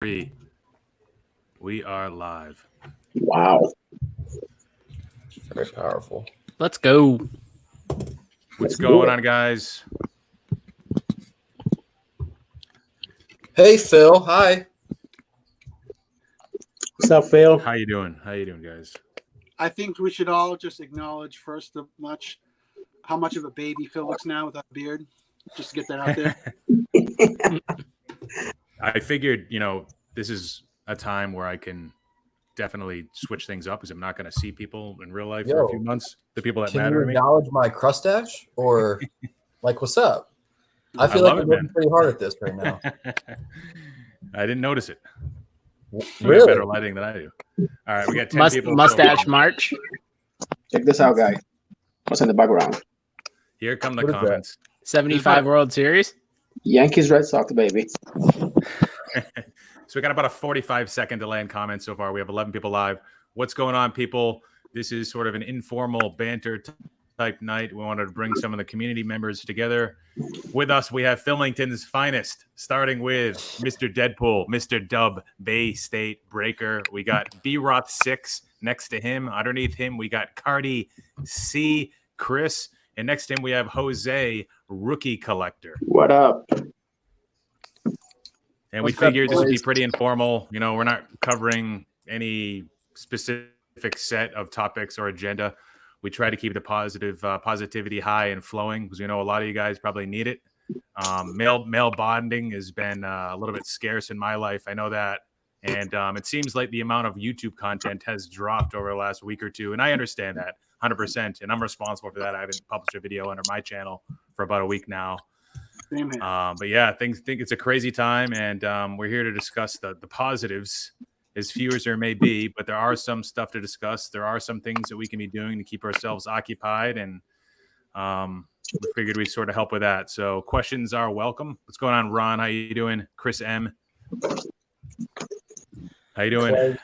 3. We are live. Wow. Very powerful. Let's go. What's going on, guys? Hey, Phil. Hi. What's up, Phil? How you doing? How you doing, guys? I think we should all just acknowledge first how much of a baby Phil looks now without a beard. Just to get that out there. I figured, this is a time where I can definitely switch things up because I'm not going to see people in real life for a few months. The people that matter to me. Can you acknowledge my crustache or what's up? I feel like I'm working pretty hard at this right now. I didn't notice it. Really? Better lighting than I do. All right, we got 10 people. Mustache March. Check this out, guys. What's in the background? Here come the comments. 75 World Series. Yankees, Red Sox, baby. So we got about a 45-second delay in comments so far. We have 11 people live. What's going on, people? This is sort of an informal banter type night. We wanted to bring some of the community members together. With us, we have Philmington's finest, starting with Mr. Deadpool, MrDub, BayState Breaker. We got B-Roth 6 next to him. Underneath him, we got Cardi C, Chris. And next to him, we have Jose, Rookie Collector. What up? And we figured this would be pretty informal. We're not covering any specific set of topics or agenda. We try to keep the positivity high and flowing because we know a lot of you guys probably need it. Male bonding has been a little bit scarce in my life. I know that. And it seems like the amount of YouTube content has dropped over the last week or two. And I understand that 100%. And I'm responsible for that. I haven't published a video under my channel for about a week now. But yeah, think it's a crazy time. And we're here to discuss the positives, as few as there may be. But there are some stuff to discuss. There are some things that we can be doing to keep ourselves occupied. And we figured we'd sort of help with that. So questions are welcome. What's going on, Ron? How you doing? Chris M. How you doing?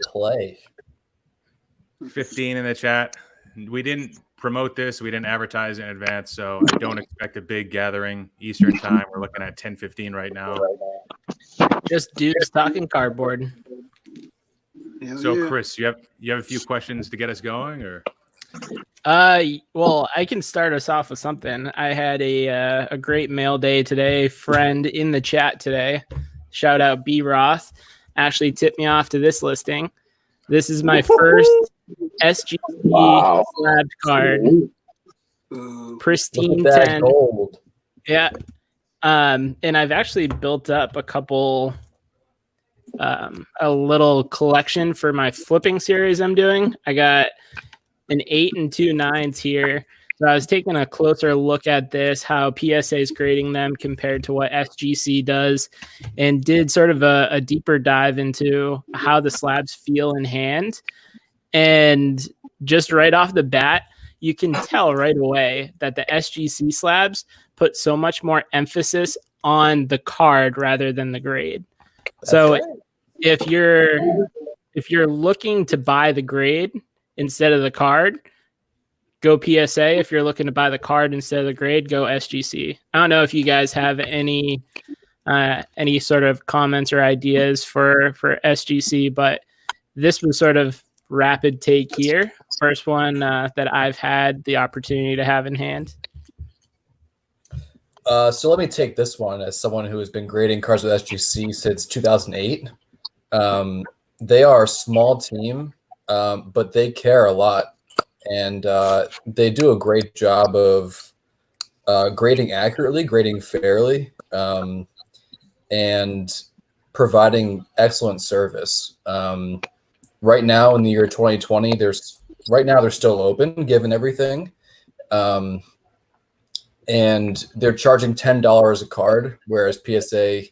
Clay. 15 in the chat. We didn't promote this. We didn't advertise in advance, so I don't expect a big gathering Eastern time. We're looking at 10:15 right now. Just dudes talking cardboard. So, Chris, you have a few questions to get us going, or? Well, I can start us off with something. I had a great mail day today. Friend in the chat today, shout out B Roth, actually tipped me off to this listing. This is my first SGC slabbed card. Pristine 10. Gold. Yeah. And I've actually built up a little collection for my flipping series I'm doing. I got an 8 and 2 9s here. So I was taking a closer look at this, how PSA is grading them compared to what SGC does, and did sort of a deeper dive into how the slabs feel in hand. And just right off the bat, you can tell right away that the SGC slabs put so much more emphasis on the card rather than the grade. So if you're looking to buy the grade instead of the card, go PSA. If you're looking to buy the card instead of the grade, go SGC. I don't know if you guys have any sort of comments or ideas for SGC, but this was sort of rapid take here. First one that I've had the opportunity to have in hand. So let me take this one as someone who has been grading cards with SGC since 2008. They are a small team, but they care a lot. And they do a great job of grading accurately, grading fairly, and providing excellent service. Right now in the year 2020, they're still open given everything. And they're charging $10 a card, whereas PSA,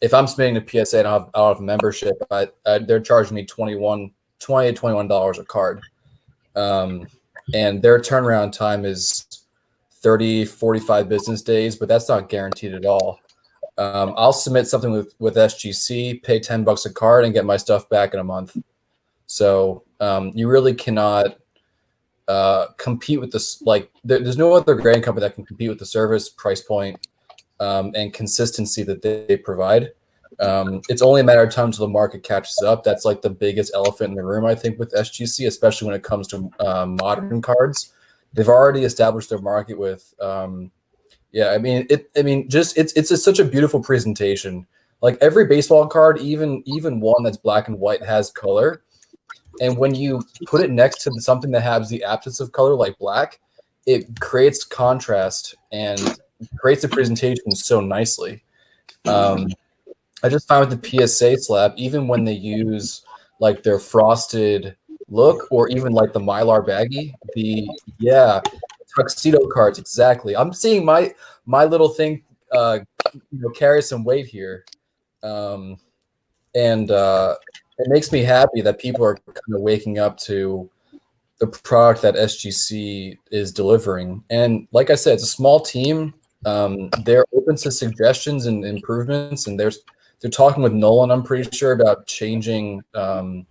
if I'm submitting to PSA and I don't have a membership, they're charging me $20 to $21 a card. And their turnaround time is 30, 45 business days, but that's not guaranteed at all. I'll submit something with SGC, pay $10 a card, and get my stuff back in a month. So you really cannot compete with this. Like, there's no other grading company that can compete with the service, price point, and consistency that they provide. It's only a matter of time until the market catches up. That's like the biggest elephant in the room, I think, with SGC, especially when it comes to modern cards. They've already established their market with, it's such a beautiful presentation. Like every baseball card, even one that's black and white, has color. And when you put it next to something that has the absence of color, like black, it creates contrast and creates the presentation so nicely. I just found with the PSA slab, even when they use like their frosted look or even like the Mylar baggy, tuxedo cards, exactly. I'm seeing my little thing carry some weight here. It makes me happy that people are kind of waking up to the product that SGC is delivering. And like I said, it's a small team. They're open to suggestions and improvements, and they're talking with Nolan, I'm pretty sure, about changing the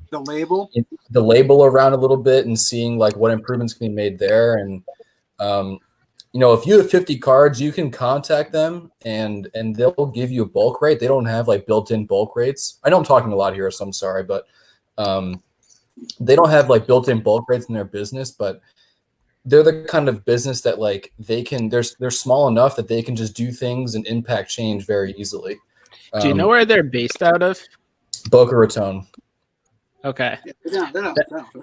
label around a little bit and seeing like what improvements can be made there. And if you have 50 cards, you can contact them and they'll give you a bulk rate. They don't have like built-in bulk rates. I know I'm talking a lot here, so I'm sorry, but they don't have like built-in bulk rates in their business, but they're the kind of business that like they're small enough that they can just do things and impact change very easily. Do you know where they're based out of? Boca Raton. Okay. Yeah,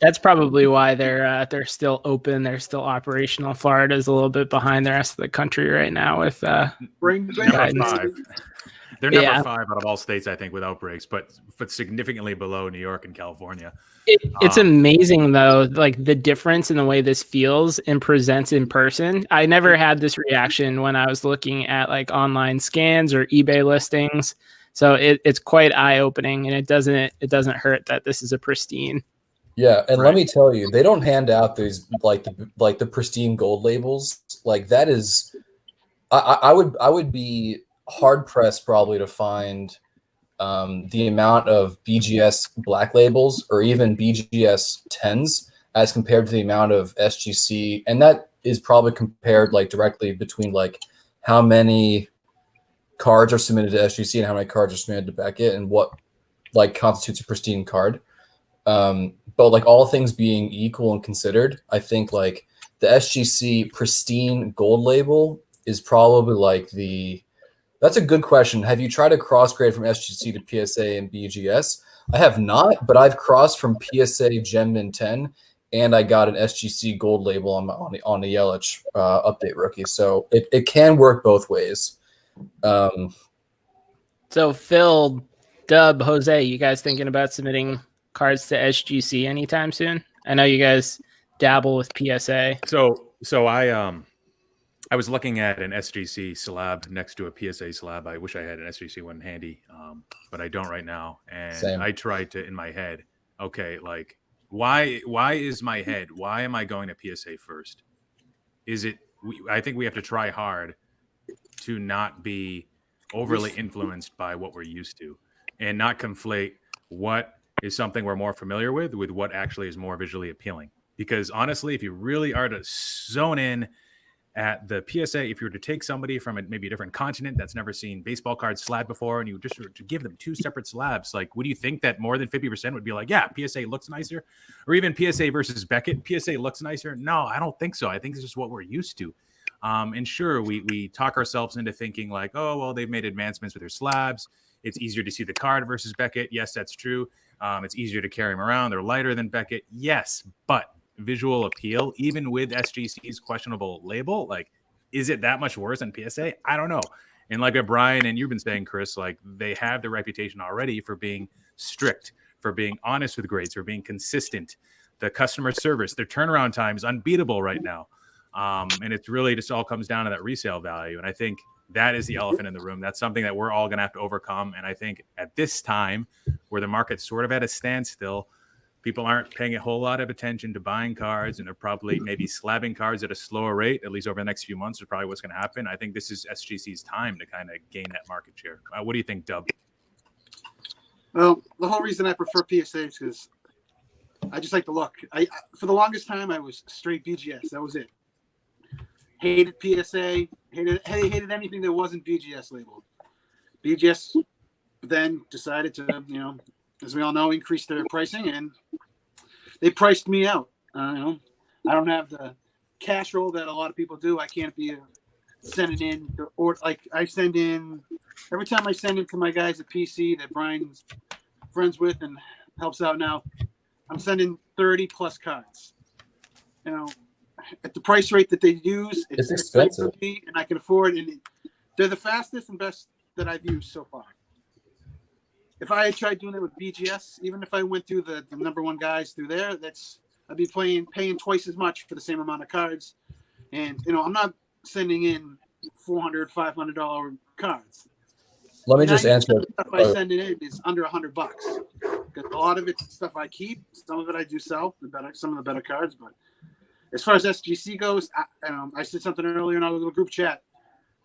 that's probably why they're still open. They're still operational. Florida's a little bit behind the rest of the country right now with number 5. They're number 5 out of all states, I think, with outbreaks, but significantly below New York and California. It's amazing though, like the difference in the way this feels and presents in person. I never had this reaction when I was looking at like online scans or eBay listings. So it's quite eye-opening, and it doesn't hurt that this is a pristine. Yeah, and let me tell you, they don't hand out these like the pristine gold labels. Like that is, I would be hard pressed probably to find the amount of BGS black labels or even BGS 10s as compared to the amount of SGC, and that is probably compared like directly between like how many cards are submitted to SGC and how many cards are submitted to Beckett and what like constitutes a pristine card. But like all things being equal and considered, I think like the SGC pristine gold label is probably like that's a good question. Have you tried to cross grade from SGC to PSA and BGS? I have not, but I've crossed from PSA Gem Min 10 and I got an SGC gold label on the Yelich update rookie. So it can work both ways. So Phil, Dub, Jose, you guys thinking about submitting cards to SGC anytime soon? I know you guys dabble with PSA. So I was looking at an SGC slab next to a PSA slab. I wish I had an SGC one handy, but I don't right now. And Same. I tried to in my head. Okay, like why is my head? Why am I going to PSA first? I think we have to try hard to not be overly influenced by what we're used to and not conflate what is something we're more familiar with what actually is more visually appealing. Because honestly, if you really are to zone in at the PSA, if you were to take somebody from maybe a different continent that's never seen baseball cards slab before and you just were to give them 2 separate slabs, like would you think that more than 50% would be like, yeah, PSA looks nicer? Or even PSA versus Beckett, PSA looks nicer? No, I don't think so. I think it's just what we're used to. And sure, we talk ourselves into thinking like, oh, well, they've made advancements with their slabs. It's easier to see the card versus Beckett. Yes, that's true. It's easier to carry them around. They're lighter than Beckett. Yes, but visual appeal, even with SGC's questionable label, like, is it that much worse than PSA? I don't know. And like Brian and you've been saying, Chris, like they have the reputation already for being strict, for being honest with grades, for being consistent. The customer service, their turnaround time is unbeatable right now. And it's really just all comes down to that resale value. And I think that is the elephant in the room. That's something that we're all going to have to overcome. And I think at this time where the market's sort of at a standstill, people aren't paying a whole lot of attention to buying cards and they're probably maybe slabbing cards at a slower rate, at least over the next few months is probably what's going to happen. I think this is SGC's time to kind of gain that market share. What do you think, Dub? Well, the whole reason I prefer PSA is because I just like the look. For the longest time, I was straight BGS. That was it. Hated PSA. Hated anything that wasn't BGS labeled. BGS but then decided to, as we all know, increase their pricing, and they priced me out. I don't have the cash roll that a lot of people do. I can't be sending in, or like I send in, every time I send in to my guys at PC that Brian's friends with and helps out now, I'm sending 30 plus cards. At the price rate that they use, it's expensive for me, and I can afford it. And they're the fastest and best that I've used so far. If I had tried doing it with BGS, even if I went through the number one guys through there, I'd be paying twice as much for the same amount of cards. And I'm not sending in $400, $500 cards. Let me just answer the stuff I send in is under $100 because a lot of it's stuff I keep. Some of it I do sell, some of the better cards. But as far as SGC goes, I said something earlier in our little group chat.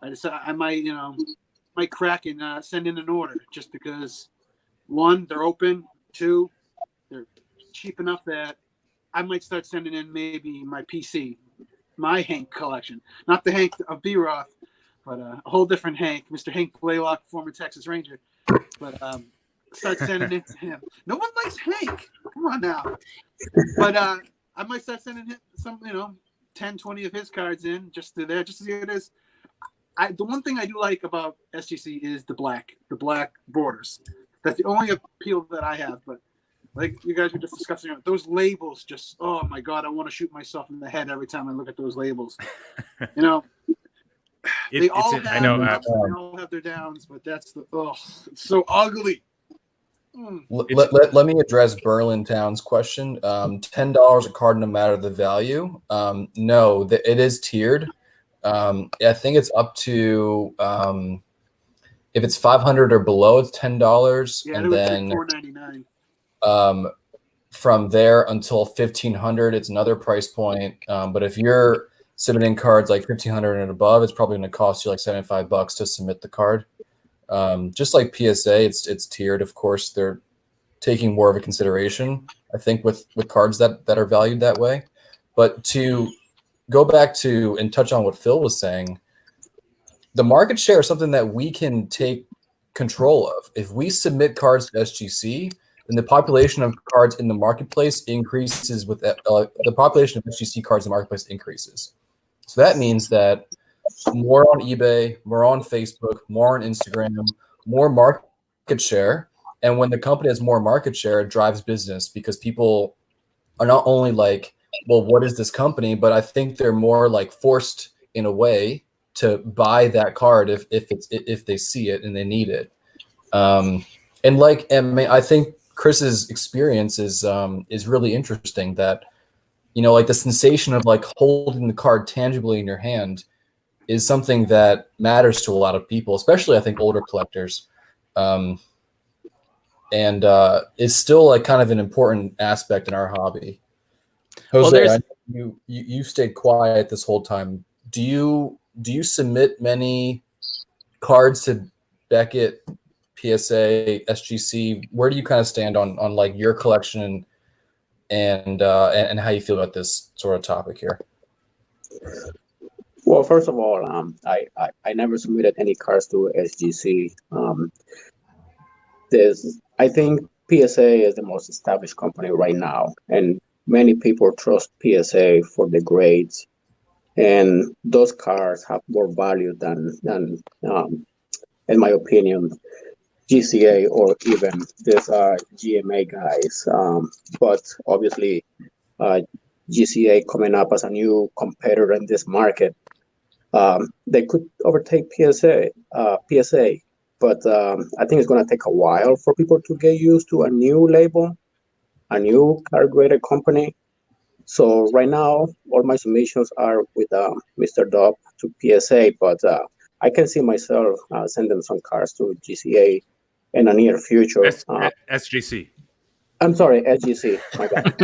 I decided I might crack and send in an order just because, one, they're open. Two, they're cheap enough that I might start sending in maybe my PC, my Hank collection, not the Hank of B-Roth, but a whole different Hank, Mr. Hank Blaylock, former Texas Ranger. But start sending it to him. No one likes Hank. Come on now. But I might start sending him some, 10, 20 of his cards in just to see what it is. The one thing I do like about SGC is the black borders. That's the only appeal that I have. But like you guys were just discussing, those labels just, oh my God, I want to shoot myself in the head every time I look at those labels. They all have their downs, but it's so ugly. Let me address Berlintown's question. $10 a card, no matter the value. No, it is tiered. I think it's up to if it's 500 or below, it's $10, yeah, and then $4.99. From there until 1,500, it's another price point. But if you're submitting cards like 1,500 and above, it's probably going to cost you like $75 to submit the card. Just like PSA, it's tiered. Of course, they're taking more of a consideration, I think, with cards that are valued that way. But to go back to and touch on what Phil was saying, the market share is something that we can take control of. If we submit cards to SGC, then the population of cards in the marketplace increases with the population of SGC cards in the marketplace increases. So that means that more on eBay, more on Facebook, more on Instagram, more market share. And when the company has more market share, it drives business because people are not only like, well, what is this company? But I think they're more like forced in a way to buy that card if they see it and they need it. And I think Chris's experience is really interesting. That like the sensation of like holding the card tangibly in your hand is something that matters to a lot of people, especially I think older collectors, and is still like kind of an important aspect in our hobby. Jose, I know you stayed quiet this whole time. Do you submit many cards to Beckett, PSA, SGC? Where do you kind of stand on like your collection and how you feel about this sort of topic here? Well, first of all, I never submitted any cards to SGC. I think PSA is the most established company right now, and many people trust PSA for the grades, and those cards have more value than in my opinion, GCA or even this GMA guys. But obviously, GCA coming up as a new competitor in this market, they could overtake PSA. But I think it's going to take a while for people to get used to a new label, a new card-graded company. So right now, all my submissions are with MrDub to PSA, but I can see myself sending some cards to GCA in the near future. SGC. I'm sorry, SGC. My bad.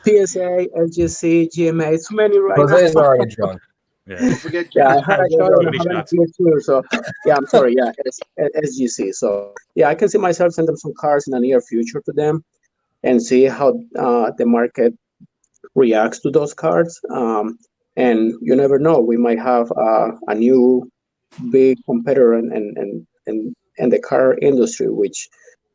PSA, SGC, GMA, so many right Jose is already drunk. Yeah, I had a shot and too. So yeah, I'm sorry. Yeah, it's SGC. So yeah, I can see myself sending some cards in the near future to them and see how the market reacts to those cards. And you never know, we might have a new big competitor in and the car industry, which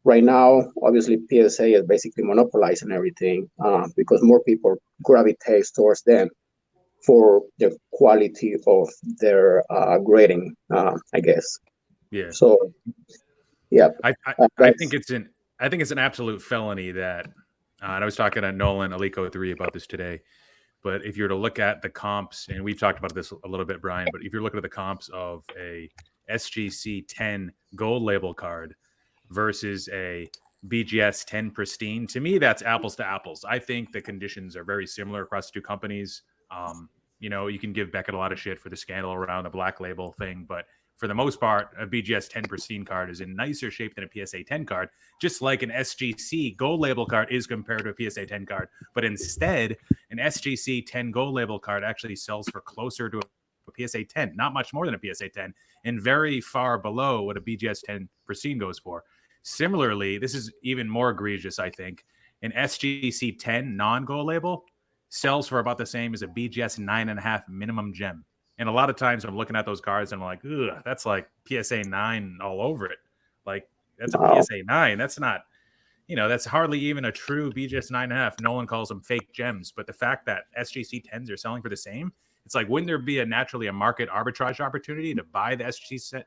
right now, obviously, PSA is basically monopolizing everything because more people gravitate towards them for the quality of their grading, I guess. Yeah. So, yeah, I think it's an absolute felony that, and I was talking to Nolan Alico3 about this today. But if you're to look at the comps, and we've talked about this a little bit, Brian, but if you're looking at the comps of a SGC 10 gold label card versus a BGS 10 pristine, to me, that's apples to apples. I think the conditions are very similar across the two companies. You can give Beckett a lot of shit for the scandal around the black label thing, but for the most part, a BGS 10 pristine card is in nicer shape than a PSA 10 card, just like an SGC gold label card is compared to a PSA 10 card. But instead, an SGC 10 gold label card actually sells for closer to a PSA 10, not much more than a PSA 10, and very far below what a BGS 10 pristine goes for. Similarly, this is even more egregious, I think. An SGC 10 non-gold label sells for about the same as a BGS 9.5 minimum gem. And a lot of times I'm looking at those cards and I'm like, ugh, that's like PSA 9 all over it. Like, that's a PSA 9. That's not, that's hardly even a true BGS 9.5. Nolan calls them fake gems. But the fact that SGC 10s are selling for the same, it's like, wouldn't there be naturally a market arbitrage opportunity to buy the SGC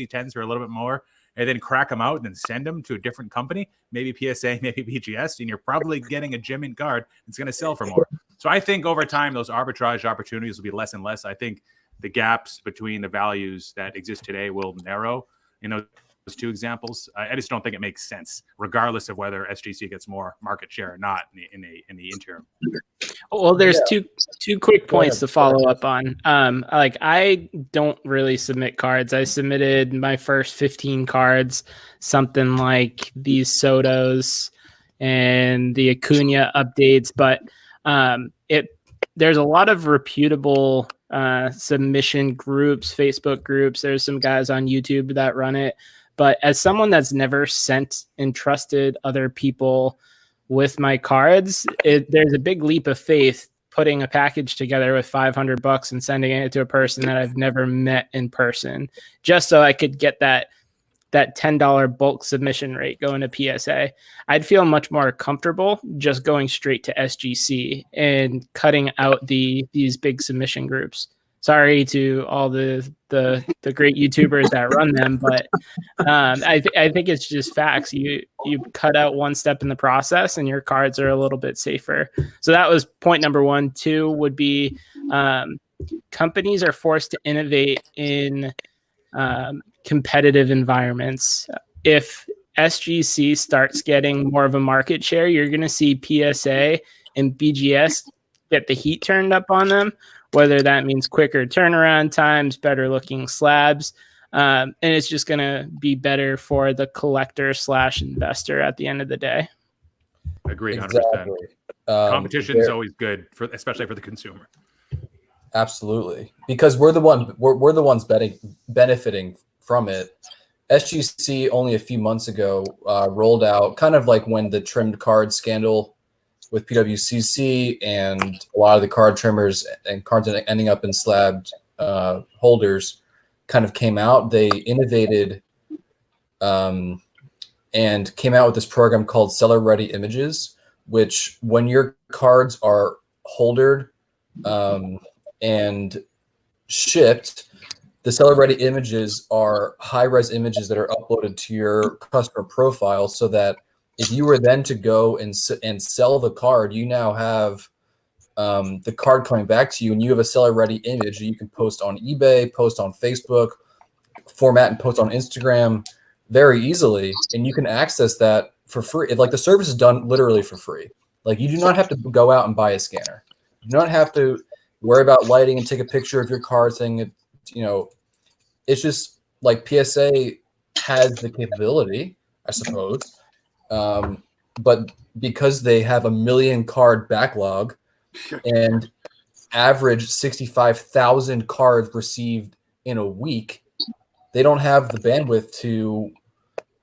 10s for a little bit more and then crack them out and then send them to a different company, maybe PSA, maybe BGS, and you're probably getting a gem in card that's going to sell for more. So I think over time, those arbitrage opportunities will be less and less. I think the gaps between the values that exist today will narrow in those two examples. I just don't think it makes sense, regardless of whether SGC gets more market share or not in the interim. Well, there's two quick points to follow up on. I don't really submit cards. I submitted my first 15 cards, something like these Sotos and the Acuna updates, but there's a lot of reputable submission groups, Facebook groups. There's some guys on YouTube that run it. But as someone that's never sent and trusted other people with my cards, there's a big leap of faith putting a package together with $500 and sending it to a person that I've never met in person, just so I could get that $10 bulk submission rate going to PSA. I'd feel much more comfortable just going straight to SGC and cutting out these big submission groups. Sorry to all the great YouTubers that run them, but I think it's just facts. You cut out one step in the process and your cards are a little bit safer. So that was point number 1. 2 would be companies are forced to innovate in competitive environments. If SGC starts getting more of a market share, you're going to see PSA and BGS get the heat turned up on them, whether that means quicker turnaround times, better looking slabs. And it's just going to be better for the collector / investor at the end of the day. Agreed, 100%. Exactly. Competition is always good, especially for the consumer. Absolutely, because we're the ones benefiting from it. SGC only a few months ago rolled out, kind of like when the trimmed card scandal with PWCC and a lot of the card trimmers and cards ending up in slabbed holders kind of came out. They innovated and came out with this program called Seller Ready Images, which when your cards are holdered and shipped, the Seller Ready images are high-res images that are uploaded to your customer profile, so that if you were then to go and sell the card, you now have the card coming back to you, and you have a Seller Ready image that you can post on eBay, post on Facebook, format and post on Instagram very easily, and you can access that for free. Like, the service is done literally for free. Like, you do not have to go out and buy a scanner. You do not have to worry about lighting and take a picture of your card saying it. It's just like PSA has the capability, I suppose. But because they have a 1 million card backlog and average 65,000 cards received in a week, they don't have the bandwidth to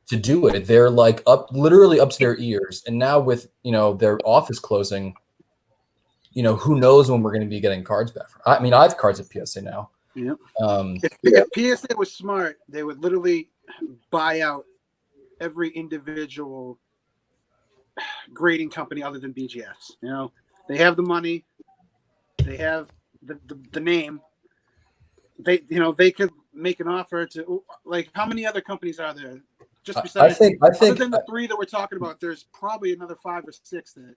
do it. They're like literally up to their ears. And now with, their office closing, who knows when we're going to be getting cards back. I mean, I have cards at PSA now. Yep. If PSA was smart, they would literally buy out every individual grading company other than BGFs. You know, they have the money, they have the name. They could make an offer to, like, how many other companies are there? Just besides, I think other than the three that we're talking about, there's probably another 5 or 6 that.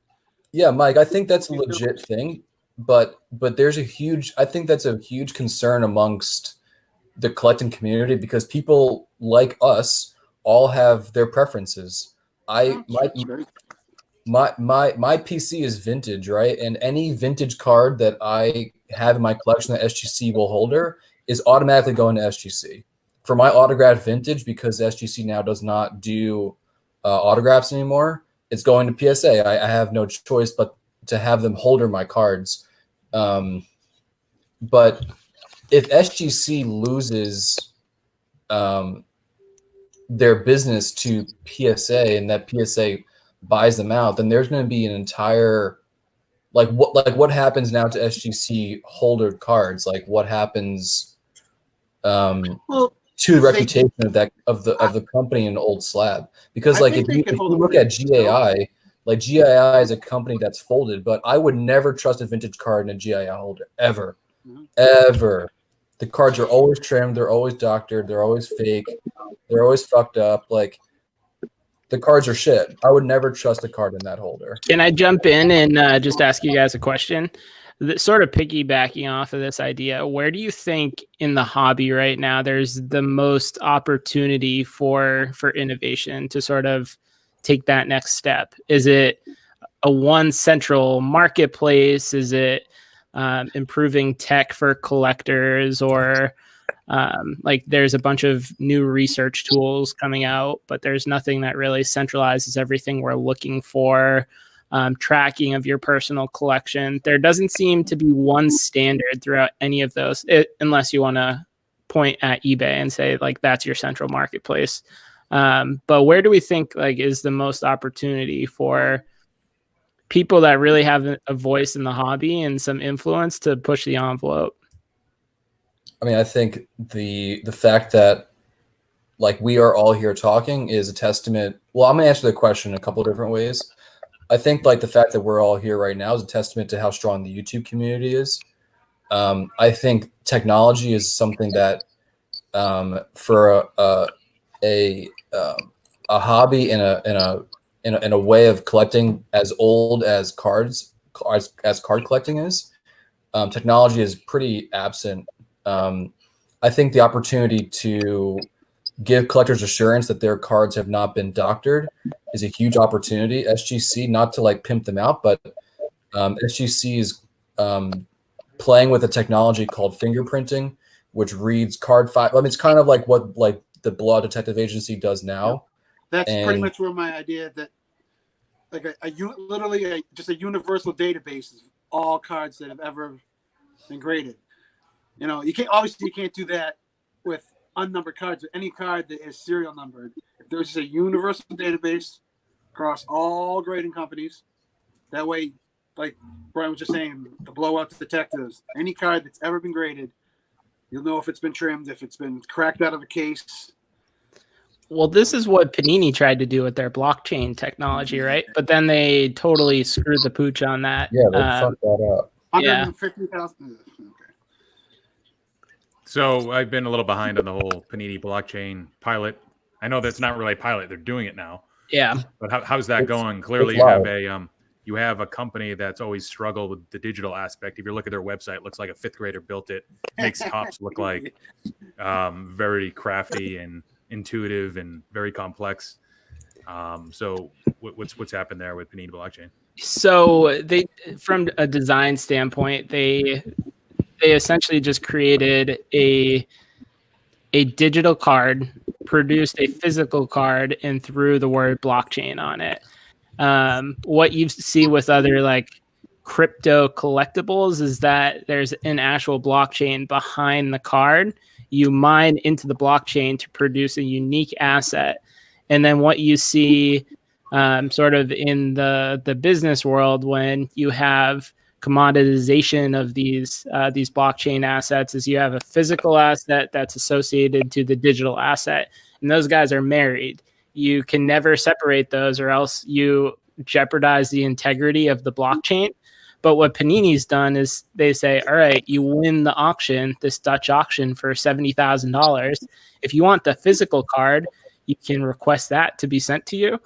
Yeah, Mike, I think that's a legit thing, but there's I think that's a huge concern amongst the collecting community, because people like us all have their preferences. My PC is vintage, right? And any vintage card that I have in my collection that SGC will holder is automatically going to SGC. For my autographed vintage, because SGC now does not do autographs anymore, it's going to PSA. I have no choice but to have them holder my cards. But if SGC loses their business to PSA, and that PSA buys them out, then there's going to be an entire what happens now to SGC holdered cards? Like, what happens to the reputation of the company in Old Slab? Because like if you look at GAI, like GAI is a company that's folded, but I would never trust a vintage card in a GAI holder ever. The cards are always trimmed, they're always doctored, they're always fake, they're always fucked up. Like, the cards are shit. I would never trust a card in that holder. Can I jump in and just ask you guys a question? Sort of piggybacking off of this idea, where do you think in the hobby right now there's the most opportunity for innovation to sort of take that next step? Is it a one central marketplace? Is it improving tech for collectors, or like there's a bunch of new research tools coming out, but there's nothing that really centralizes everything we're looking for? Tracking of your personal collection. There doesn't seem to be one standard throughout any of those, unless you want to point at eBay and say like that's your central marketplace. But where do we think like is the most opportunity for people that really have a voice in the hobby and some influence to push the envelope? I mean, I think the fact that like we are all here talking is a testament. Well, I'm gonna answer the question in a couple of different ways. I think like the fact that we're all here right now is a testament to how strong the YouTube community is. I think technology is something that for a hobby in a way of collecting as old as card collecting is, technology is pretty absent. I think the opportunity to give collectors assurance that their cards have not been doctored is a huge opportunity. SGC, not to like pimp them out, but SGC is playing with a technology called fingerprinting, which reads card file. I mean, it's kind of like what like the Blood Detective Agency does now. That's pretty much where my idea that like literally just a universal database of all cards that have ever been graded. You know, you can't do that with unnumbered cards, or any card that is serial numbered. If there's just a universal database across all grading companies, that way, like Brian was just saying, the blowout detectives, any card that's ever been graded, you'll know if it's been trimmed, if it's been cracked out of a case. Well, this is what Panini tried to do with their blockchain technology, right? But then they totally screwed the pooch on that. Yeah, they fucked that up. 150,000. So I've been a little behind on the whole Panini blockchain pilot. I know that's not really a pilot; they're doing it now. Yeah. But how's that going? Clearly, you have a company that's always struggled with the digital aspect. If you look at their website, it looks like a fifth grader built it. Makes cops look like very crafty and intuitive and very complex. So what's happened there with Panini blockchain? So they, from a design standpoint, they essentially just created a digital card, produced a physical card, and threw the word blockchain on it. What you see with other like crypto collectibles is that there's an actual blockchain behind the card. You mine into the blockchain to produce a unique asset. And then what you see sort of in the business world when you have commoditization of these blockchain assets is you have a physical asset that's associated to the digital asset. and those guys are married. You can never separate those, or else you jeopardize the integrity of the blockchain. But what Panini's done is they say, all right, you win the auction, this Dutch auction, for $70,000. If you want the physical card, you can request that to be sent to you.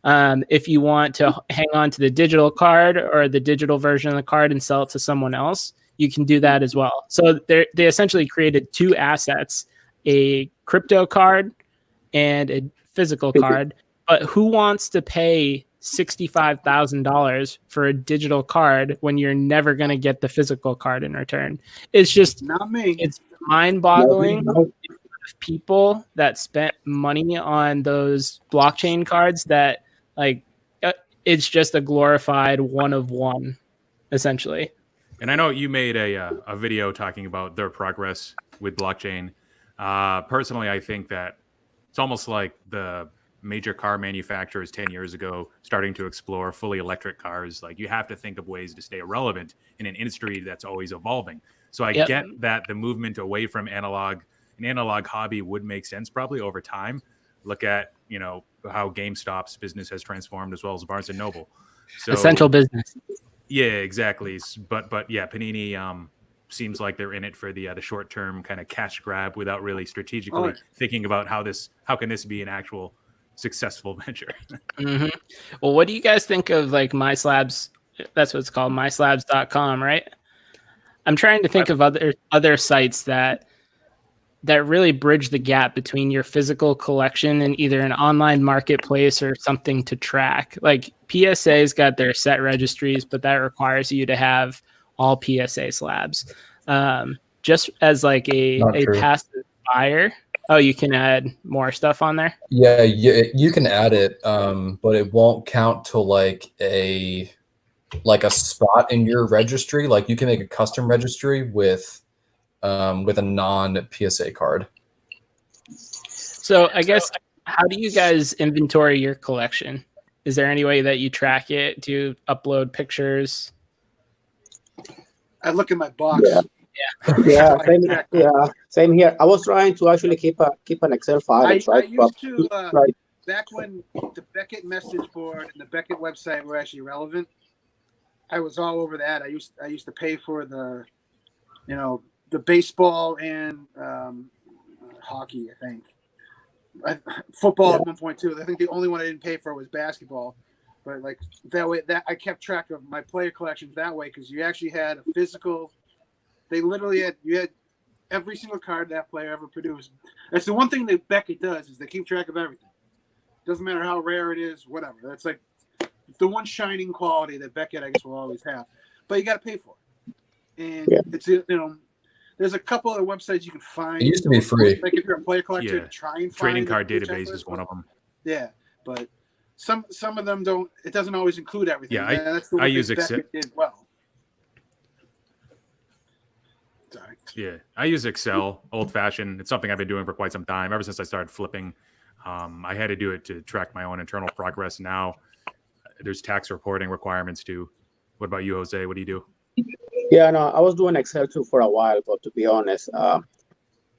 If you want to hang on to the digital card or the digital version of the card and sell it to someone else, you can do that as well. So they essentially created two assets, a crypto card and a physical card. But who wants to pay $65,000 for a digital card when you're never going to get the physical card in return? It's just Not me. It's mind-boggling. People that spent money on those blockchain cards that it's just a glorified one of one, essentially. And I know you made a video talking about their progress with blockchain. Personally, I think that it's almost like the major car manufacturers 10 years ago starting to explore fully electric cars. Like, you have to think of ways to stay relevant in an industry that's always evolving. So I get that the movement away from an analog hobby would make sense probably over time. Look at, how GameStop's business has transformed, as well as Barnes and Noble. So Essential business. Yeah, exactly. But yeah, Panini seems like they're in it for the short term kind of cash grab without really strategically thinking about how can this be an actual successfother venture. Mm-hmm. Well, what do you guys think of MySlabs? That's what it's called, myslabs.com, right? I'm trying to think of other sites that really bridge the gap between your physical collection and either an online marketplace or something to track. Like, PSA's got their set registries, but that requires you to have all PSA slabs. Just as a passive buyer. Oh, you can add more stuff on there? Yeah, you can add it, but it won't count to a spot in your registry. Like, you can make a custom registry with a non-PSA card. So I guess, how do you guys inventory your collection? Is there any way that you track it? Do you upload pictures? I look at my box. Same here. I was trying to actually keep an Excel file. I used to back when the Beckett message board and the Beckett website were actually relevant. I was all over that. I used to pay for the baseball and hockey. I think football at one point too. I think the only one I didn't pay for was basketball. But that way, that I kept track of my player collections that way, because you actually had a physical. They literally had every single card that player ever produced. That's the one thing that Beckett does, is they keep track of everything. Doesn't matter how rare it is, whatever. That's the one shining quality that Beckett, I guess, will always have. But you got to pay for it. And it's there's a couple of websites you can find. It used to be free. Like, if you're a player collector, to try and find trading card database is one of them. Yeah, but some of them don't. It doesn't always include everything. Yeah, that's the one I use Excel. Did well. Sorry. Yeah, I use Excel, old fashioned. It's something I've been doing for quite some time. Ever since I started flipping, I had to do it to track my own internal progress. Now there's tax reporting requirements too. What about you, Jose? What do you do? Yeah, no, I was doing Excel too for a while, but to be honest,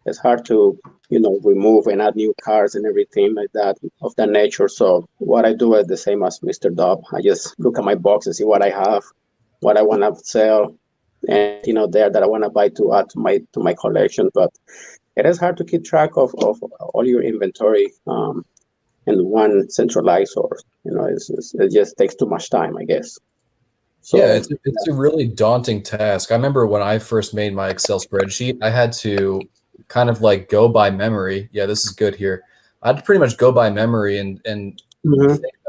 it's hard to, remove and add new cards and everything like that of that nature. So what I do is the same as MrDub. I just look at my box and see what I have, what I want to sell, and that I want to buy to add to my collection. But it is hard to keep track of all your inventory in one centralized source. It just takes too much time, I guess. So, yeah, it's a really daunting task. I remember when I first made my Excel spreadsheet, I had to kind of go by memory. Yeah, this is good here. I had to pretty much go by memory and think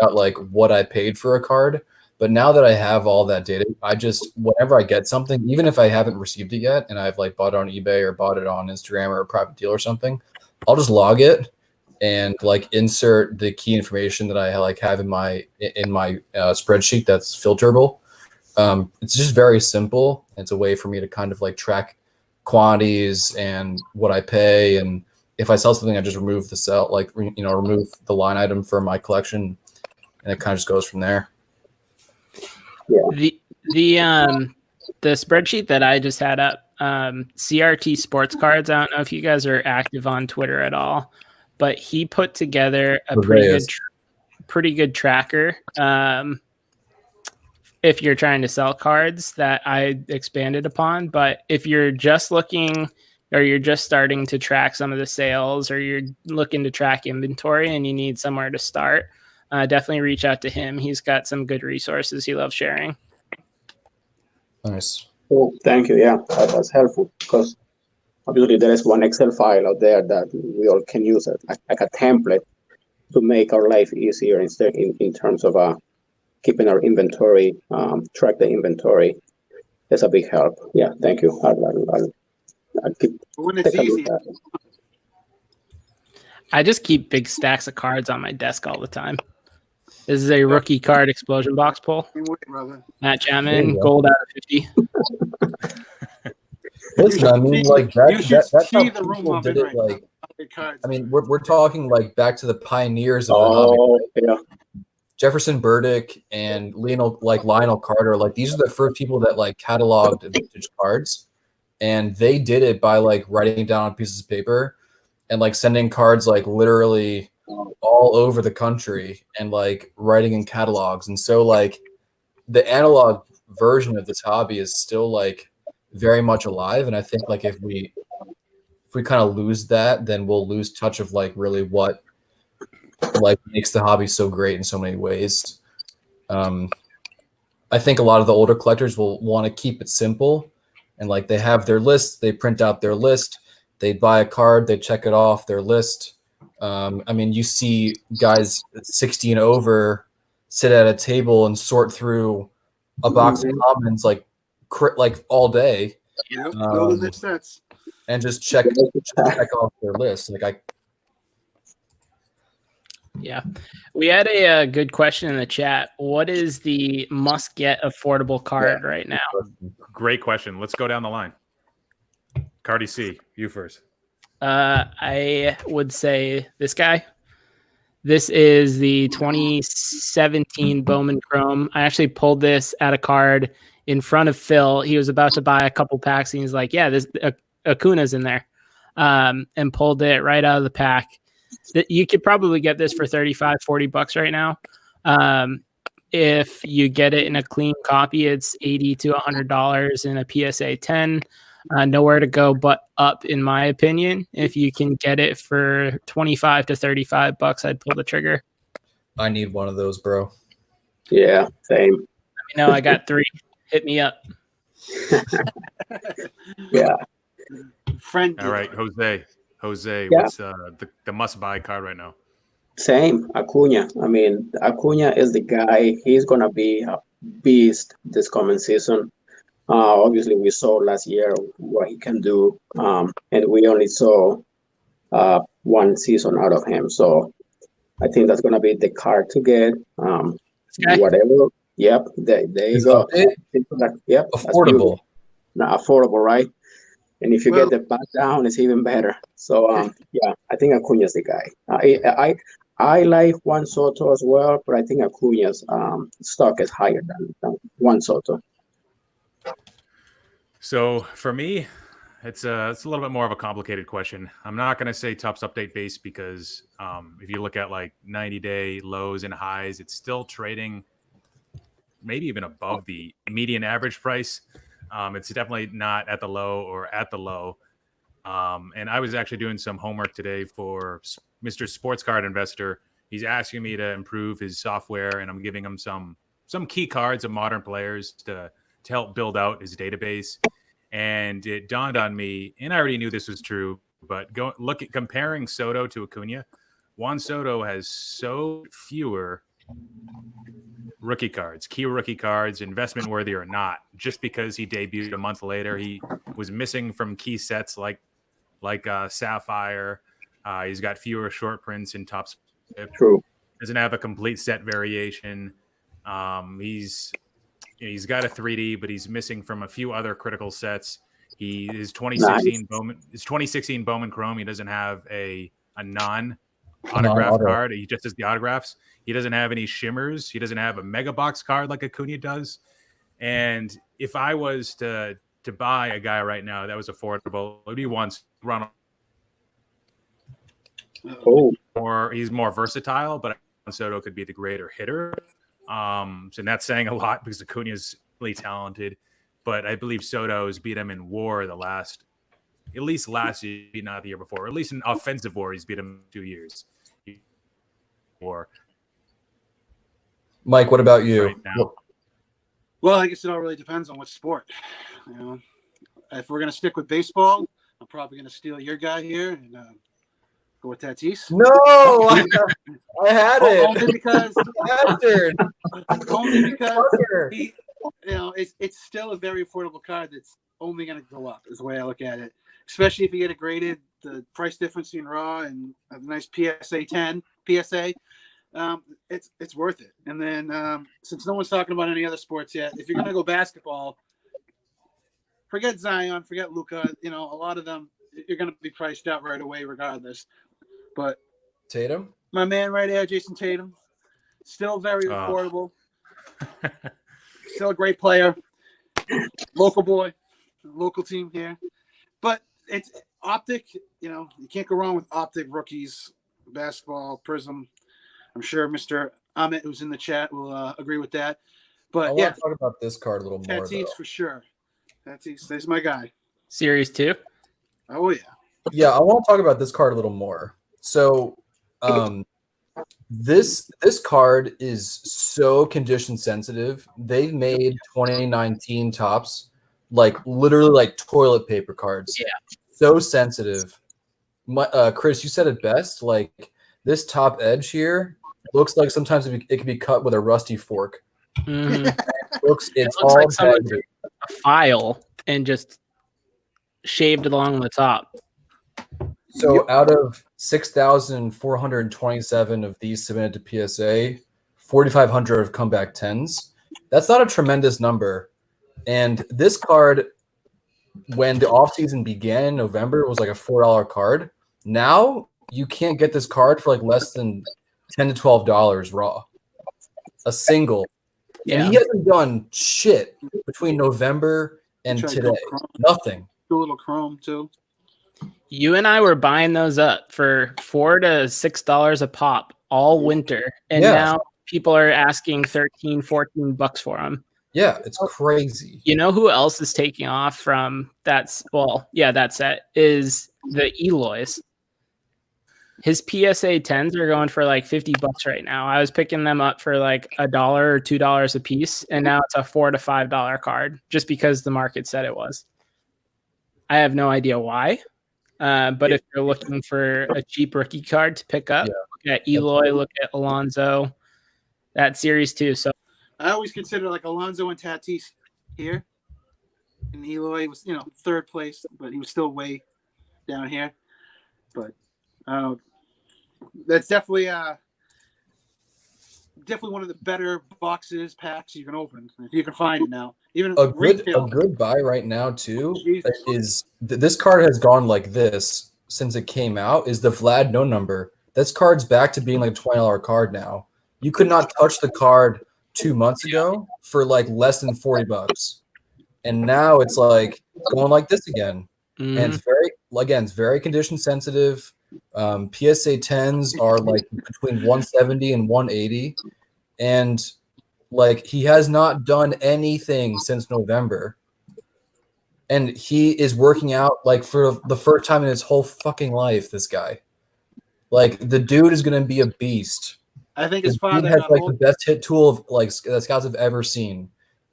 about what I paid for a card. But now that I have all that data, I just, whenever I get something, even if I haven't received it yet and I've bought it on eBay or bought it on Instagram or a private deal or something, I'll just log it and insert the key information that I have in my spreadsheet that's filterable. It's just very simple. It's a way for me to kind of track quantities and what I pay. And if I sell something, I just remove the remove the line item for my collection, and it kind of just goes from there. Yeah. The spreadsheet that I just had up, CRT sports cards. I don't know if you guys are active on Twitter at all, but he put together a Purveyors. pretty good tracker. If you're trying to sell cards that I expanded upon, but if you're just looking or you're just starting to track some of the sales or you're looking to track inventory and you need somewhere to start, definitely reach out to him. He's got some good resources he loves sharing. Nice. Oh, thank you. Yeah, that's helpful because obviously there is one Excel file out there that we all can use it like a template to make our life easier in terms of keeping our inventory, track the inventory. That's a big help. Yeah, thank you. I'll keep When it's take a look easy, at it. I just keep big stacks of cards on my desk all the time. This is a rookie card explosion box pull. same way, brother. Matt There Chapman, you go. gold out of 50. Listen, I mean, like You should that's how see the room people I'm did in it. right now. Like, Big cards. I mean, we're talking like back to the pioneers of the hobby. Oh, yeah. Jefferson Burdick and Lionel Carter, like these are the first people that like cataloged vintage cards, and they did it by like writing down on pieces of paper and like sending cards like literally all over the country and like writing in catalogs. And so like the analog version of this hobby is still like very much alive. And I think like if we kind of lose that, then we'll lose touch of like really what like makes the hobby so great in so many ways. I think a lot of the older collectors will want to keep it simple, and like they have their list, they print out their list, they buy a card, they check it off their list. I mean, you see guys 16 over sit at a table and sort through a box of commons like all day, Yep, building their sets. and just check off their list. Like Yeah. We had a good question in the chat. What is the must get affordable card right now? Great question. Let's go down the line. Cardi C, you first. I would say this guy. This is the 2017 Bowman Chrome. I actually pulled this at a card in front of Phil. He was about to buy a couple packs and he's like, yeah, this Acuna's in there. And pulled it right out of the pack. You could probably get this for $35-$40 right now. If you get it in a clean copy, it's $80 to $100 in a PSA 10. Nowhere to go but up, in my opinion. If you can get it for $25 to $35, I'd pull the trigger. I need one of those, bro. Yeah, same. Let me know. I got 3. Hit me up. Yeah. Friend. All right, Jose, Yeah. what's the must-buy card right now? Same, Acuna. I mean, Acuna is the guy. He's going to be a beast this coming season. Obviously, we saw last year what he can do, and we only saw one season out of him. So I think that's going to be the card to get. Whatever. Yep, there you go. Yep, Affordable. Affordable, right? And if you get the back down, it's even better. So yeah, I think Acuna's the guy. I like Juan Soto as well, but I think Acuna's stock is higher than Juan Soto. So for me, it's a little bit more of a complicated question. I'm not going to say Topps Update base because if you look at like 90-day lows and highs, it's still trading maybe even above the median average price. It's definitely not at the low or at the low. And I was actually doing some homework today for Mr. Sports Card Investor. He's asking me to improve his software, and I'm giving him some key cards of modern players to help build out his database. And it dawned on me, and I already knew this was true, but look at comparing Soto to Acuna. Juan Soto has so fewer rookie cards, key rookie cards, investment worthy or not, just because he debuted a month later. He was missing from key sets like Sapphire. He's got fewer short prints in Topps. True. Doesn't have a complete set variation. He's got a 3D, but he's missing from a few other critical sets. His 2016 Bowman Chrome. He doesn't have a non-autograph card. He just has the autographs. He doesn't have any shimmers. He doesn't have a mega box card like Acuna does. And if I was to buy a guy right now that was affordable, it would be Ronald. Oh, He's more versatile, but Soto could be the greater hitter. So that's saying a lot because Acuna is really talented, but I believe Soto's beat him in WAR last year, not the year before, or at least in offensive WAR, he's beat him in 2 years. WAR. Mike, what about you? Right now. Well, I guess it all really depends on what sport. You know, if we're gonna stick with baseball, I'm probably gonna steal your guy here and go with Tatis. No, I had it. Only because Bastard. he, you know, it's still a very affordable card that's only gonna go up. Is the way I look at it. Especially if you get it graded, the price difference between raw and a nice PSA 10 PSA. It's worth it. And then since no one's talking about any other sports yet, if you're gonna go basketball, forget Zion, forget Luka. You know, a lot of them you're gonna be priced out right away, regardless. But Tatum, my man right there, Jason Tatum, still very affordable. Still a great player, local boy, local team here. But it's Optic. You know, you can't go wrong with Optic rookies, basketball, Prism. I'm sure Mr. Amit, who's in the chat, will agree with that. But I want to talk about this card a little more. Tatis for sure. Tatis, he's my guy. Series 2. Oh yeah. Yeah, I want to talk about this card a little more. So, this card is so condition sensitive. They've made 2019 tops like literally like toilet paper cards. Yeah. So sensitive. Chris, you said it best. Like this top edge here looks like sometimes it can be cut with a rusty fork. Mm-hmm. It looks all like someone took a file and just shaved along the top. So out of 6,427 of these submitted to PSA, 4,500 have come back 10s. That's not a tremendous number. And this card, when the offseason began in November, it was like a $4 card. Now you can't get this card for like less than $10 to $12 raw. A single. Yeah. And he hasn't done shit between November and today. Nothing. Do a little chrome too. You and I were buying those up for $4 to $6 a pop all winter. And now people are asking $13, $14 for them. Yeah, it's crazy. You know who else is taking off from that set is the Eloys. His PSA 10s are going for like $50 right now. I was picking them up for like $1 or $2 a piece, and now it's a $4 to $5 card just because the market said it was. I have no idea why. But if you're looking for a cheap rookie card to pick up, look at Eloy, look at Alonso, that series too. So I always consider like Alonso and Tatis here. And Eloy was, third place, but he was still way down here. But I don't know. That's definitely one of the better packs you can open if you can find it now. Even a good buy right now too is this card has gone like this since it came out. Is the Vlad no number? This card's back to being like a $20 card now. You could not touch the card 2 months ago for like less than $40, and now it's like going like this again. And it's very condition sensitive. PSA 10s are like between 170 and 180, and like he has not done anything since November, and he is working out like for the first time in his whole fucking life. This guy, like the dude, is gonna be a beast. I think his father has like the best hit tool of like that scouts have ever seen.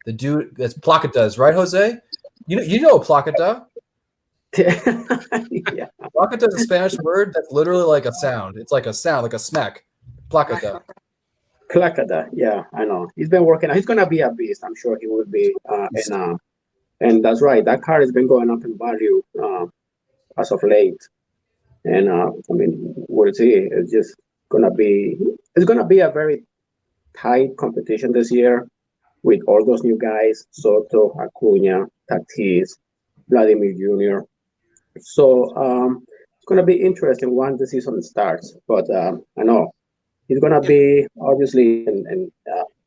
The dude, that's Placata, right, Jose? You know Placata. Yeah. Placata is a Spanish word that's literally like a sound. It's like a sound, like a smack. Placata. Placata, yeah, I know. He's been working. He's gonna be a beast. I'm sure he will be. And that's right. That card has been going up in value as of late. And we'll see. It's just gonna be. It's gonna be a very tight competition this year with all those new guys: Soto, Acuna, Tatis, Vladimir Jr. So it's going to be interesting once the season starts. But I know he's going to be obviously in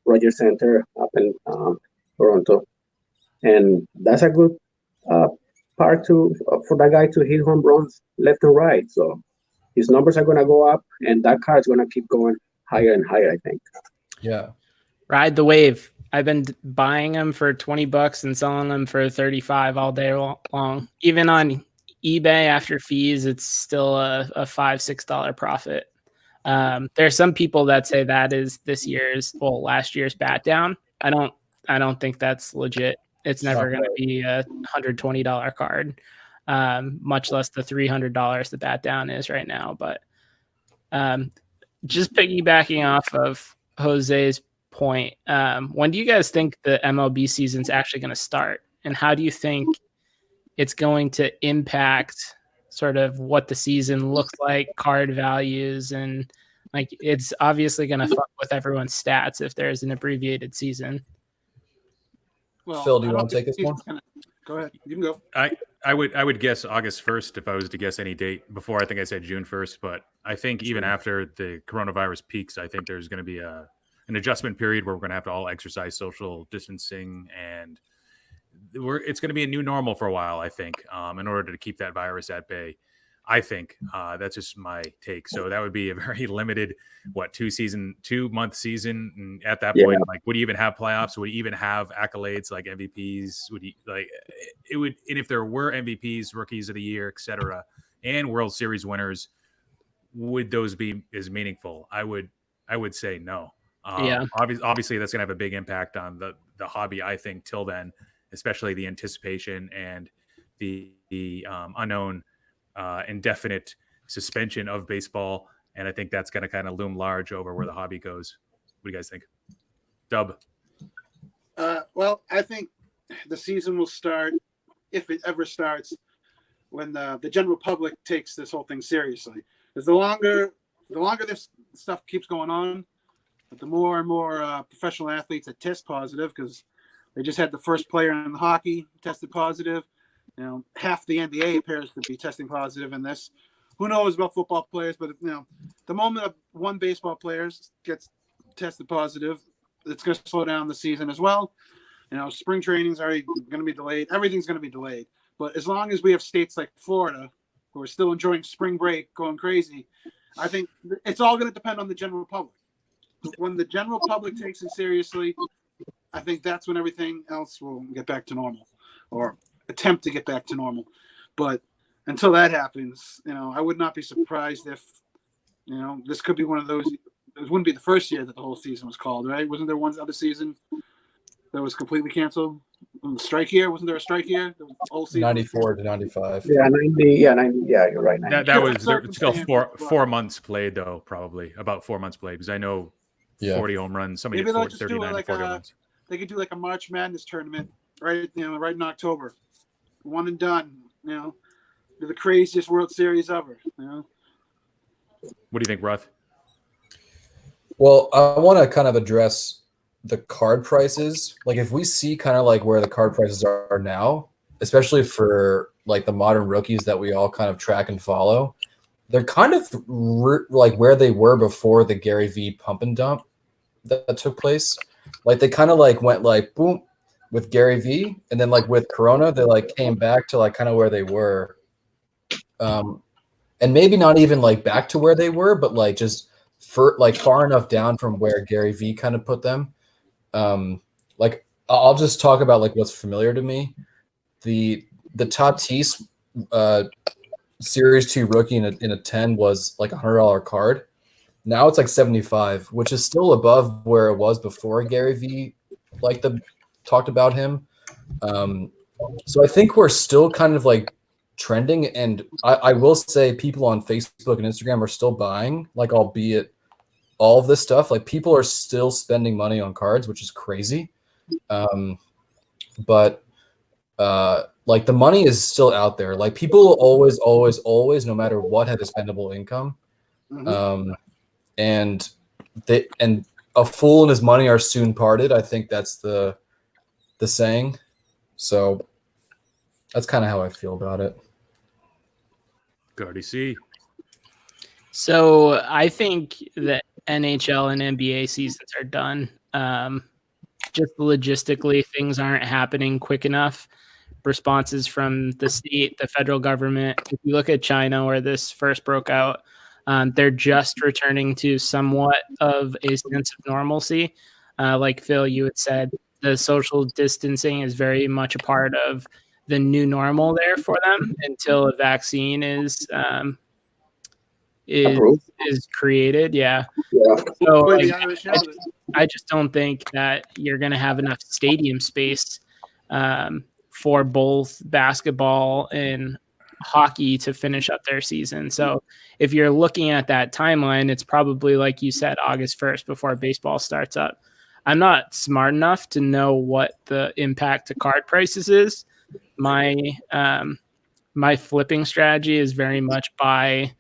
Rogers Center up in Toronto. And that's a good part for that guy to hit home runs left and right. So his numbers are gonna go up, and that card is gonna keep going higher and higher, I think. Yeah. Ride the wave. I've been buying them for $20 and selling them for 35 all day long. Even on eBay after fees, it's still a $5-6 profit. There's some people that say that is last year's bat down. I don't think that's legit. It's never going to be a $120 card, much less the $300 the bat down is right now. But just piggybacking off of Jose's point, when do you guys think the MLB season's actually going to start, and how do you think it's going to impact sort of what the season looks like, card values, and like it's obviously going to fuck with everyone's stats if there's an abbreviated season? Well, Phil, do you want to take this one? Go ahead. You can go. I would guess August 1st if I was to guess any date. Before, I think I said June 1st, but I think even after the coronavirus peaks, I think there's going to be an adjustment period where we're going to have to all exercise social distancing, and it's going to be a new normal for a while, I think, in order to keep that virus at bay. I think that's just my take. So that would be a very limited, 2-month season. And at that point, like, would you even have playoffs? Would you even have accolades like MVPs? Would you it would, and if there were MVPs, rookies of the year, etc., and World Series winners, would those be as meaningful? I would say no. Obviously that's going to have a big impact on the hobby, I think, till then, especially the anticipation and the unknown indefinite suspension of baseball. And I think that's going to kind of loom large over where the hobby goes. What do you guys think? Dub? Well, I think the season will start, if it ever starts, when the general public takes this whole thing seriously. Because the longer this stuff keeps going on, the more and more professional athletes that test positive, because they just had the first player in hockey tested positive. You know, half the NBA appears to be testing positive in this. Who knows about football players? But the moment one baseball player gets tested positive, it's going to slow down the season as well. Spring training's already going to be delayed. Everything's going to be delayed. But as long as we have states like Florida who are still enjoying spring break, going crazy, I think it's all going to depend on the general public. When the general public takes it seriously, I think that's when everything else will get back to normal, or attempt to get back to normal. But until that happens, I would not be surprised if, this could be one of those. It wouldn't be the first year that the whole season was called, right? Wasn't there one other season that was completely canceled? Strike year? Wasn't there a strike year? The whole season. 94 to 95. Yeah, 90. Yeah, 90. Yeah, you're right. 90. That was still four months played, though, probably about 4 months played, because I know 40 home runs. Somebody hit 39 to 40 home runs. They could do like a March Madness tournament, right? Right in October, one and done. Do the craziest World Series ever. What do you think, Ruth? Well, I want to kind of address the card prices. Like, if we see kind of like where the card prices are now, especially for like the modern rookies that we all kind of track and follow, they're kind of like where they were before the Gary V pump and dump that took place. Like, they kind of like went like boom with Gary V, and then like with Corona, they like came back to like kind of where they were. And maybe not even like back to where they were, but like just for like far enough down from where Gary V kind of put them. Like, I'll just talk about like what's familiar to me. The Tatis Series 2 rookie in a 10 was like $100 card. Now it's like 75, which is still above where it was before Gary V talked about him. So I think we're still kind of like trending, and I will say people on Facebook and Instagram are still buying, like, albeit all of this stuff. Like, people are still spending money on cards, which is crazy. But like, the money is still out there. Like, people will always, no matter what, have expendable income. Mm-hmm. And a fool and his money are soon parted. I think that's the saying. So that's kind of how I feel about it. Cardi C. So I think that NHL and NBA seasons are done. Just logistically, things aren't happening quick enough. Responses from the state, the federal government. If you look at China, where this first broke out, They're just returning to somewhat of a sense of normalcy. Like Phil, you had said, the social distancing is very much a part of the new normal there for them until a vaccine is created. Yeah. So like, I just don't think that you're going to have enough stadium space for both basketball and hockey to finish up their season. So if you're looking at that timeline, it's probably, like you said, August 1st before baseball starts up. I'm not smart enough to know what the impact to card prices is. My flipping strategy is very much buy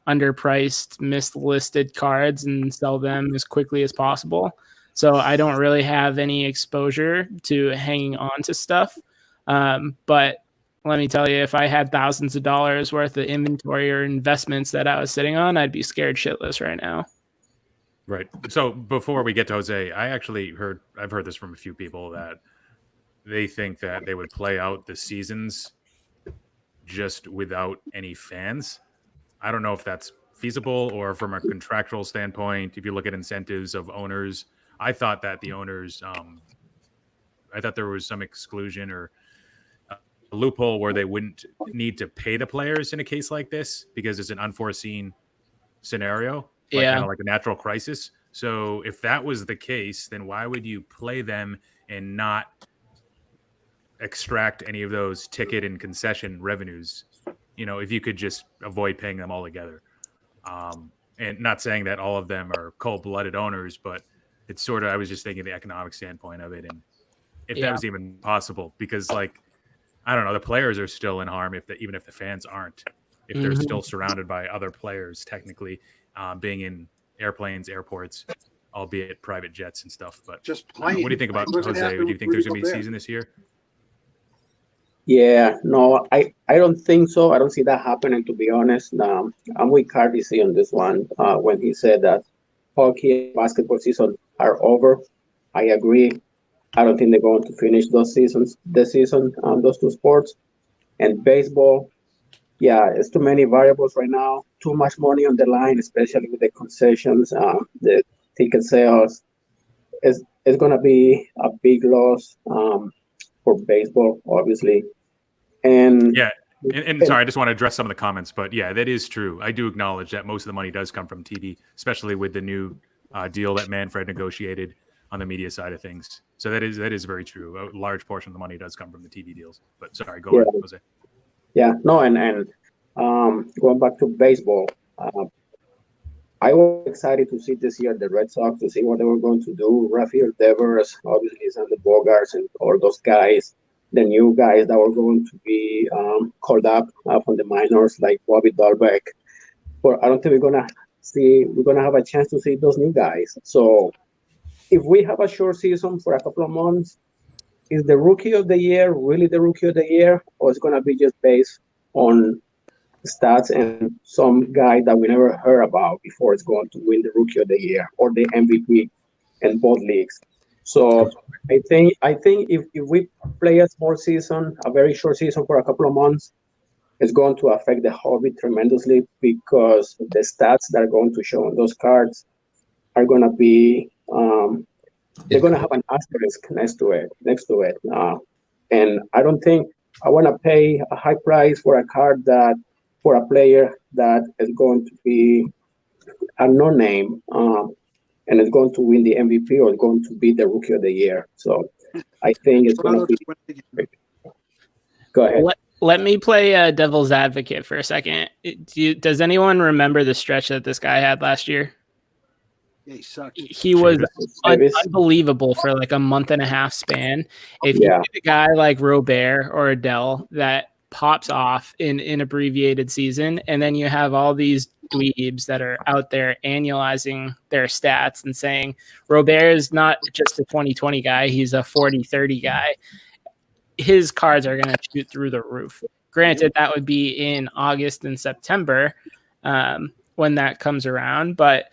underpriced, mislisted cards and sell them as quickly as possible. So I don't really have any exposure to hanging on to stuff. But let me tell you, if I had thousands of dollars worth of inventory or investments that I was sitting on, I'd be scared shitless right now. Right. So before we get to Jose, I've heard this from a few people that they think that they would play out the seasons just without any fans. I don't know if that's feasible or from a contractual standpoint. If you look at incentives of owners, I thought that the owners, I thought there was some exclusion or a loophole where they wouldn't need to pay the players in a case like this because it's an unforeseen scenario, kind of like a natural crisis. So if that was the case, then why would you play them and not extract any of those ticket and concession revenues? You know, if you could just avoid paying them altogether. And not saying that all of them are cold-blooded owners, but it's sort of, I was just thinking the economic standpoint of it. And if that was even possible, because like, I don't know, the players are still in harm even if the fans aren't, if they're still surrounded by other players, technically being in airplanes, airports, albeit private jets and stuff. But just what do you think about Jose? Do you think there's going to be a season this year? Yeah, no, I don't think so. I don't see that happening, to be honest. I'm with Cardi C on this one when he said that hockey and basketball season are over. I agree. I don't think they're going to finish those seasons, those two sports. And baseball, yeah, it's too many variables right now. Too much money on the line, especially with the concessions, the ticket sales. It's going to be a big loss for baseball, obviously. And sorry, I just want to address some of the comments, but yeah, that is true. I do acknowledge that most of the money does come from TV, especially with the new deal that Manfred negotiated on the media side of things. So that is very true. A large portion of the money does come from the TV deals. But sorry, go ahead, Jose. Yeah, no, and going back to baseball, I was excited to see this year the Red Sox, to see what they were going to do. Rafael Devers, obviously, and the Bogarts and all those guys, the new guys that were going to be called up from the minors, like Bobby Dahlbeck. But I don't think we're gonna have a chance to see those new guys. So if we have a short season for a couple of months, is the rookie of the year really the rookie of the year, or it's gonna be just based on stats and some guy that we never heard about before is going to win the rookie of the year or the MVP in both leagues? So I think if we play a small season, a very short season for a couple of months, it's going to affect the hobby tremendously because the stats that are going to show on those cards are going to be they're going to have an asterisk next to it. And I don't think I want to pay a high price for a card for a player that is going to be a no-name and is going to win the MVP or is going to be the rookie of the year. So I think it's going to be. Go ahead. Let me play devil's advocate for a second. Does anyone remember the stretch that this guy had last year? Yeah, he sucked. He was unbelievable for like a month and a half span. If you get a guy like Robert or Adele that pops off in an abbreviated season, and then you have all these dweebs that are out there annualizing their stats and saying Robert is not just a 2020 guy, he's a 40-30 guy. His cards are going to shoot through the roof. Granted, that would be in August and September when that comes around, but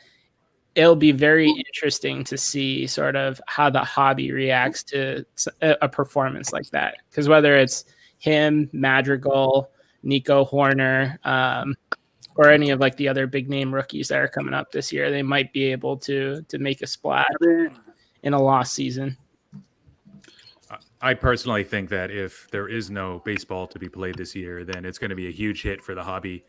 it'll be very interesting to see sort of how the hobby reacts to a performance like that. Because whether it's him, Madrigal, Nico Horner, or any of like the other big name rookies that are coming up this year, they might be able to make a splash in a lost season. I personally think that if there is no baseball to be played this year, then it's going to be a huge hit for the hobby.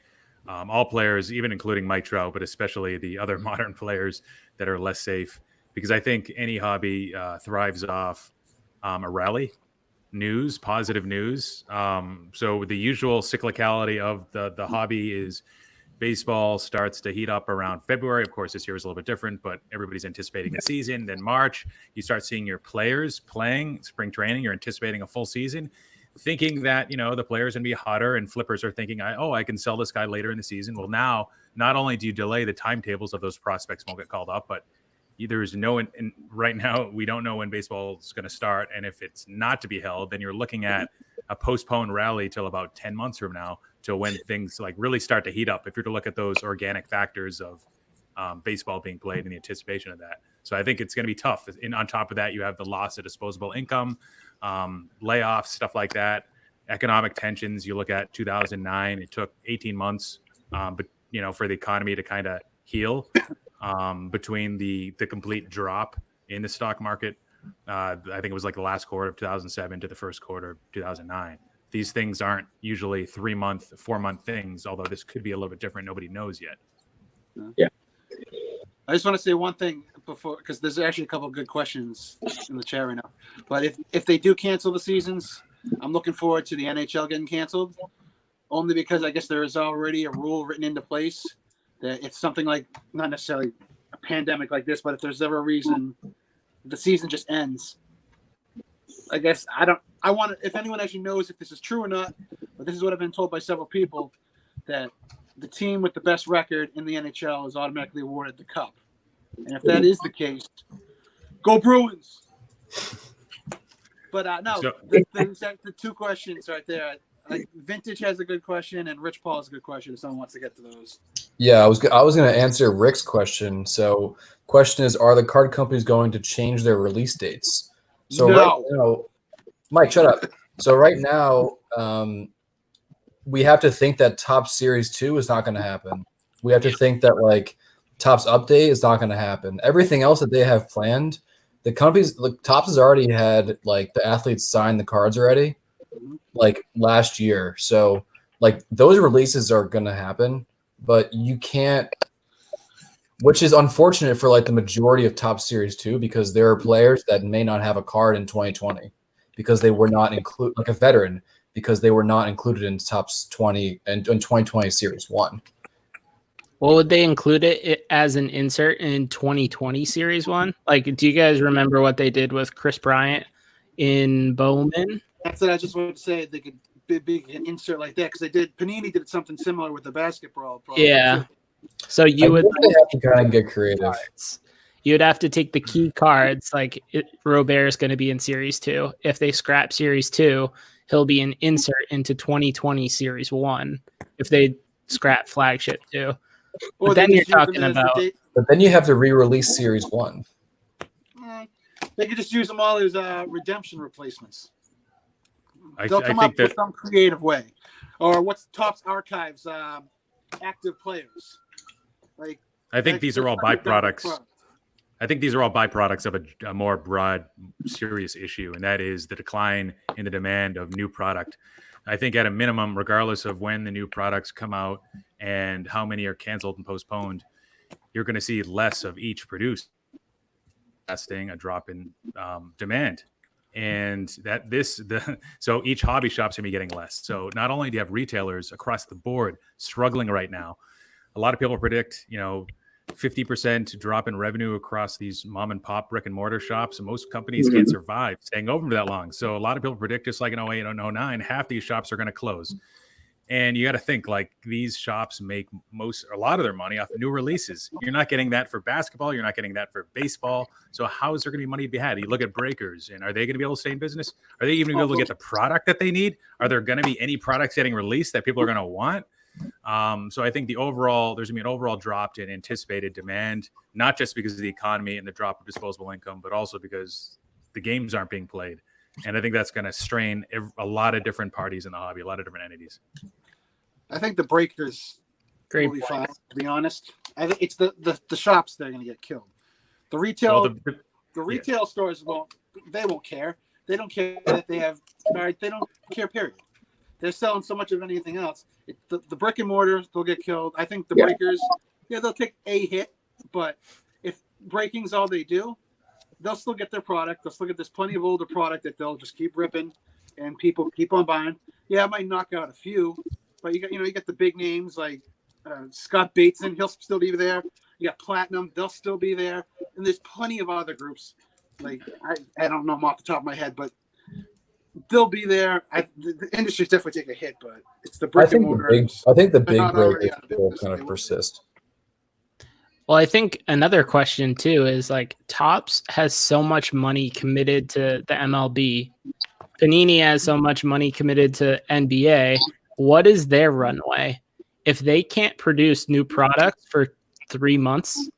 All players, even including Mike Trout, but especially the other modern players that are less safe, because I think any hobby thrives off a rally, news, positive news. So the usual cyclicality of the hobby is baseball starts to heat up around February. Of course, this year is a little bit different, but everybody's anticipating the season. Then March, you start seeing your players playing spring training. You're anticipating a full season, thinking that, the players going to be hotter, and flippers are thinking, I can sell this guy later in the season. Well, now, not only do you delay the timetables of those prospects won't get called up, but there's right now, we don't know when baseball is going to start. And if it's not to be held, then you're looking at a postponed rally till about 10 months from now, to when things like really start to heat up, if you're to look at those organic factors of baseball being played and the anticipation of that. So I think it's going to be tough. And on top of that, you have the loss of disposable income, layoffs, stuff like that, economic tensions. You look at 2009, it took 18 months, but for the economy to kind of heal between the complete drop in the stock market. I think it was like the last quarter of 2007 to the first quarter of 2009. These things aren't usually 3-month, 4-month things, although this could be a little bit different. Nobody knows yet. Yeah. I just want to say one thing before, because there's actually a couple of good questions in the chat right now. But if they do cancel the seasons, I'm looking forward to the NHL getting canceled, only because I guess there is already a rule written into place that if something like, not necessarily a pandemic like this, but if there's ever a reason the season just ends, I guess if anyone actually knows if this is true or not, but this is what I've been told by several people, that the team with the best record in the NHL is automatically awarded the cup. And if that is the case, go Bruins. But the two questions right there. Vintage has a good question, and Rich Paul has a good question if someone wants to get to those. Yeah, I was going to answer Rick's question. So question is, are the card companies going to change their release dates? So No. Right now, Mike, shut up. So right now, we have to think that Topps Series 2 is not going to happen. We have to think that like Topps Update is not going to happen. Everything else that they have planned, the companies, like Topps has already had like the athletes sign the cards already, like last year. So like those releases are going to happen, but you can't. Which is unfortunate for like the majority of Topps Series 2, because there are players that may not have a card in 2020 because they were not included, like a veteran, because they were not included in Topps 20 and 2020 Series 1. Well, would they include it as an insert in 2020 Series 1? Like, do you guys remember what they did with Chris Bryant in Bowman? That's what I just wanted to say. They could be an insert like that, because Panini did something similar with the basketball. Yeah. So you would have to kind of get creative. You would have to take the key cards, like Robert is going to be in Series 2. If they scrap Series 2, he'll be an insert into 2020 Series 1. If they scrap Flagship 2. But then you're talking about... But then you have to re-release Series 1. They could just use them all as redemption replacements. They'll come up with some creative way. Or what's Topps Archives active players? I think these are all byproducts. I think these are all byproducts of a more broad, serious issue, and that is the decline in the demand of new product. I think at a minimum, regardless of when the new products come out and how many are canceled and postponed, you're going to see less of each produced, a drop in demand. And so each hobby shop's going to be getting less. So not only do you have retailers across the board struggling right now, a lot of people predict, 50% drop in revenue across these mom and pop brick and mortar shops. And most companies can't survive staying open for that long. So a lot of people predict, just like in 08 and 09, half these shops are going to close. And you got to think, like, these shops make a lot of their money off new releases. You're not getting that for basketball. You're not getting that for baseball. So how is there going to be money to be had? You look at Breakers, and are they going to be able to stay in business? Are they even going to be able to get the product that they need? Are there going to be any products getting released that people are going to want? So I think there's going to be an overall drop in anticipated demand, not just because of the economy and the drop of disposable income, but also because the games aren't being played. And I think that's going to strain a lot of different parties in the hobby, a lot of different entities. I think the Breakers Great will be point. fine. To be honest, I think it's the shops that are going to get killed. The retail, the retail stores won't. They won't care. They don't care that they have. They don't care. Period. They're selling so much of anything else. The brick and mortar, they'll get killed. I think the breakers, they'll take a hit. But if breaking's all they do, they'll still get their product. They'll still get. There's plenty of older product that they'll just keep ripping, and people keep on buying. Yeah, it might knock out a few, but you got the big names like Scott Bateson. He'll still be there. You got Platinum. They'll still be there, and there's plenty of other groups. Like I don't know them off the top of my head, but they'll be there. The industry's definitely take a hit, but it's the brick and mortar. I think the big breakers will kind of persist. Well, I think another question too is like Topps has so much money committed to the MLB. Panini has so much money committed to NBA. What is their runway? If they can't produce new products for 3 months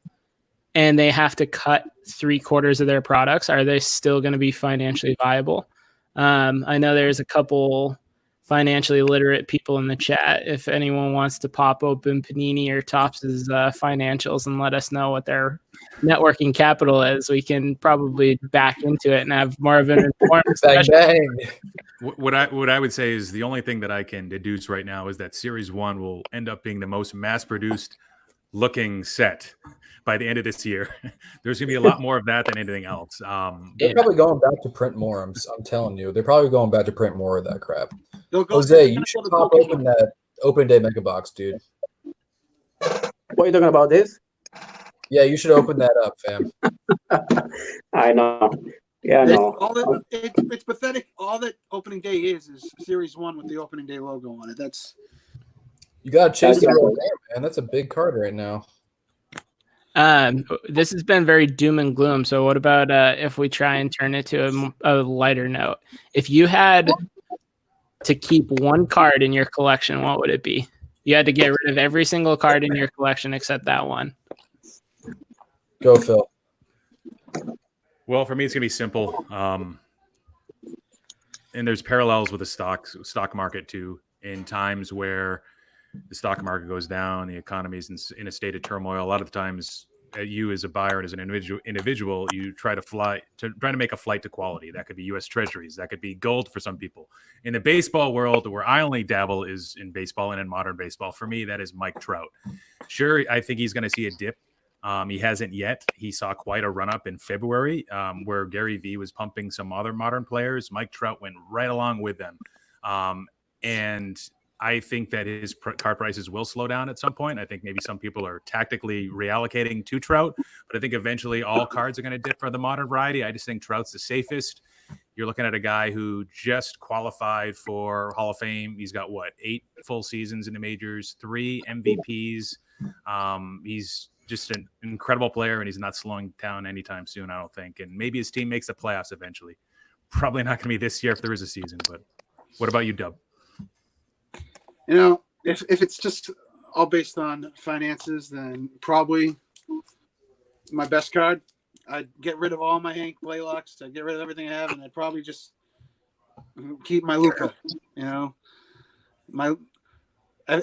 and they have to cut 3/4 of their products, are they still going to be financially viable? I know there's a couple financially literate people in the chat. If anyone wants to pop open Panini or Topps' financials and let us know what their networking capital is, we can probably back into it and have more of an informed discussion. What I would say is the only thing that I can deduce right now is that Series 1 will end up being the most mass-produced looking set by the end of this year. There's going to be a lot more of that than anything else. They're probably going back to print more. I'm telling you. They're probably going back to print more of that crap. Jose, you should pop open that open day mega box, dude. What are you talking about this? Yeah, you should open that up, fam. I know. Yeah, no. It's pathetic. All that opening day is Series 1 with the opening day logo on it. You got to chase the real name, man. That's a big card right now. This has been very doom and gloom. So what about if we try and turn it to a lighter note? If you had to keep one card in your collection, what would it be? You had to get rid of every single card in your collection except that one. Go, Phil. Well, for me, it's going to be simple. And there's parallels with the stock market too. In times where the stock market goes down, the economy is in a state of turmoil. A lot of times, you as a buyer and as an individual, you try to make a flight to quality. That could be U.S. Treasuries. That could be gold for some people. In the baseball world, where I only dabble is in baseball and in modern baseball. For me, that is Mike Trout. Sure, I think he's going to see a dip. He hasn't yet. He saw quite a run-up in February where Gary Vee was pumping some other modern players. Mike Trout went right along with them. And I think that his card prices will slow down at some point. I think maybe some people are tactically reallocating to Trout, but I think eventually all cards are going to dip for the modern variety. I just think Trout's the safest. You're looking at a guy who just qualified for Hall of Fame. He's got 8 full seasons in the majors, 3 MVPs. He's just an incredible player, and he's not slowing down anytime soon, I don't think. And maybe his team makes the playoffs eventually. Probably not going to be this year if there is a season, but what about you, Dub? You know, if it's just all based on finances, then probably my best card. I'd get rid of all my Hank Blaylocks. I'd get rid of everything I have, and I'd probably just keep my Luka. You know, I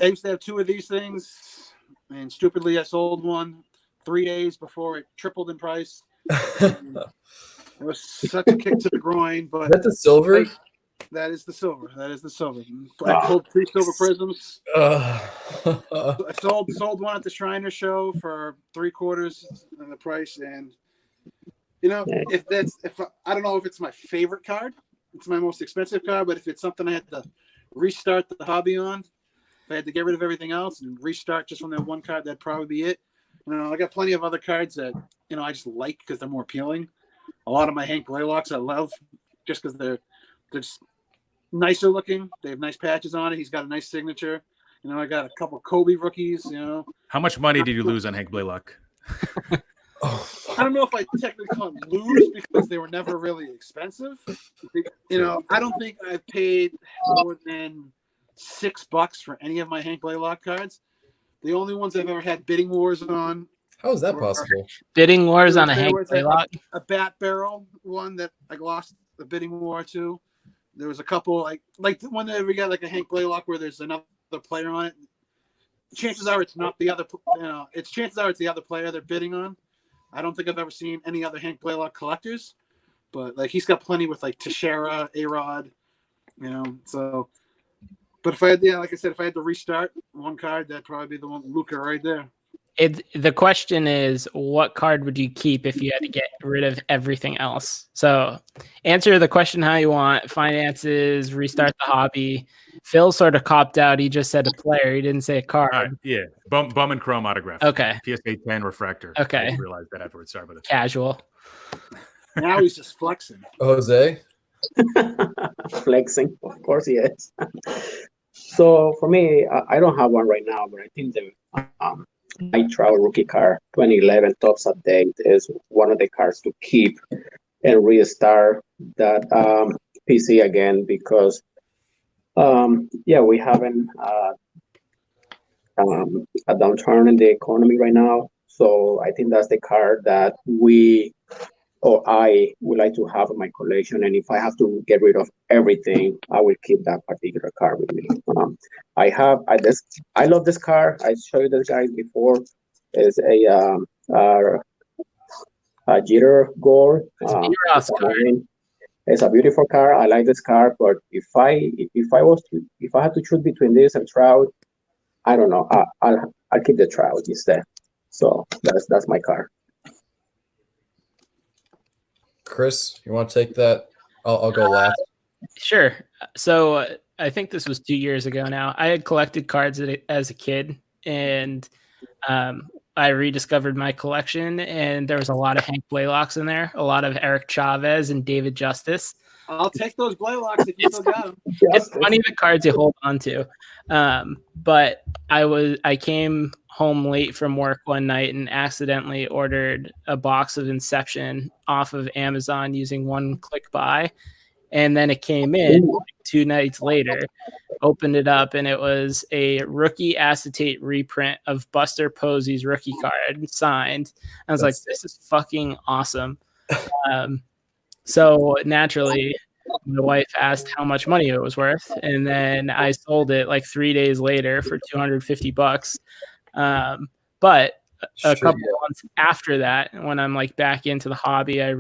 used to have 2 of these things, and stupidly I sold one 3 days before it tripled in price. It was such a kick to the groin. But that's a silver. That is the silver. I pulled 3 silver prisms. I sold one at the Shriner show for 3/4 of the price, and you know, if I don't know if it's my favorite card, it's my most expensive card, but if it's something I had to restart the hobby on, if I had to get rid of everything else and restart just from that one card, that'd probably be it. You know, I got plenty of other cards that I just like because they're more appealing. A lot of my Hank Blaylocks I love just because they're just nicer looking. They have nice patches on it. He's got a nice signature. You know, I got a couple Kobe rookies. You know, how much money did you lose on Hank Blaylock? I don't know if I technically call them lose because they were never really expensive. You know, I don't think I've paid more than $6 for any of my Hank Blaylock cards. The only ones I've ever had bidding wars on. How is that possible? Bidding wars on a Hank Blaylock? A bat barrel one that I lost the bidding war to. There was a couple like the one that we got like a Hank Blaylock where there's another player on it. chances are it's not the other. It's chances are it's the other player they're bidding on. I don't think I've ever seen any other Hank Blaylock collectors, but like he's got plenty with like Teixeira, A-Rod, So, but if I had, like I said, if I had to restart one card, that'd probably be the one Luca right there. The question is, what card would you keep if you had to get rid of everything else? So answer the question how you want. Finances, restart the hobby. Phil sort of copped out. He just said a player. He didn't say a card. Yeah. Bum and Chrome autograph. Okay. PSA 10 refractor. Okay. I realized that afterwards. Sorry about that. Casual. Now he's just flexing. Jose? Flexing, of course he is. So for me, I don't have one right now, but I think the Nitro rookie card 2011 Topps Update is one of the cards to keep and restart that PC again, because we haven't a downturn in the economy right now. So I think that's the card that I would like to have in my collection. And if I have to get rid of everything, I will keep that particular card with me. I love this card. I showed this guys before. It's a Jeter Gold. It's a beautiful card. I like this card, but if I had to choose between this and Trout, I don't know. I'll keep the Trout instead. So that's my card. Chris, you want to take that? I'll go last. Sure. So I think this was 2 years ago now. I had collected cards as a kid, and I rediscovered my collection, and there was a lot of Hank Blaylocks in there, a lot of Eric Chavez and David Justice. I'll take those Blaylocks if you still got them. It's funny the cards you hold on to. But I came home late from work one night and accidentally ordered a box of Inception off of Amazon using one-click buy. And then it came in 2 nights later, opened it up, and it was a rookie acetate reprint of Buster Posey's rookie card signed. I was like, this is fucking awesome. So naturally, my wife asked how much money it was worth, and then I sold it like 3 days later for $250. But a couple months after that, when I'm like back into the hobby, I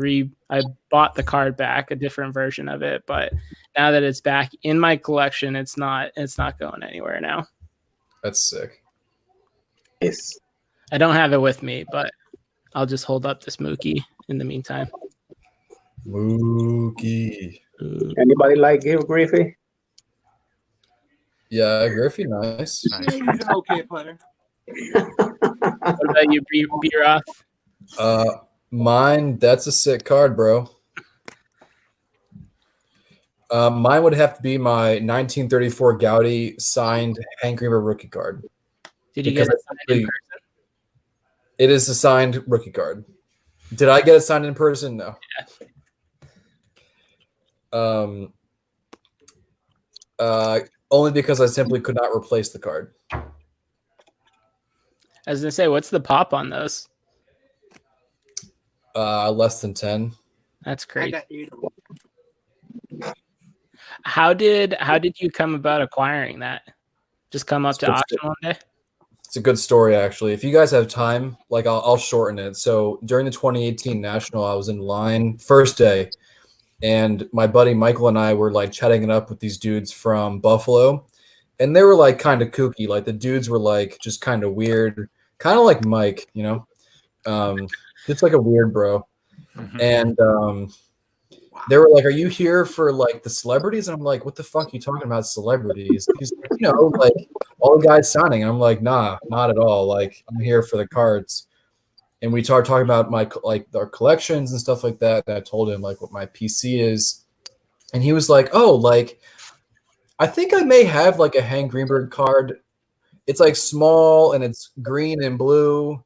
bought the card back, a different version of it. But now that it's back in my collection, it's not going anywhere now. That's sick. Yes. I don't have it with me, but I'll just hold up this Mookie in the meantime. Mookie. Anybody like Gil Griffey? Yeah, Griffey, nice. Yeah, he's an okay player. What about you, B-Roth? Mine, that's a sick card, bro. Mine would have to be my 1934 Gaudy signed Hank Greenberg rookie card. Did you get it signed in person? It is a signed rookie card. Did I get it signed in person? No. Yeah. Only because I simply could not replace the card. I was gonna say, what's the pop on those? Less than 10. That's I great. got 8 of them. How did you come about acquiring that? Just come up to auction one day? It's a good story, actually. If you guys have time, like I'll shorten it. So during the 2018 National, I was in line first day, and my buddy Michael and I were like chatting it up with these dudes from Buffalo, and they were like kind of kooky. Like the dudes were like just kind of weird, kind of like Mike, just like a weird bro. Mm-hmm. And they were like, "Are you here for like the celebrities?" And I'm like, "What the fuck are you talking about, celebrities?" He's like, like all the guys signing. I'm like, "Nah, not at all. Like I'm here for the cards." And we started talking about our collections and stuff like that. And I told him like what my PC is, and he was like, "Oh, like I think I may have like a Hank Greenberg card. It's like small and it's green and blue,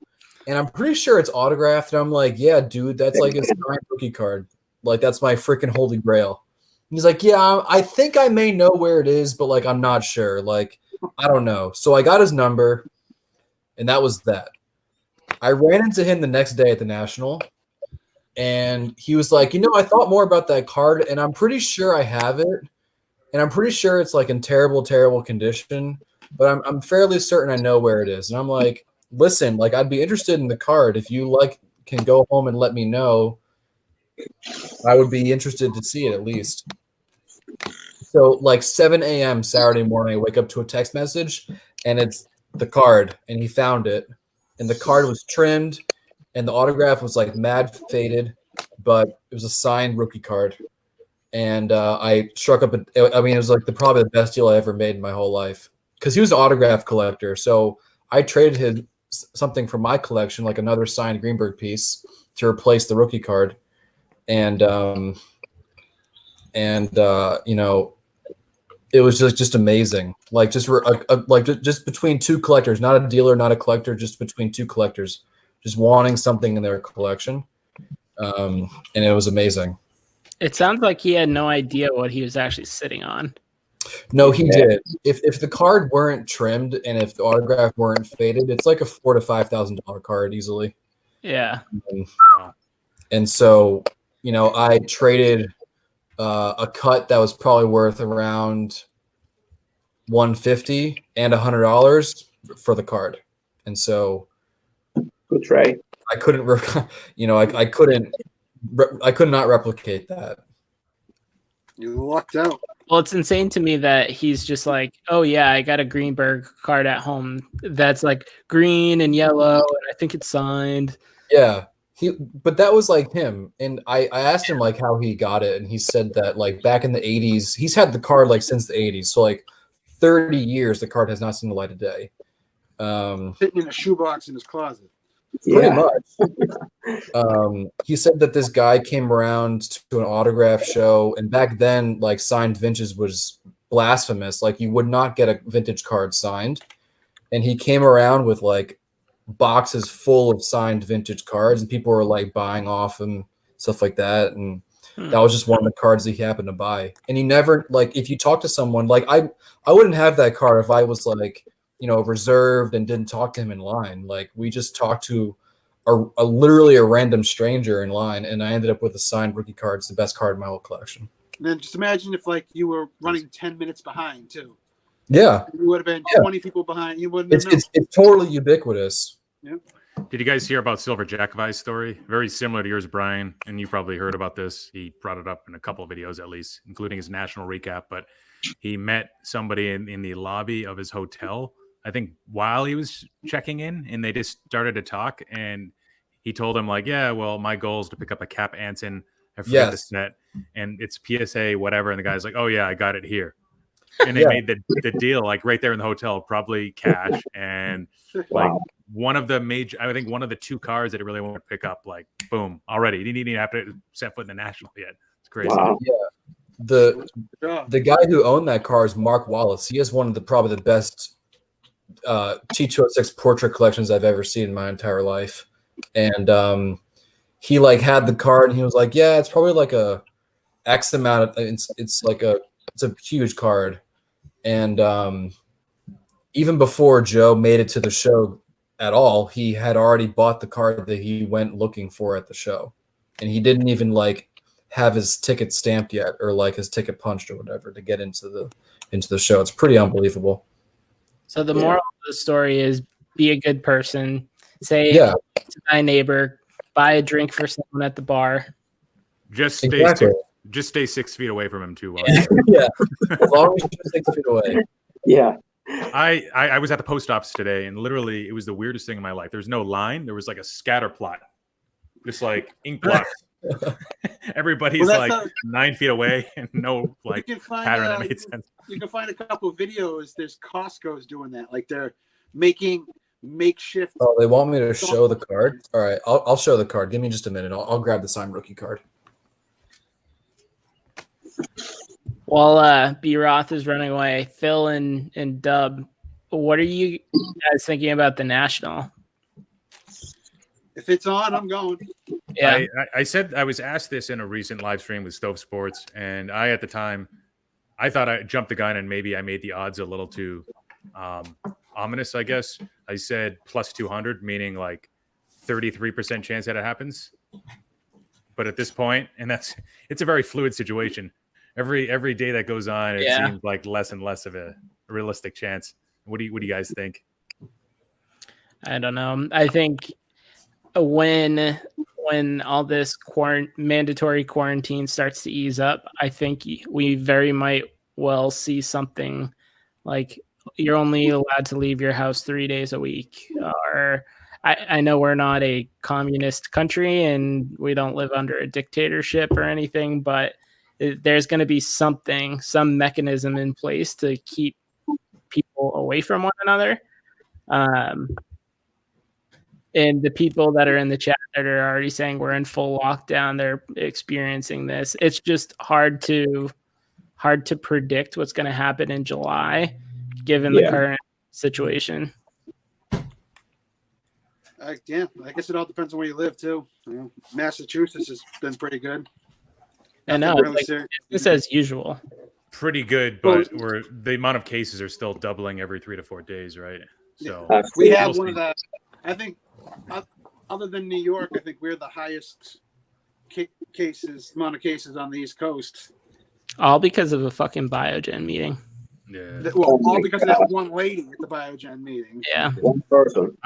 and I'm pretty sure it's autographed." And I'm like, "Yeah, dude, that's like a signed rookie card. Like that's my freaking holy grail." And he's like, "Yeah, I think I may know where it is, but like I'm not sure. Like I don't know." So I got his number, and that was that. I ran into him the next day at the National, and he was like, "I thought more about that card, and I'm pretty sure I have it, and I'm pretty sure it's like in terrible, terrible condition, but I'm fairly certain I know where it is. And I'm like, listen, like I'd be interested in the card. If you like can go home and let me know, I would be interested to see it at least. So like 7 a.m. Saturday morning, I wake up to a text message and it's the card, and he found it. And the card was trimmed and the autograph was like mad faded, but it was a signed rookie card. And I struck up it was like probably the best deal I ever made in my whole life, because he was an autograph collector. So I traded him something from my collection, like another signed Greenberg piece, to replace the rookie card. And you know, it was just amazing. Like just between two collectors, not a dealer, not a collector, just between two collectors, just wanting something in their collection. And it was amazing. It sounds like he had no idea what he was actually sitting on. No, he did. If the card weren't trimmed and if the autograph weren't faded, it's like a $4,000 to $5,000 card easily. Yeah. And so, you know, I traded a cut that was probably worth around $150 and $100 for the card. And so, good trade. I couldn't, you know, I could not replicate that. You lucked out. Well, it's insane to me that he's just like, oh yeah, I got a Greenberg card at home that's like green and yellow, and I think it's signed. Yeah, but that was like him. And I asked him like how he got it, and he said that like back in the 80s, he's had the card like since the 80s. So like 30 years, the card has not seen the light of day. Sitting in a shoebox in his closet. Pretty much. He said that this guy came around to an autograph show, and back then, like signed vintage was blasphemous. Like you would not get a vintage card signed, and he came around with like boxes full of signed vintage cards, and people were like buying off him, stuff like that. And that was just one of the cards that he happened to buy. And he never, like, if you talk to someone, like I wouldn't have that card if I was like, you know, reserved and didn't talk to him in line. Like we just talked to a literally a random stranger in line, and I ended up with a signed rookie card. It's the best card in my whole collection. And then just imagine if like you were running 10 minutes behind too. Yeah, you would have been 20 people behind. You wouldn't. It's totally ubiquitous. Yeah. Did you guys hear about Silver Jacobai's story? Very similar to yours, Brian, and you probably heard about this. He brought it up in a couple of videos at least, including his national recap. But he met somebody in the lobby of his hotel, I think while he was checking in, and they just started to talk, and he told him like, yeah, well, my goal is to pick up a Cap Anson. I forget the set, and it's PSA, whatever. And the guy's like, oh yeah, I got it here. And they made the deal like right there in the hotel, probably cash. And like one of the major, I think one of the two cars that he really wanted to pick up, like boom, already. He didn't even have to set foot in the National yet. It's crazy. Wow. Yeah. The guy who owned that car is Mark Wallace. He has one of the probably the best T206 portrait collections I've ever seen in my entire life. And he like had the card, and he was like, yeah, it's probably like a X amount of it's a huge card. And even before Joe made it to the show at all, he had already bought the card that he went looking for at the show, and he didn't even like have his ticket stamped yet, or like his ticket punched or whatever to get into the show. It's pretty unbelievable. So the moral of the story is be a good person. Say to thy neighbor, buy a drink for someone at the bar. Just stay 6 feet away from him too. Yeah, as long as you're 6 feet away. Yeah. I was at the post office today, and literally it was the weirdest thing in my life. There's no line. There was like a scatter plot, just like ink blots. Everybody's like 9 feet away, and no like pattern that made sense. You can find a couple of videos. There's Costco's doing that. Like they're making makeshift. Oh, they want me to show the card? All right, I'll show the card. Give me just a minute. I'll grab the signed rookie card. While B Roth is running away, Phil and Dub, what are you guys thinking about the National? If it's on, I'm going. Yeah, I said I was asked this in a recent live stream with Stove Sports, and I at the time I thought I jumped the gun and maybe I made the odds a little too ominous. I guess I said plus 200, meaning like 33% chance that it happens. But at this point, and it's a very fluid situation. Every day that goes on, it seems like less and less of a realistic chance. What do you guys think? I don't know. I think when all this mandatory quarantine starts to ease up, I think we very might well see something like you're only allowed to leave your house 3 days a week. Or I know we're not a communist country and we don't live under a dictatorship or anything, but there's going to be some mechanism in place to keep people away from one another. And the people that are in the chat that are already saying we're in full lockdown, they're experiencing this. It's just hard to predict what's going to happen in July, given the current situation. I guess it all depends on where you live too. Massachusetts has been pretty good. I know, it's like business as usual. Pretty good, but the amount of cases are still doubling every 3 to 4 days, right? So we have one of the. I think, other than New York, I think we're the highest amount of cases on the East Coast. All because of a fucking Biogen meeting. Yeah. Well, all because of that one lady at the Biogen meeting. Yeah. One person.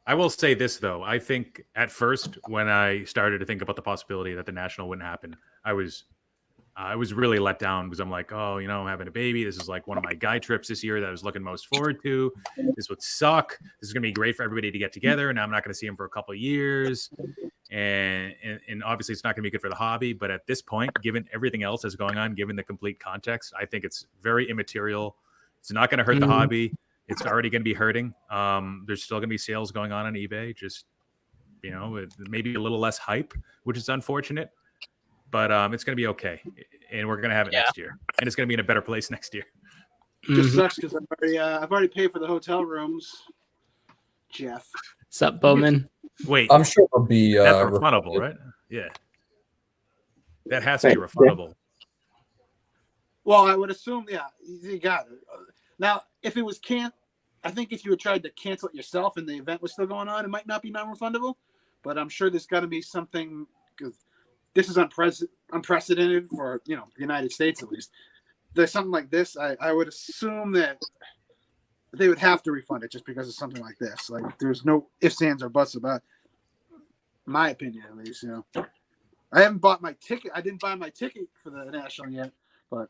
I will say this, though. I think at first, when I started to think about the possibility that the National wouldn't happen, I was really let down because I'm like, oh, I'm having a baby. This is like one of my guy trips this year that I was looking most forward to. This would suck. This is going to be great for everybody to get together. And I'm not going to see him for a couple of years. And obviously, it's not going to be good for the hobby. But at this point, given everything else that's going on, given the complete context, I think it's very immaterial. It's not going to hurt the hobby. It's already going to be hurting. There's still going to be sales going on eBay. Just, maybe a little less hype, which is unfortunate. But it's going to be okay. And we're going to have it next year. And it's going to be in a better place next year. Just sucks because I've already paid for the hotel rooms, Jeff. What's up, Bowman? Wait. I'm sure it'll be that's refundable, right? Yeah. That has to be refundable. Well, I would assume, you got it. Now, if it was I think if you had tried to cancel it yourself and the event was still going on, it might not be non-refundable. But I'm sure there's got to be something, because this is unprecedented for the United States at least. There's something like this. I would assume that they would have to refund it just because of something like this. Like there's no ifs, ands, or buts about it. My opinion, at least. I haven't bought my ticket. I didn't buy my ticket for the National yet, but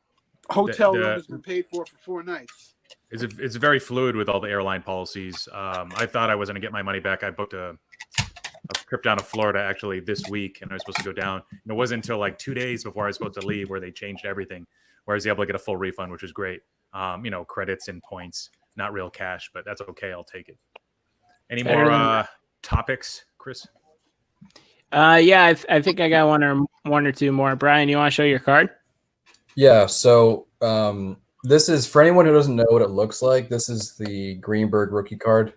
hotel room has been paid for 4 nights. It's very fluid with all the airline policies. I thought I was going to get my money back. I booked a trip down to Florida actually this week, and I was supposed to go down. And it wasn't until like 2 days before I was supposed to leave where they changed everything, where I was able to get a full refund, which was great. Credits and points, not real cash, but that's okay. I'll take it. Any more topics, Chris? I think I got one or two more. Brian, you want to show your card? Yeah. So this is, for anyone who doesn't know what it looks like, this is the Greenberg rookie card.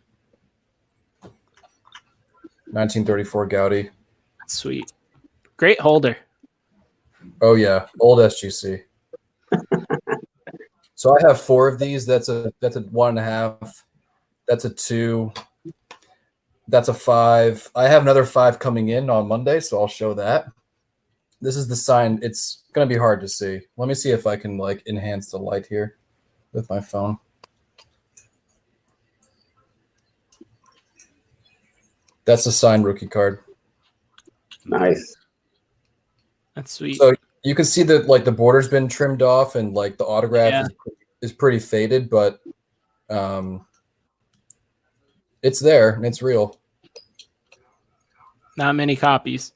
1934 Gaudi. Sweet. Great holder. Oh, yeah. Old SGC. So I have 4 of these. That's a 1.5. That's a 2. That's a 5. I have another 5 coming in on Monday, so I'll show that. This is the sign. It's going to be hard to see. Let me see if I can enhance the light here with my phone. That's a signed rookie card. Nice. That's sweet. So you can see that the border's been trimmed off and the autograph is pretty faded, but it's there and it's real. Not many copies.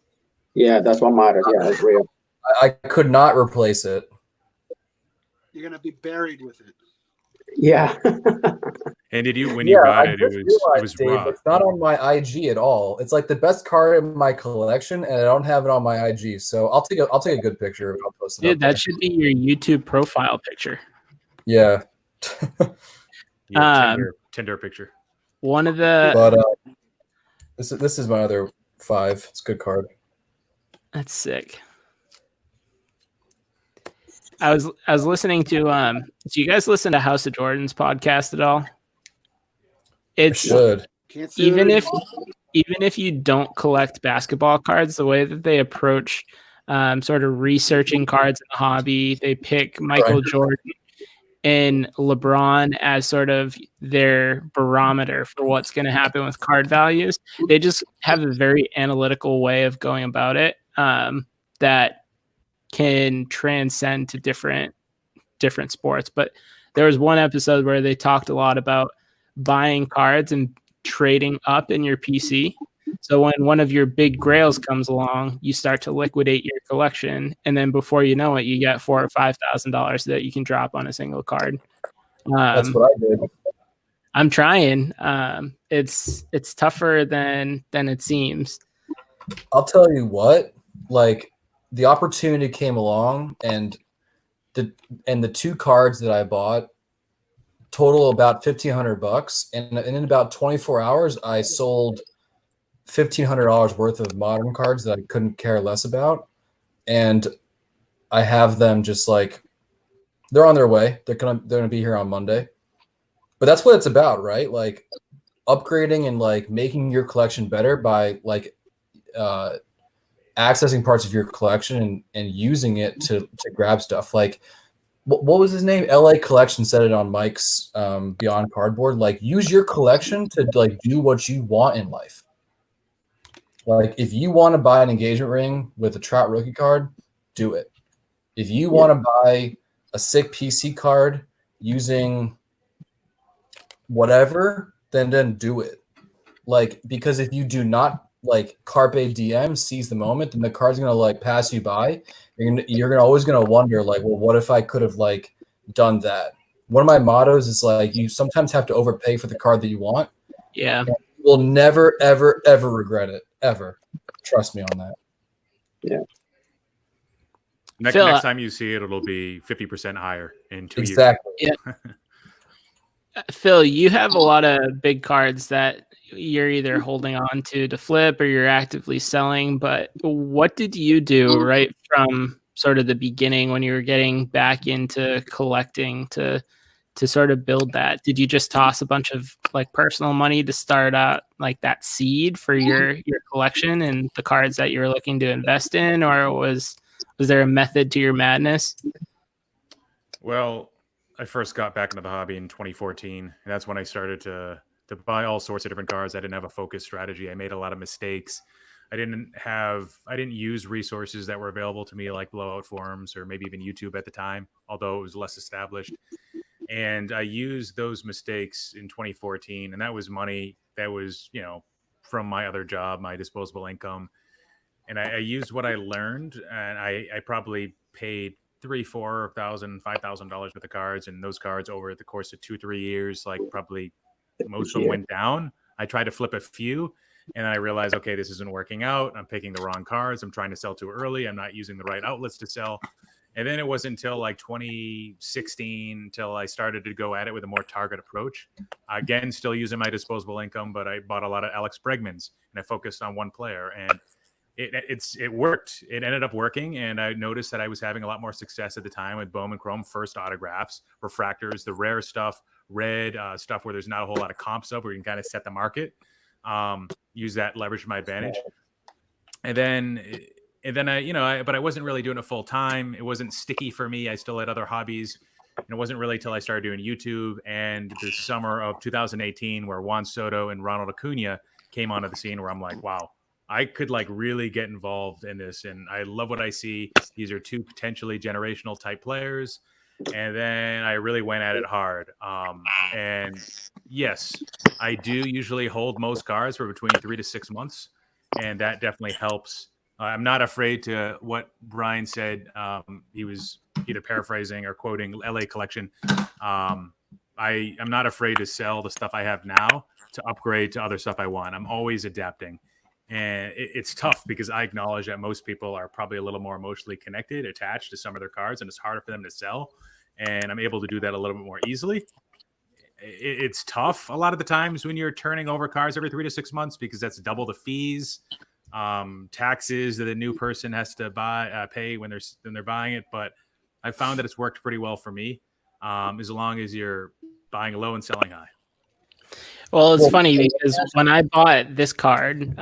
Yeah, that's what matters. Yeah, it's real. I could not replace it. You're gonna be buried with it. Yeah. And did you, when you got it, it was Dave, raw. it's not on my IG at all. It's like the best card in my collection, and I don't have it on my IG. So I'll take a good picture of it. I'll post it. Dude, that should be your YouTube profile picture. Yeah. Tinder picture. One of the But this is my other 5. It's a good card. That's sick. I was listening to do you guys listen to House of Jordan's podcast at all? It's should. even if you don't collect basketball cards, the way that they approach sort of researching cards in the hobby, they pick Michael Jordan in LeBron as sort of their barometer for what's going to happen with card values. They just have a very analytical way of going about it that can transcend to different sports. But there was one episode where they talked a lot about buying cards and trading up in your PC. So when one of your big grails comes along, you start to liquidate your collection, and then before you know it, you get $4,000 or $5,000 that you can drop on a single card. That's what I did. I'm trying. It's tougher than it seems. I'll tell you what, like the opportunity came along, and the two cards that I bought total about $1,500, and in about 24 hours, I sold $1,500 worth of modern cards that I couldn't care less about, and I have them just like they're on their way. They're gonna be here on Monday, but that's what it's about, right? Like upgrading and like making your collection better by like accessing parts of your collection and using it to grab stuff. Like what was his name? LA Collection said it on Mike's Beyond Cardboard. Like use your collection to like do what you want in life. Like if you want to buy an engagement ring with a Trout rookie card, do it. If you want to buy a sick PC card using whatever, then do it. Like because if you do not like carpe diem, seize the moment, then the card's gonna like pass you by. You're always gonna wonder like, well, what if I could have like done that? One of my mottos is like you sometimes have to overpay for the card that you want. Yeah. You will never, ever, ever regret it. Ever. Trust me on that. Yeah. Next time you see it, it'll be 50% higher in 2 years. Exactly. Yeah. Phil, you have a lot of big cards that you're either holding on to flip or you're actively selling. But what did you do right from sort of the beginning when you were getting back into collecting to sort of build that? Did you just toss a bunch of like personal money to start out like that seed for your collection and the cards that you were looking to invest in, or was there a method to your madness? Well, I first got back into the hobby in 2014, and that's when I started to buy all sorts of different cards. I didn't have a focused strategy. I made a lot of mistakes. I didn't use resources that were available to me like blowout forums or maybe even YouTube at the time, although it was less established. And I used those mistakes in 2014, and that was money that was, from my other job, my disposable income. And I used what I learned, and I probably paid $3,000, $4,000, $5,000 worth of cards, and those cards over the course of 2-3 years, like probably most of them went down. I tried to flip a few, and then I realized, okay, this isn't working out. I'm picking the wrong cards. I'm trying to sell too early. I'm not using the right outlets to sell. And then it wasn't until like 2016 until I started to go at it with a more target approach. Again, still using my disposable income, but I bought a lot of Alex Bregmans, and I focused on one player, and it worked. It ended up working, and I noticed that I was having a lot more success at the time with Bowman Chrome first autographs, refractors, the rare stuff, red stuff where there's not a whole lot of comps of, where you can kind of set the market, use that leverage to my advantage. And then but I wasn't really doing it full time. It wasn't sticky for me. I still had other hobbies. And it wasn't really till I started doing YouTube and the summer of 2018 where Juan Soto and Ronald Acuna came onto the scene, where I'm like, wow, I could like really get involved in this. And I love what I see. These are two potentially generational type players. And then I really went at it hard. And yes, I do usually hold most cards for between 3 to 6 months. And that definitely helps. I'm not afraid to what Brian said. He was either paraphrasing or quoting LA Collection. I'm not afraid to sell the stuff I have now to upgrade to other stuff I want. I'm always adapting. And it's tough because I acknowledge that most people are probably a little more emotionally connected, attached to some of their cards, and it's harder for them to sell. And I'm able to do that a little bit more easily. It's tough a lot of the times when you're turning over cards every 3 to 6 months, because that's double the fees, taxes that a new person has to pay when they're buying it. But I found that it's worked pretty well for me, as long as you're buying low and selling high. Well, it's funny because when I bought this card,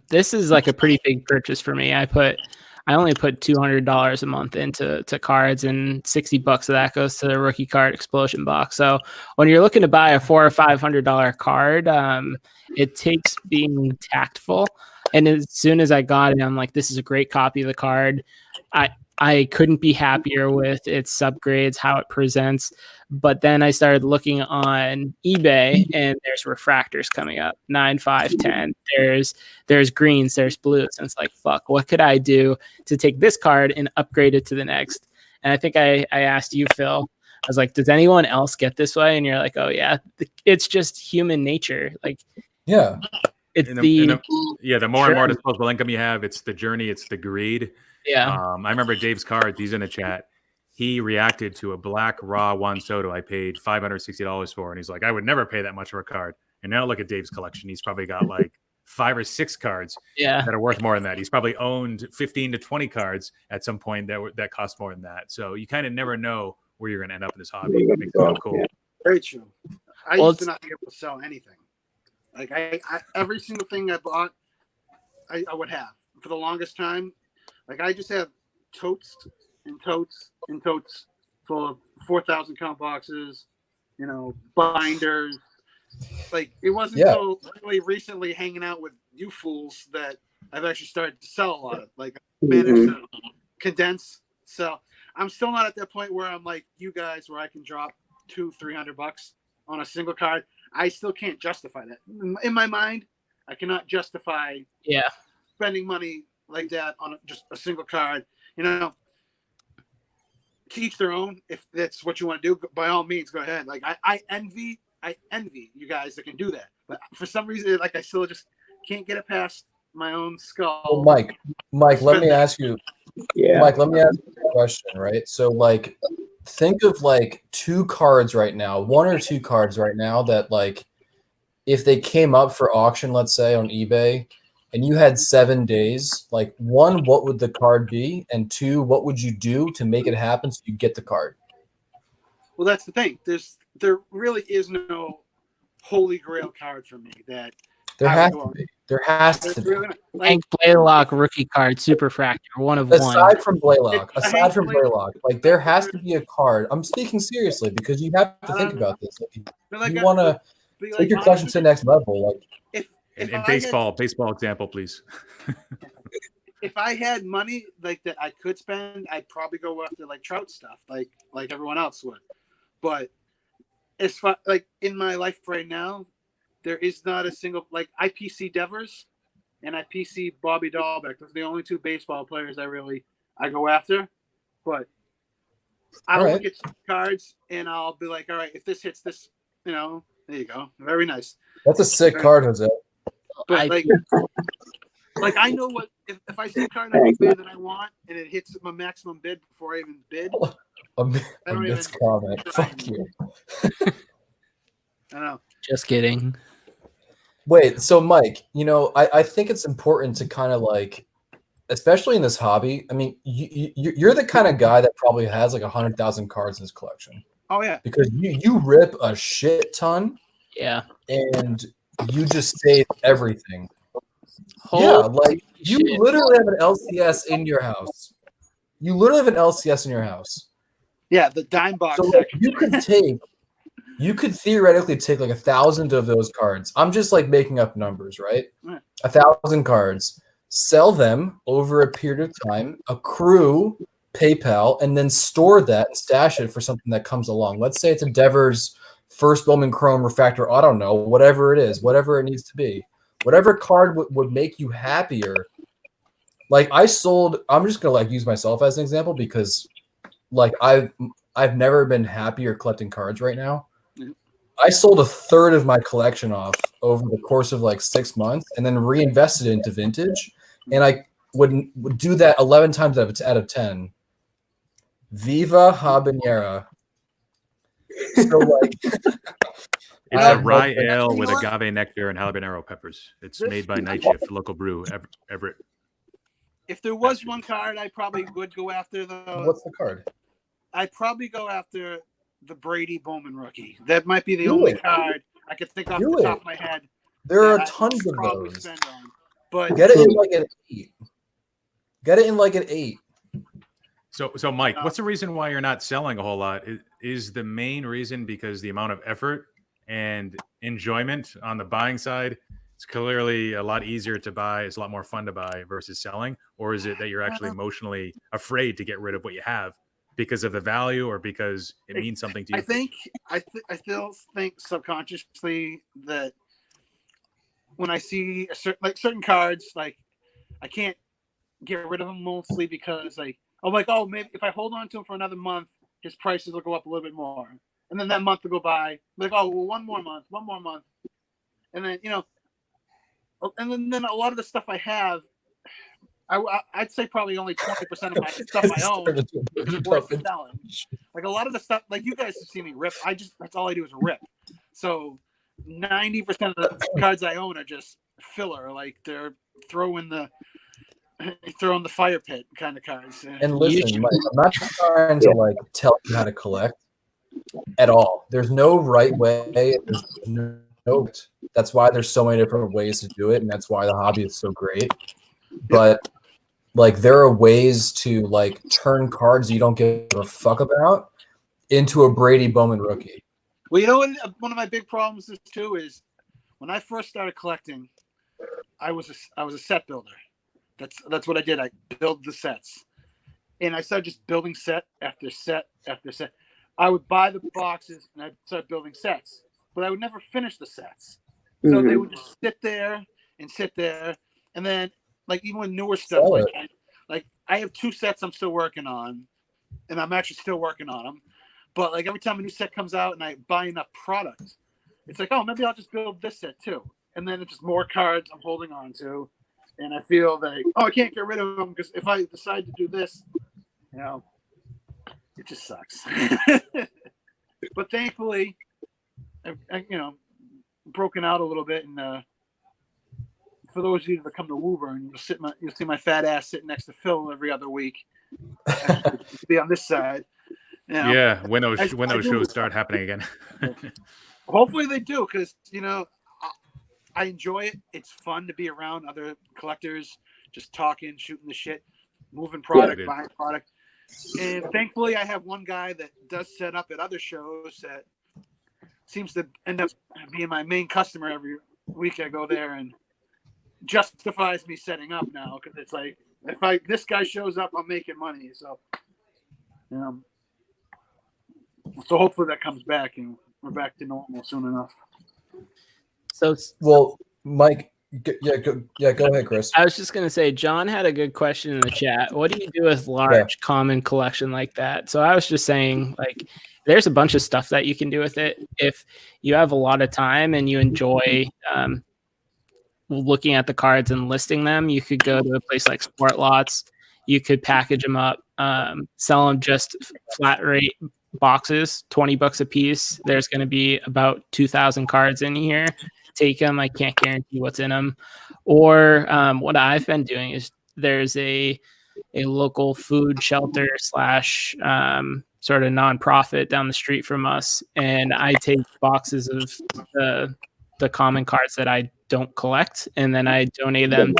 this is like a pretty big purchase for me. I put I only put $200 a month into cards, and $60 of that goes to the rookie card explosion box. So when you're looking to buy a $400 or $500 card, it takes being tactful. And as soon as I got it, I'm like, this is a great copy of the card. I couldn't be happier with its subgrades, how it presents. But then I started looking on eBay, and there's refractors coming up, 9, 5, 10. There's greens, there's blues. And it's like, fuck, what could I do to take this card and upgrade it to the next? And I think I asked you, Phil. I was like, does anyone else get this way? And you're like, oh, yeah. It's just human nature. Like, Yeah. it's the more and more disposable income you have, it's the journey, it's the greed. Yeah. I remember Dave's cards. He's in the chat. He reacted to a black raw Juan Soto I paid $560 for, and he's like, I would never pay that much for a card. And now look at Dave's collection. He's probably got like 5 or 6 cards that are worth more than that. He's probably owned 15 to 20 cards at some point that cost more than that. So you kind of never know where you're going to end up in this hobby. It makes it so cool. Very true. I used to not be able to sell anything. Like I every single thing I bought, I would have for the longest time. Like I just have totes and totes and totes full of 4,000 count boxes, binders. Like it wasn't until really recently hanging out with you fools that I've actually started to sell a lot of, like managed to condense. So I'm still not at that point where I'm like you guys, where I can drop $200-$300 on a single card. I still can't justify that in my mind. I cannot justify spending money like that on just a single card. To each their own. If that's what you want to do, by all means, go ahead. Like I envy you guys that can do that, but for some reason, like I still just can't get it past my own skull. Well, Mike, let me ask you. Yeah. Mike, let me ask you a question. Right. So, like, think of like 2 cards right now, 1 or 2 cards right now that, like, if they came up for auction, let's say on eBay, and you had 7 days, like, 1, what would the card be? And 2, what would you do to make it happen so you get the card? Well, that's the thing. There really is no holy grail card for me that there has to be. There has to be. Hank Blaylock rookie card, Super Fractor, one of aside from Blaylock, like there has to be a card. I'm speaking seriously because you have to think about this. Like, you want to take your collection to the next level. Like, in baseball example, please. If I had money like that I could spend, I'd probably go after like Trout stuff, like everyone else would. But as far like in my life right now, there is not a single like IPC Devers and IPC Bobby Dahlbeck. Those are the only 2 baseball players I go after. But I'll look at some cards and I'll be like, all right, if this hits this, there you go. Very nice. That's a sick card, Jose. But like I know what if I see a card I bid that I want and it hits my maximum bid before I even bid. Fuck you. I know. Just kidding. Wait, so Mike, I think it's important to kind of like, especially in this hobby. I mean, you're the kind of guy that probably has like 100,000 cards in his collection. Oh yeah, because you rip a shit ton. Yeah, and you just save everything. Like you literally have an LCS in your house. Yeah, the dime box. So like, you could theoretically take like 1,000 of those cards. I'm just like making up numbers, right? 1,000 cards, sell them over a period of time, accrue PayPal, and then store that and stash it for something that comes along. Let's say it's a Devers first Bowman Chrome Refractor. I don't know, whatever it is, whatever it needs to be. Whatever card would make you happier. Like I'm just gonna like use myself as an example because like I've never been happier collecting cards right now. I sold 1/3 of my collection off over the course of like 6 months and then reinvested it into vintage. And I would do that 11 times out of 10. Viva Habanera. So like it's a rye ale with agave nectar and habanero peppers. It's made by Night Shift, local brew, Everett. If there was one card I probably would go after, though. What's the card? I'd probably go after the Brady Bowman rookie. That might be the only card I could think off the top of my head. There are tons of those. But get it in like an 8. Get it in like an 8. So Mike, what's the reason why you're not selling a whole lot? Is the main reason because the amount of effort and enjoyment on the buying side? It's clearly a lot easier to buy. It's a lot more fun to buy versus selling. Or is it that you're actually emotionally afraid to get rid of what you have because of the value or because it means something to you? I still think subconsciously that when I see certain cards, like I can't get rid of them mostly because I'm like, oh, maybe if I hold on to him for another month, his prices will go up a little bit more. And then that month will go by. I'm like, oh, well, one more month. And then, and then a lot of the stuff I have, I'd say probably only 20% of my stuff I own is worth selling. Like a lot of the stuff, like you guys have seen me rip. That's all I do is rip. So 90% of the cards I own are just filler. Like they're throwing the fire pit kind of cards. And listen, Mike, I'm not trying to like tell you how to collect at all. There's no right way. There's no. That's why there's so many different ways to do it, and that's why the hobby is so great. But like, there are ways to like turn cards you don't give a fuck about into a Brady Bowman rookie. Well, you know what? One of my big problems is too is when I first started collecting, I was a set builder. That's what I did. I build the sets, and I started just building set after set after set. I would buy the boxes and I'd start building sets, but I would never finish the sets. So they would just sit there, and then like even with newer stuff, like I have 2 sets I'm still working on, and I'm actually still working on them. But like every time a new set comes out and I buy enough product, it's like, oh, maybe I'll just build this set too, and then it's just more cards I'm holding on to. And I feel like, oh, I can't get rid of them because if I decide to do this, it just sucks. But thankfully, I broken out a little bit. And for those of you that come to Woburn, you'll see my fat ass sitting next to Phil every other week. Be on this side. Yeah, when those shows start happening again. Hopefully they do, because I enjoy it. It's fun to be around other collectors, just talking, shooting the shit, moving product, buying product. And thankfully, I have one guy that does set up at other shows that seems to end up being my main customer every week. I go there and justifies me setting up now, because it's like, if this guy shows up, I'm making money. So, so hopefully that comes back and we're back to normal soon enough. So, well, Mike, go ahead, Chris. I was just going to say, John had a good question in the chat. What do you do with large common collection like that? So I was just saying, like, there's a bunch of stuff that you can do with it. If you have a lot of time and you enjoy looking at the cards and listing them, you could go to a place like Sport Lots. You could package them up, sell them just flat rate boxes, $20 a piece. There's going to be about 2,000 cards in here. Take them. I can't guarantee what's in them. Or what I've been doing is there's a local food shelter / sort of nonprofit down the street from us, and I take boxes of the common cards that I don't collect, and then I donate them,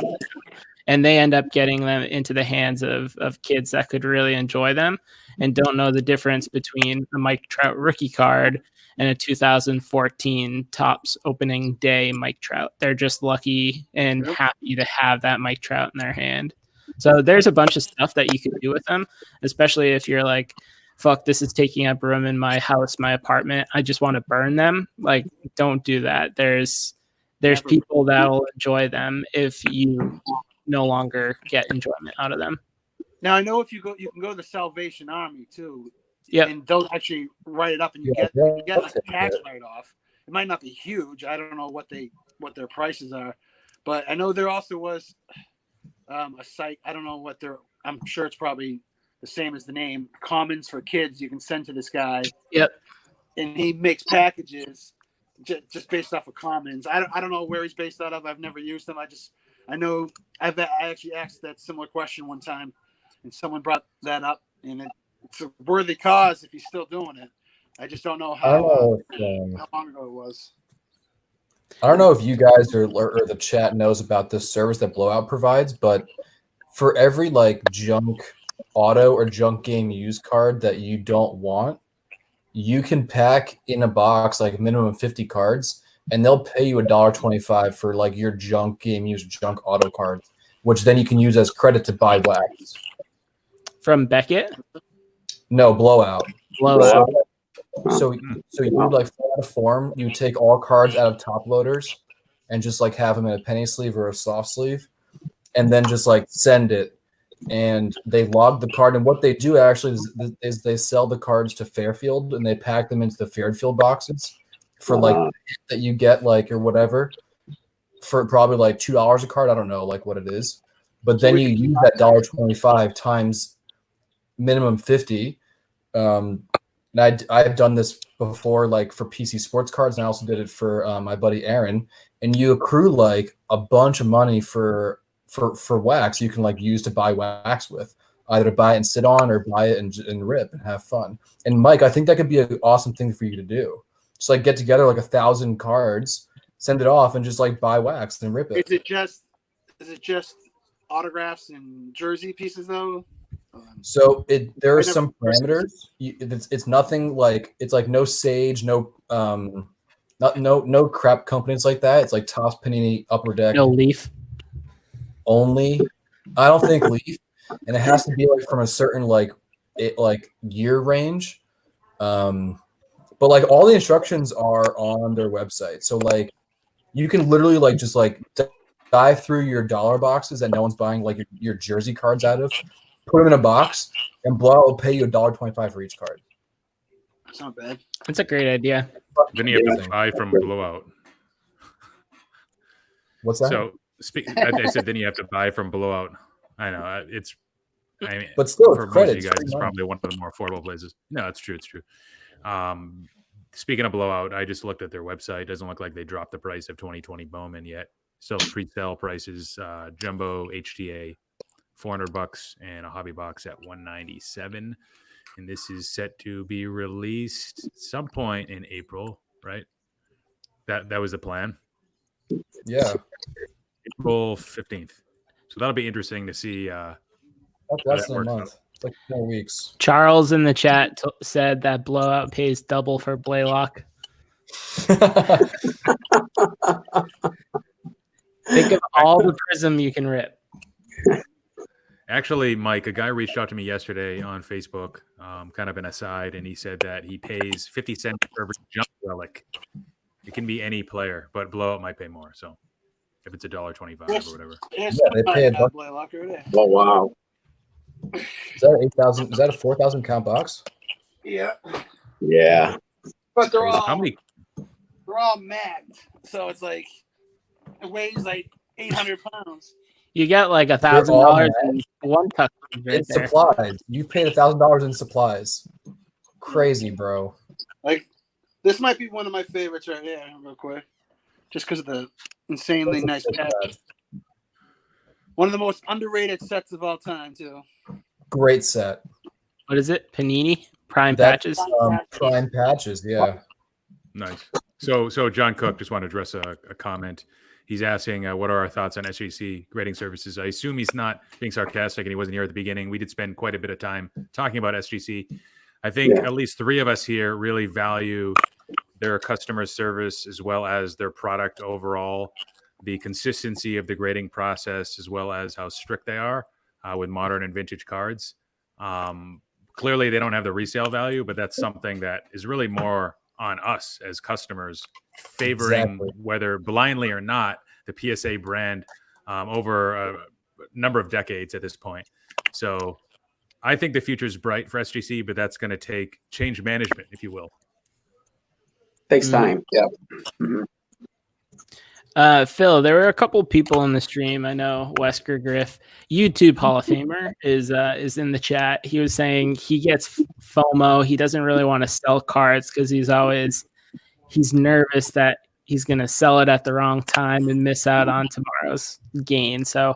and they end up getting them into the hands of kids that could really enjoy them and don't know the difference between a Mike Trout rookie card and a 2014 Topps opening day Mike Trout. They're just lucky and happy to have that Mike Trout in their hand. So there's a bunch of stuff that you can do with them, especially if you're like, fuck, this is taking up room in my house, my apartment, I just want to burn them. Like, don't do that. There's people that will enjoy them if you no longer get enjoyment out of them. Now, I know you can go to the Salvation Army too. Yeah, and they'll actually write it up, and you get like a tax write-off. It might not be huge. I don't know what their prices are, but I know there also was a site. I don't know what I'm sure it's probably the same as the name, Commons for Kids. You can send to this guy. Yep. And he makes packages just based off of Commons. I don't know where he's based out of. I've never used him. I know I actually asked that similar question one time, and someone brought that up, and it's a worthy cause if he's still doing it. I just don't know how long ago it was. I don't know if you guys or the chat knows about this service that Blowout provides, but for every like junk auto or junk game used card that you don't want, you can pack in a box like minimum 50 cards, and they'll pay you $1.25 for like your junk game used junk auto cards, which then you can use as credit to buy wax. From Beckett? No, blowout. Blowout. So you would like fill out a form. You take all cards out of top loaders and just like have them in a penny sleeve or a soft sleeve, and then just like send it. And they log the card. And what they do actually is they sell the cards to Fairfield, and they pack them into the Fairfield boxes for like that you get like or whatever for probably like $2 a card. I don't know like what it is, but then you use that $1.25 times minimum 50. And I've done this before, like for PC sports cards, and I also did it for my buddy Aaron. And you accrue like a bunch of money for wax you can like use to buy wax with, either to buy it and sit on or buy it and rip and have fun. And Mike, I think that could be an awesome thing for you to do. Just like get together like 1,000 cards, send it off, and just like buy wax and rip it. Is it just autographs and jersey pieces though? So there are some parameters. It's nothing like it's like no Sage, no crap companies like that. It's like Topps, Panini, Upper Deck. No Leaf. Only, I don't think Leaf, and it has to be like from a certain like year range. But like all the instructions are on their website, so like you can literally like just like dive through your dollar boxes that no one's buying like your jersey cards out of, put them in a box, and Blowout will pay you $1.25 for each card. That's not bad. That's a great idea. Then you have to buy from Blowout. What's that? So I said then you have to buy from Blowout. I know it's. I mean, but still, for it's most of you credits. guys, it's probably one of the more affordable places. No, it's true. It's true. Speaking of Blowout, I just looked at their website. It doesn't look like they dropped the price of 2020 Bowman yet. Still pre-sale prices, jumbo HTA, $400, and a hobby box at $197. And this is set to be released at some point in April, right? That was the plan. Yeah, April 15th. So that'll be interesting to see. that's less than a month. It's like 4 weeks. Charles in the chat said that Blowout pays double for Blaylock. Think of all the prism you can rip. Actually, Mike, a guy reached out to me yesterday on Facebook, kind of an aside, and he said that he pays 50 cents for every junk relic. It can be any player, but Blowout might pay more. So if it's $1.25 or whatever. Yeah, they pay a buck. Oh wow! Is that 8,000? Is that a 4,000 count box? Yeah. Yeah. But they're How all many? magged, so it's like it weighs like 800 pounds. You get like all $1,000 in one tuck. Right It's there. supplies. You've paid $1,000 in supplies. Crazy, bro. Like this might be one of my favorites right here, real quick, just because of the insanely nice package. One of the most underrated sets of all time, too. Great set. What is it? Panini Prime That's, Patches. Prime patches, yeah. Nice. So John Cook just want to address a comment. He's asking, what are our thoughts on SGC grading services? I assume he's not being sarcastic and he wasn't here at the beginning. We did spend quite a bit of time talking about SGC. I think at least three of us here really value their customer service as well as their product overall, the consistency of the grading process, as well as how strict they are with modern and vintage cards. Clearly, they don't have the resale value, but that's something that is really more on us as customers, favoring whether blindly or not the PSA brand over a number of decades at this point. So I think the future is bright for SGC, but that's going to take change management, if you will. Takes time. Yeah. Mm-hmm. Phil, there were a couple people in the stream. I know Wesker Griff, YouTube Hall of Famer, is in the chat. He was saying he gets FOMO. He doesn't really want to sell cards because he's nervous that he's going to sell it at the wrong time and miss out on tomorrow's gain. So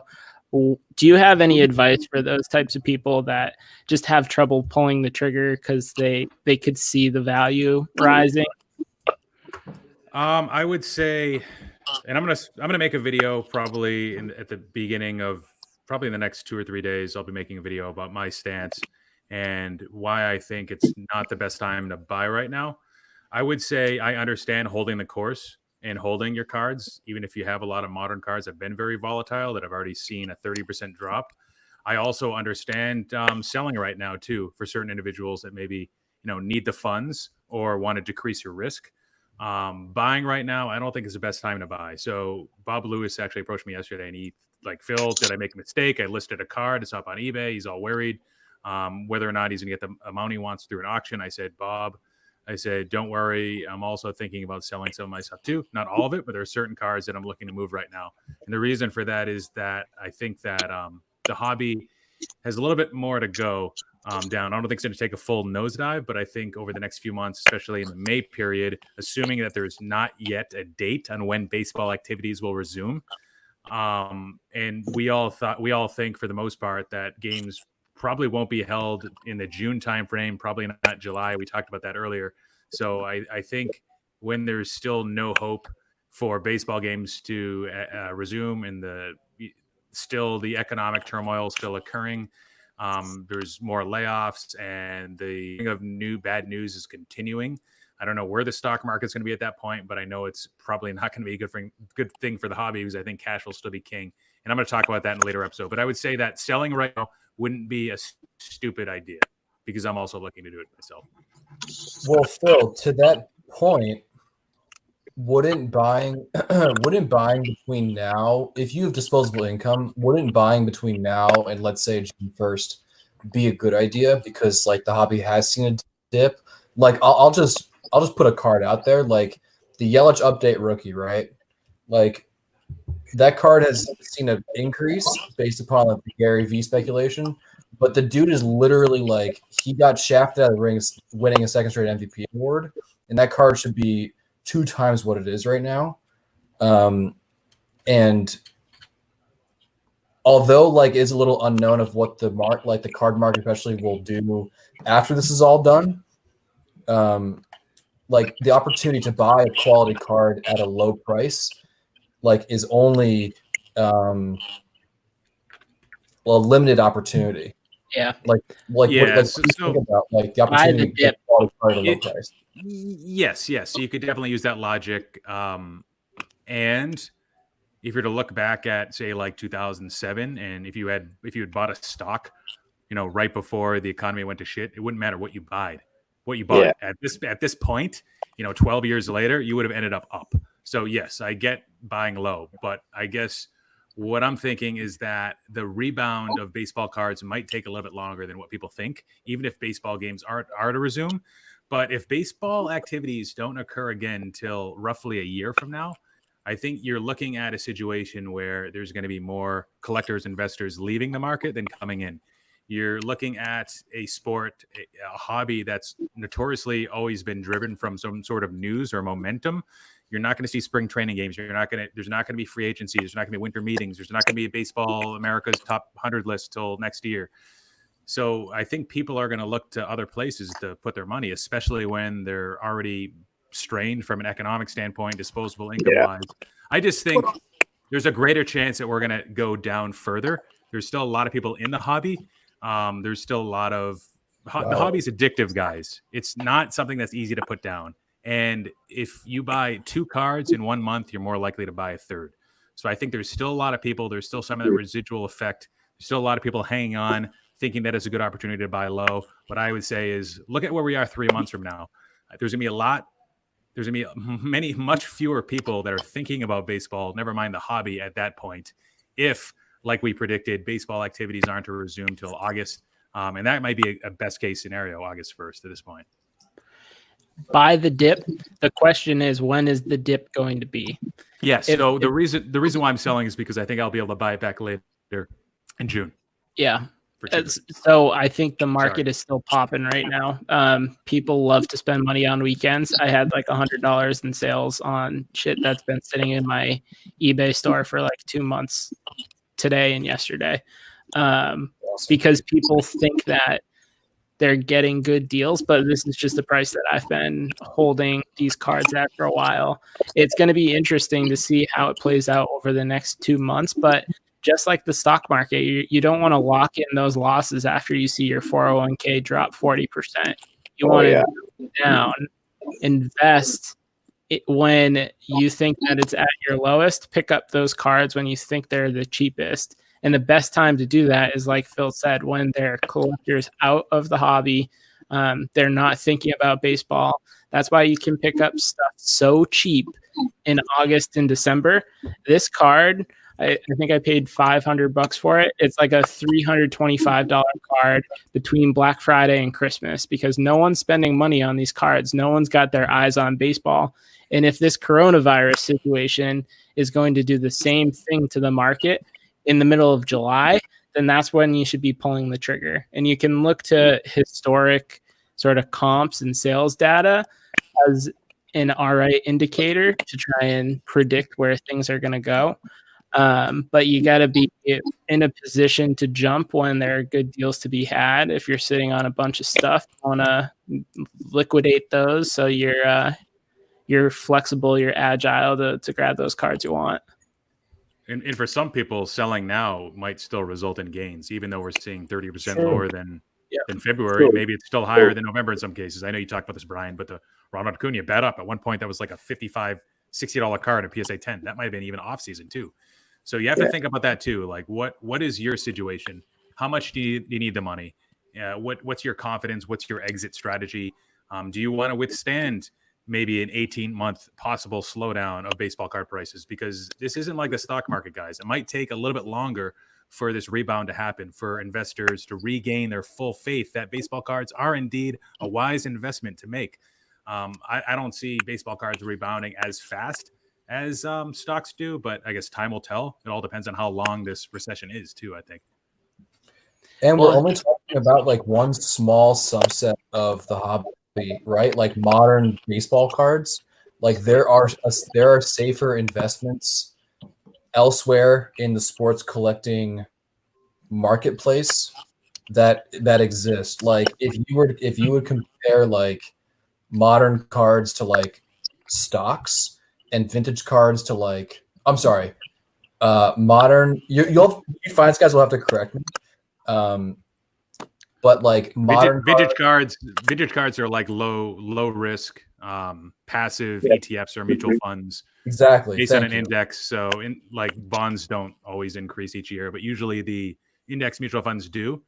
do you have any advice for those types of people that just have trouble pulling the trigger because they could see the value rising? I would say, and I'm gonna make a video probably at the beginning of probably in the next 2 or 3 days, I'll be making a video about my stance and why I think it's not the best time to buy right now. I would say I understand holding the course and holding your cards, even if you have a lot of modern cards that have been very volatile that I've already seen a 30% drop. I also understand selling right now too for certain individuals that maybe need the funds or want to decrease your risk. Buying right now, I don't think is the best time to buy. So Bob Lewis actually approached me yesterday and he Phil, did I make a mistake? I listed a card. It's up on eBay. He's all worried whether or not he's going to get the amount he wants through an auction. I said, Bob, don't worry. I'm also thinking about selling some of my stuff too. Not all of it, but there are certain cards that I'm looking to move right now. And the reason for that is that I think that the hobby has a little bit more to go down. I don't think it's going to take a full nosedive, but I think over the next few months, especially in the May period, assuming that there's not yet a date on when baseball activities will resume, and we all think for the most part that games probably won't be held in the June timeframe, probably not July. We talked about that earlier. So I think when there's still no hope for baseball games to resume and the economic turmoil still occurring, there's more layoffs and the of bad news is continuing. I don't know where the stock market's going to be at that point, but I know it's probably not going to be a good thing for the hobby because I think cash will still be king. And I'm going to talk about that in a later episode. But I would say that selling right now wouldn't be a stupid idea because I'm also looking to do it myself. Well, Phil, to that point, wouldn't buying between now, if you have disposable income, wouldn't buying between now and let's say June 1st be a good idea? Because like the hobby has seen a dip. Like I'll just put a card out there, like the Yelich update rookie, right? Like that card has seen an increase based upon like the Gary V speculation, but the dude is literally like he got shafted out of the rings, winning a second straight MVP award, and that card should be 2 times what it is right now. And although like it's a little unknown of what the card market especially will do after this is all done, like the opportunity to buy a quality card at a low price like is only a limited opportunity. Yeah. Think about like the opportunity to get a quality card at a low price. Yes. So you could definitely use that logic. And if you're to look back at say like 2007, and if you had bought a stock, right before the economy went to shit, it wouldn't matter what you bought. Yeah. At this point, 12 years later, you would have ended up. So yes, I get buying low, but I guess what I'm thinking is that the rebound of baseball cards might take a little bit longer than what people think, even if baseball games are to resume. But if baseball activities don't occur again until roughly a year from now, I think you're looking at a situation where there's going to be more collectors, investors leaving the market than coming in. You're looking at a sport, a hobby that's notoriously always been driven from some sort of news or momentum. You're not going to see spring training games. There's not going to be free agency. There's not going to be winter meetings. There's not going to be a baseball America's top 100 list till next year. So I think people are going to look to other places to put their money, especially when they're already strained from an economic standpoint, disposable income wise. I just think there's a greater chance that we're going to go down further. There's still a lot of people in the hobby. There's still a lot of the hobby's addictive, guys. It's not something that's easy to put down. And if you buy 2 cards in 1 month, you're more likely to buy a third. So I think there's still a lot of people. There's still some of the residual effect. There's still a lot of people hanging on, thinking that it's a good opportunity to buy low. What I would say is look at where we are 3 months from now. There's going to be much fewer people that are thinking about baseball, never mind the hobby at that point. If, like we predicted, baseball activities aren't to resume till August. And that might be a best case scenario, August 1st at this point. Buy the dip. The question is, when is the dip going to be? Yes. So the reason why I'm selling is because I think I'll be able to buy it back later in June. Yeah. So I think the market is still popping right now. People love to spend money on weekends. I had like $100 in sales on shit that's been sitting in my eBay store for like 2 months today and yesterday. Because people think that they're getting good deals, but this is just the price that I've been holding these cards at for a while. It's going to be interesting to see how it plays out over the next 2 months, but just like the stock market, you don't want to lock in those losses after you see your 401k drop 40%. You want to down, invest it when you think that it's at your lowest, pick up those cards when you think they're the cheapest. And the best time to do that is, like Phil said, when they're collectors out of the hobby. They're not thinking about baseball. That's why you can pick up stuff so cheap in August and December. This card, I think I paid $500 for it. It's like a $325 card between Black Friday and Christmas because no one's spending money on these cards. No one's got their eyes on baseball. And if this coronavirus situation is going to do the same thing to the market in the middle of July, then that's when you should be pulling the trigger. And you can look to historic sort of comps and sales data as an RA indicator to try and predict where things are going to go. But you got to be in a position to jump when there are good deals to be had. If you're sitting on a bunch of stuff, you want to liquidate those so you're flexible, you're agile to grab those cards you want. And for some people, selling now might still result in gains, even though we're seeing 30% lower than February. Maybe it's still higher than November in some cases. I know you talked about this, Brian, but the Ronald Acuna bet up at one point that was like a $55, $60 card in PSA 10. That might have been even off season too. So you have to think about that too. Like what is your situation? How much do you need the money? What's your confidence? What's your exit strategy? Do you want to withstand maybe an 18-month possible slowdown of baseball card prices? Because this isn't like the stock market, guys. It might take a little bit longer for this rebound to happen, for investors to regain their full faith that baseball cards are indeed a wise investment to make. I don't see baseball cards rebounding as fast as stocks do, but I guess time will tell. It all depends on how long this recession is too, I think. And we're only talking about like one small subset of the hobby, right? Like modern baseball cards. Like there are safer investments elsewhere in the sports collecting marketplace that exist. Like if you would compare like modern cards to like stocks and vintage cards to like, I'm sorry, modern. You finance guys will have to correct me. But like modern vintage cards are like low risk, passive ETFs or mutual funds. Exactly. Based on an index. So like bonds don't always increase each year, but usually the index mutual funds do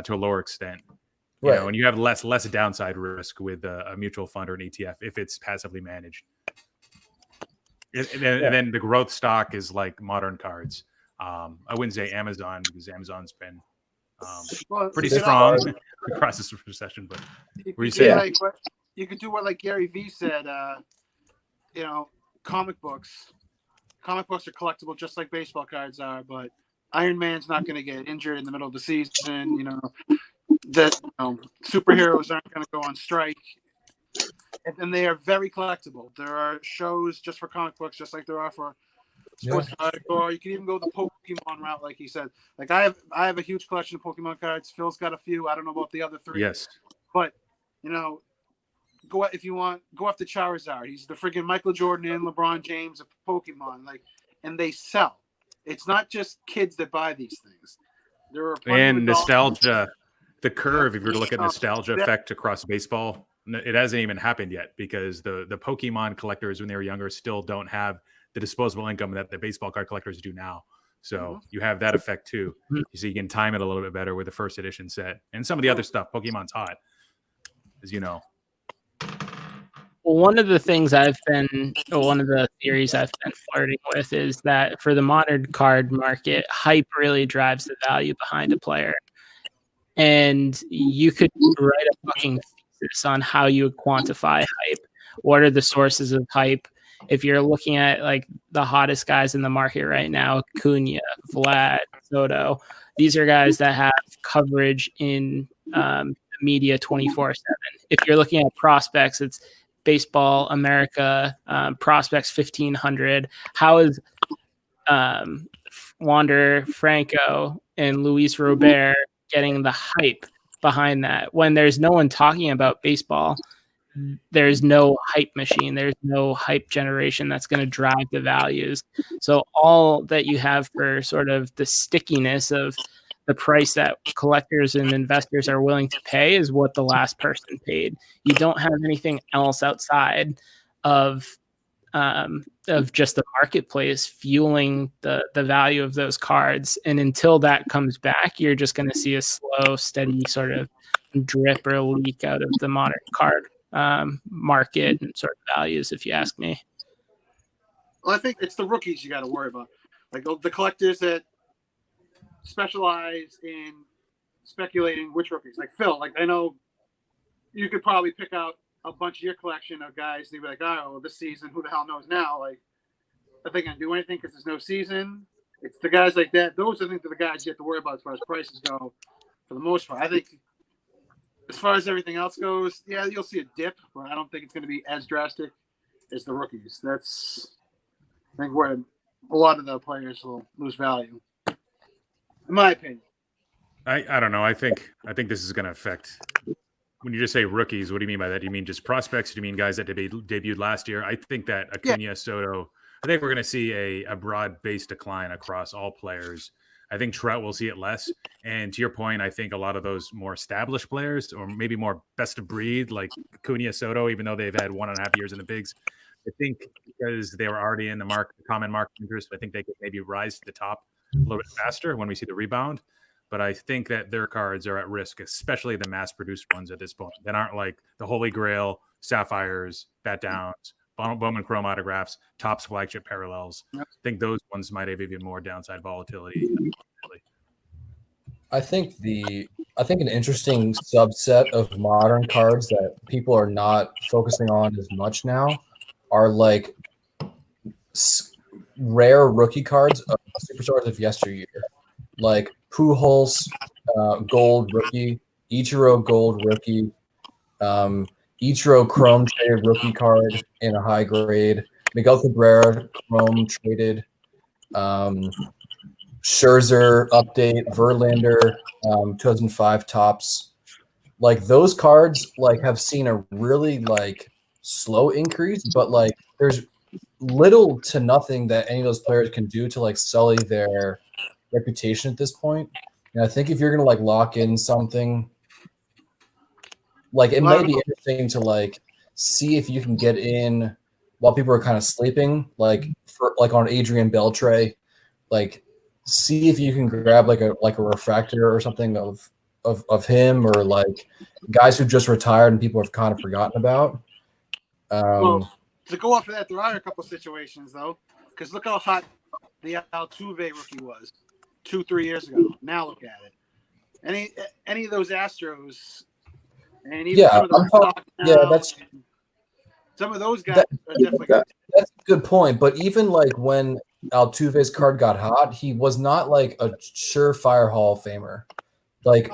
to a lower extent. You know, and you have less downside risk with a mutual fund or an ETF if it's passively managed. And then the growth stock is like modern cards. I wouldn't say Amazon because Amazon's been pretty strong across this recession. But where you say you could do what like Gary Vee said. Comic books are collectible just like baseball cards are. But Iron Man's not going to get injured in the middle of the season. That superheroes aren't going to go on strike. And they are very collectible. There are shows just for comic books, just like there are for sports cards. Or you can even go the Pokemon route, like he said. Like I have a huge collection of Pokemon cards. Phil's got a few. I don't know about the other three. Yes. But go after Charizard. He's the freaking Michael Jordan and LeBron James of Pokemon. And they sell. It's not just kids that buy these things. There are and nostalgia. The curve, if you were to look at nostalgia effect across baseball, it hasn't even happened yet because the Pokemon collectors when they were younger still don't have the disposable income that the baseball card collectors do now. So you have that effect too. So you can time it a little bit better with the first edition set and some of the other stuff. Pokemon's hot, as you know. Well, one of the theories I've been flirting with is that for the modern card market, hype really drives the value behind a player. And you could write a fucking thesis on how you would quantify hype. What are the sources of hype? If you're looking at like the hottest guys in the market right now, Acuna, Vlad, Soto, these are guys that have coverage in the media 24/7. If you're looking at prospects, it's Baseball America, Prospects 1500. How is Wander Franco and Luis Robert getting the hype behind that when there's no one talking about baseball? there's no hype machine. There's no hype generation that's going to drive the values. So all that you have for sort of the stickiness of the price that collectors and investors are willing to pay is what the last person paid. You don't have anything else outside of just the marketplace fueling the value of those cards. And until that comes back, you're just going to see a slow, steady sort of drip or leak out of the modern card market and sort of values, if you ask me. Well, I think it's the rookies you got to worry about, like the collectors that specialize in speculating which rookies. Like Phil, like I know you could probably pick out a bunch of your collection of guys and you'd be like, oh, well, this season, who the hell knows now? Like, are they going to do anything because there's no season? It's the guys like that. Those are the guys you have to worry about as far as prices go for the most part. I think as far as everything else goes, yeah, you'll see a dip, but I don't think it's going to be as drastic as the rookies. That's, I think, where a lot of the players will lose value, in my opinion. I don't know. I think this is going to affect. When you just say rookies, what do you mean by that? Do you mean just prospects? Do you mean guys that debuted last year? I think that Acuna, Soto, I think we're going to see a broad-based decline across all players. I think Trout will see it less. And to your point, I think a lot of those more established players or maybe more best of breed like Acuna, Soto, even though they've had 1.5 years in the bigs, I think because they were already in the common market interest, I think they could maybe rise to the top a little bit faster when we see the rebound. But I think that their cards are at risk, especially the mass-produced ones at this point that aren't like the Holy Grail, Sapphires, Bat Downs, Bowman Chrome autographs, Topps flagship parallels. I think those ones might have even more downside volatility. I think an interesting subset of modern cards that people are not focusing on as much now are like rare rookie cards of superstars of yesteryear, like Pujols gold rookie, Ichiro gold rookie, Ichiro chrome traded rookie card in a high grade, Miguel Cabrera chrome traded, Scherzer update, Verlander 2005 Topps. Like those cards like have seen a really like slow increase, but like there's little to nothing that any of those players can do to like sully their reputation at this point. And I think if you're gonna like lock in something, like it might be interesting to like see if you can get in while people are kind of sleeping, like for like on Adrian Beltre, like see if you can grab like a refractor or something of him, or like guys who just retired and people have kind of forgotten about. Well, to go off of that, there are a couple situations though, because look how hot the Altuve rookie was 2-3 years ago. Now look at it. Any of those Astros, and even some of those some of those guys are definitely good. That's a good point. But even like when Altuve's card got hot, he was not like a surefire Hall of Famer. Like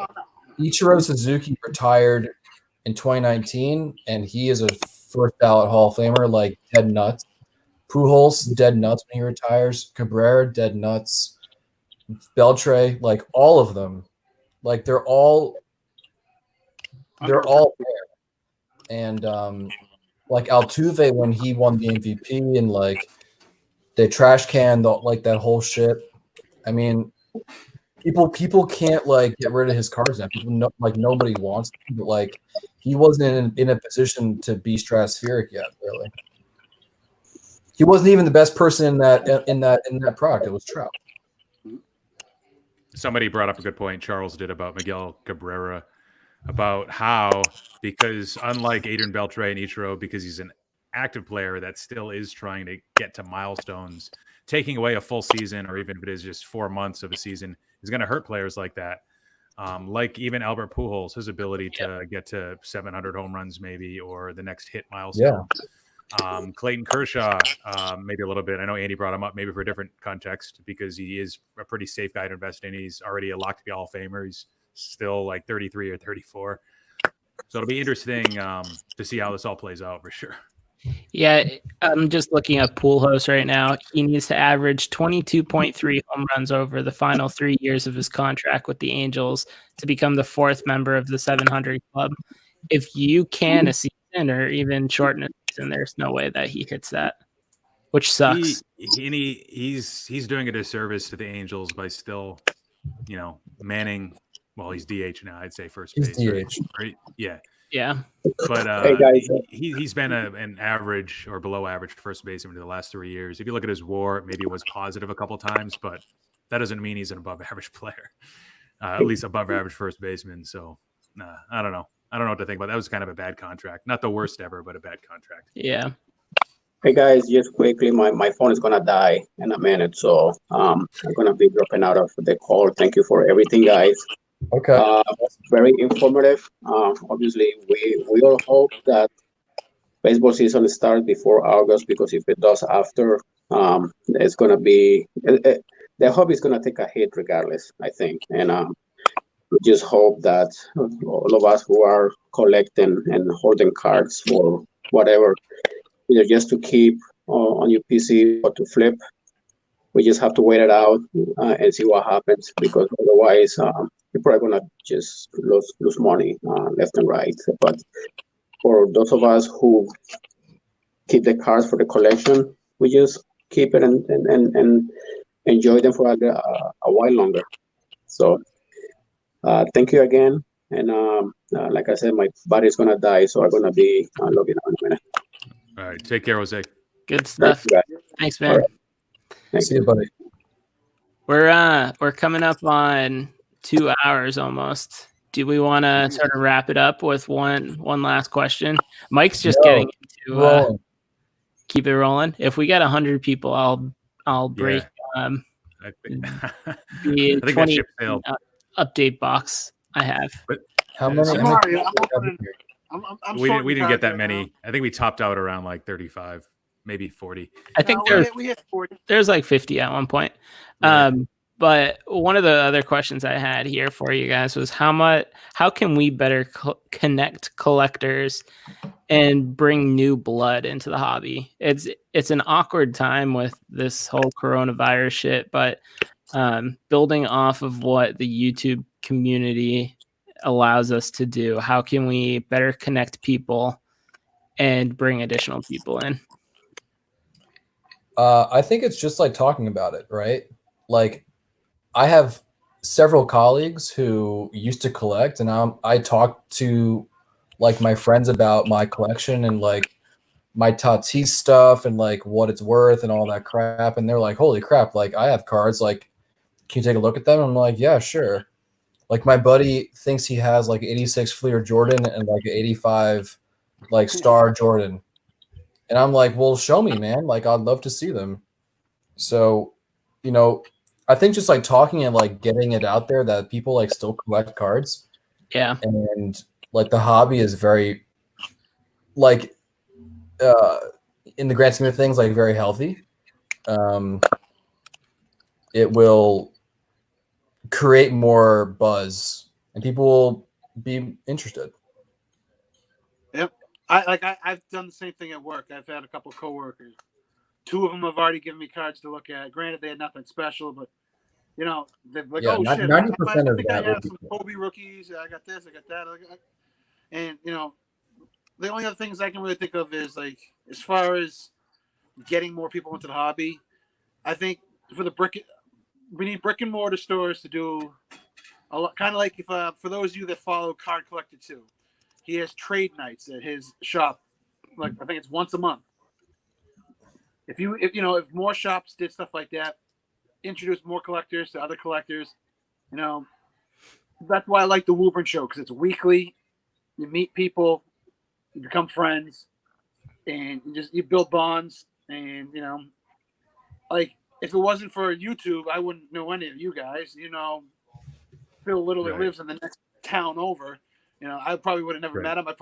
Ichiro Suzuki retired in 2019, and he is a first ballot Hall of Famer, like dead nuts. Pujols, dead nuts when he retires. Cabrera, dead nuts. Beltre, like all of them, like they're all there. And like Altuve when he won the MVP and like they trash canned like that whole shit. I mean, people can't like get rid of his cards now. People know, like nobody wants them, but like he wasn't in a position to be stratospheric yet. Really, he wasn't even the best person in that product. It was Trout. Somebody brought up a good point. Charles did about Miguel Cabrera, about how because unlike Adrian Beltre and Ichiro, because he's an active player that still is trying to get to milestones, taking away a full season or even if it is just 4 months of a season is going to hurt players like that. Like even Albert Pujols, his ability to get to 700 home runs maybe, or the next hit milestone. Clayton Kershaw, maybe a little bit. I know Andy brought him up maybe for a different context because he is a pretty safe guy to invest in. He's already a lock to be Hall of Famer. He's still like 33 or 34. So it'll be interesting to see how this all plays out for sure. Yeah, I'm just looking at Pujols right now. He needs to average 22.3 home runs over the final 3 years of his contract with the Angels to become the 4th member of the 700 club. If you can a season season or even shorten a season, there's no way that he hits that, which sucks. He's doing a disservice to the Angels by still, manning. Well, he's DH now. I'd say first He's base. DH. Right? Yeah. Yeah. But Hey, guys. he's been an average or below average first baseman in the last 3 years. If you look at his WAR, maybe it was positive a couple times, but that doesn't mean he's an above average player. At least above average first baseman. So, I don't know. I don't know what to think about. That was kind of a bad contract. Not the worst ever, but a bad contract. Yeah. Hey guys, just quickly, my phone is gonna die in a minute, so I'm gonna be dropping out of the call. Thank you for everything, guys. Okay. Very informative. Obviously, we all hope that baseball season starts before August, because if it does after, it's gonna be the hobby is gonna take a hit regardless, I think, and we just hope that all of us who are collecting and holding cards for whatever, either just to keep on your PC or to flip, we just have to wait it out and see what happens, because otherwise you're probably gonna just lose money left and right. But for those of us who keep the cards for the collection, we just keep it and enjoy them for a while longer. So thank you again, and like I said, my body's gonna die, so I'm gonna be logging out in a minute. All right. Take care, Jose. Good stuff. Thank you, guys. Thanks, man. All right. Thank See you, buddy. We're coming up on 2 hours almost. Do we want to sort of wrap it up with one last question? Mike's just getting into keep it rolling. If we get 100 people, I'll break I think, the I think 20 that ship sailed. update box I have. But How many? I'm how many Mario, people I'm have opening- I'm we sorting didn't get cards that right many. now. I think we topped out around like 35, maybe 40. I think No, we hit 40. there's like 50 at one point. Right. But one of the other questions I had here for you guys was how can we better connect collectors and bring new blood into the hobby? It's an awkward time with this whole coronavirus shit, but building off of what the YouTube community allows us to do, how can we better connect people and bring additional people in? I think it's just like talking about it, right? Like, I have several colleagues who used to collect, and I talk to like my friends about my collection and like my Tatis stuff and like what it's worth and all that crap. And they're like, holy crap, like I have cards, like, can you take a look at them? I'm like, yeah, sure. Like my buddy thinks he has like 86 Fleer Jordan and like 85 like Star Jordan. And I'm like, well, show me, man. Like, I'd love to see them. So, I think just like talking and like getting it out there that people like still collect cards. Yeah. And like the hobby is very like in the grand scheme of things, like very healthy. It will create more buzz and people will be interested. Yep. I've done the same thing at work. I've had a couple of coworkers. 2 of them have already given me cards to look at. Granted, they had nothing special, but they're like, Yeah, oh shit, 90% I of think I that will have be some cool. Kobe rookies. I got this, I got that, and the only other things I can really think of is like as far as getting more people into the hobby. I think we need brick and mortar stores to do a lot, kind of like if for those of you that follow Card Collector 2, he has trade nights at his shop. Like I think it's once a month. If more shops did stuff like that, introduce more collectors to other collectors, that's why I like the Woburn Show, because it's weekly. You meet people, you become friends, and you build bonds. And like if it wasn't for YouTube, I wouldn't know any of you guys. Phil Little that lives in the next town over. I probably would have never met him. I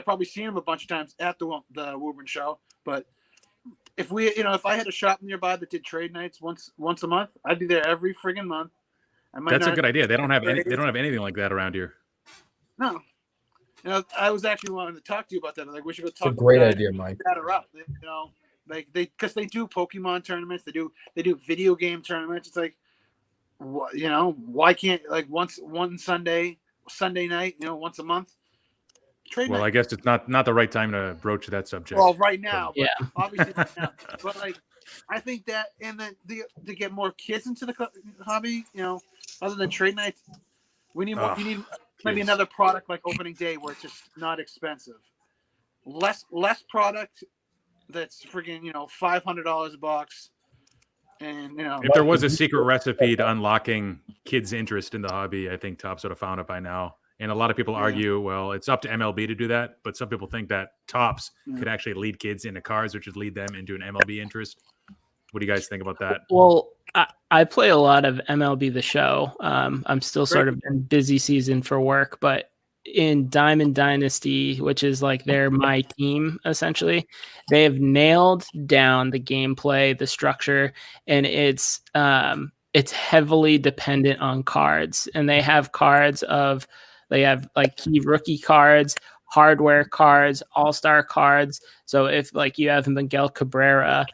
probably seen him a bunch of times at the Woburn Show. But if if I had a shop nearby that did trade nights once a month, I'd be there every friggin' month. That's a good idea. They don't have anything like that around here. No. I was actually wanting to talk to you about that. Like, we should go talk. It's a great idea, Mike. That are up, like because they do Pokemon tournaments, they do video game tournaments. It's like, why can't like one Sunday night, once a month, Trade Well, night. I guess it's not the right time to broach that subject. Well, right now, but Yeah. obviously right now. But like, I think that, and then to get more kids into the hobby, other than trade nights, we need more. You need maybe kids. another product like opening day where it's just not expensive. Less product that's freaking $500 a box, and If there was a secret recipe to unlocking kids' interest in the hobby, I think Topps would have found it by now. And a lot of people argue, well, it's up to MLB to do that, but some people think that Topps could actually lead kids into cards, which would lead them into an MLB interest. What do you guys think about that? Well, I play a lot of MLB The Show. I'm still sort of in busy season for work, but in Diamond Dynasty, which is like they're my team essentially, they have nailed down the gameplay, the structure, and it's heavily dependent on cards. And they have they have like key rookie cards, hardware cards, all-star cards. So if like you have Miguel Cabrera,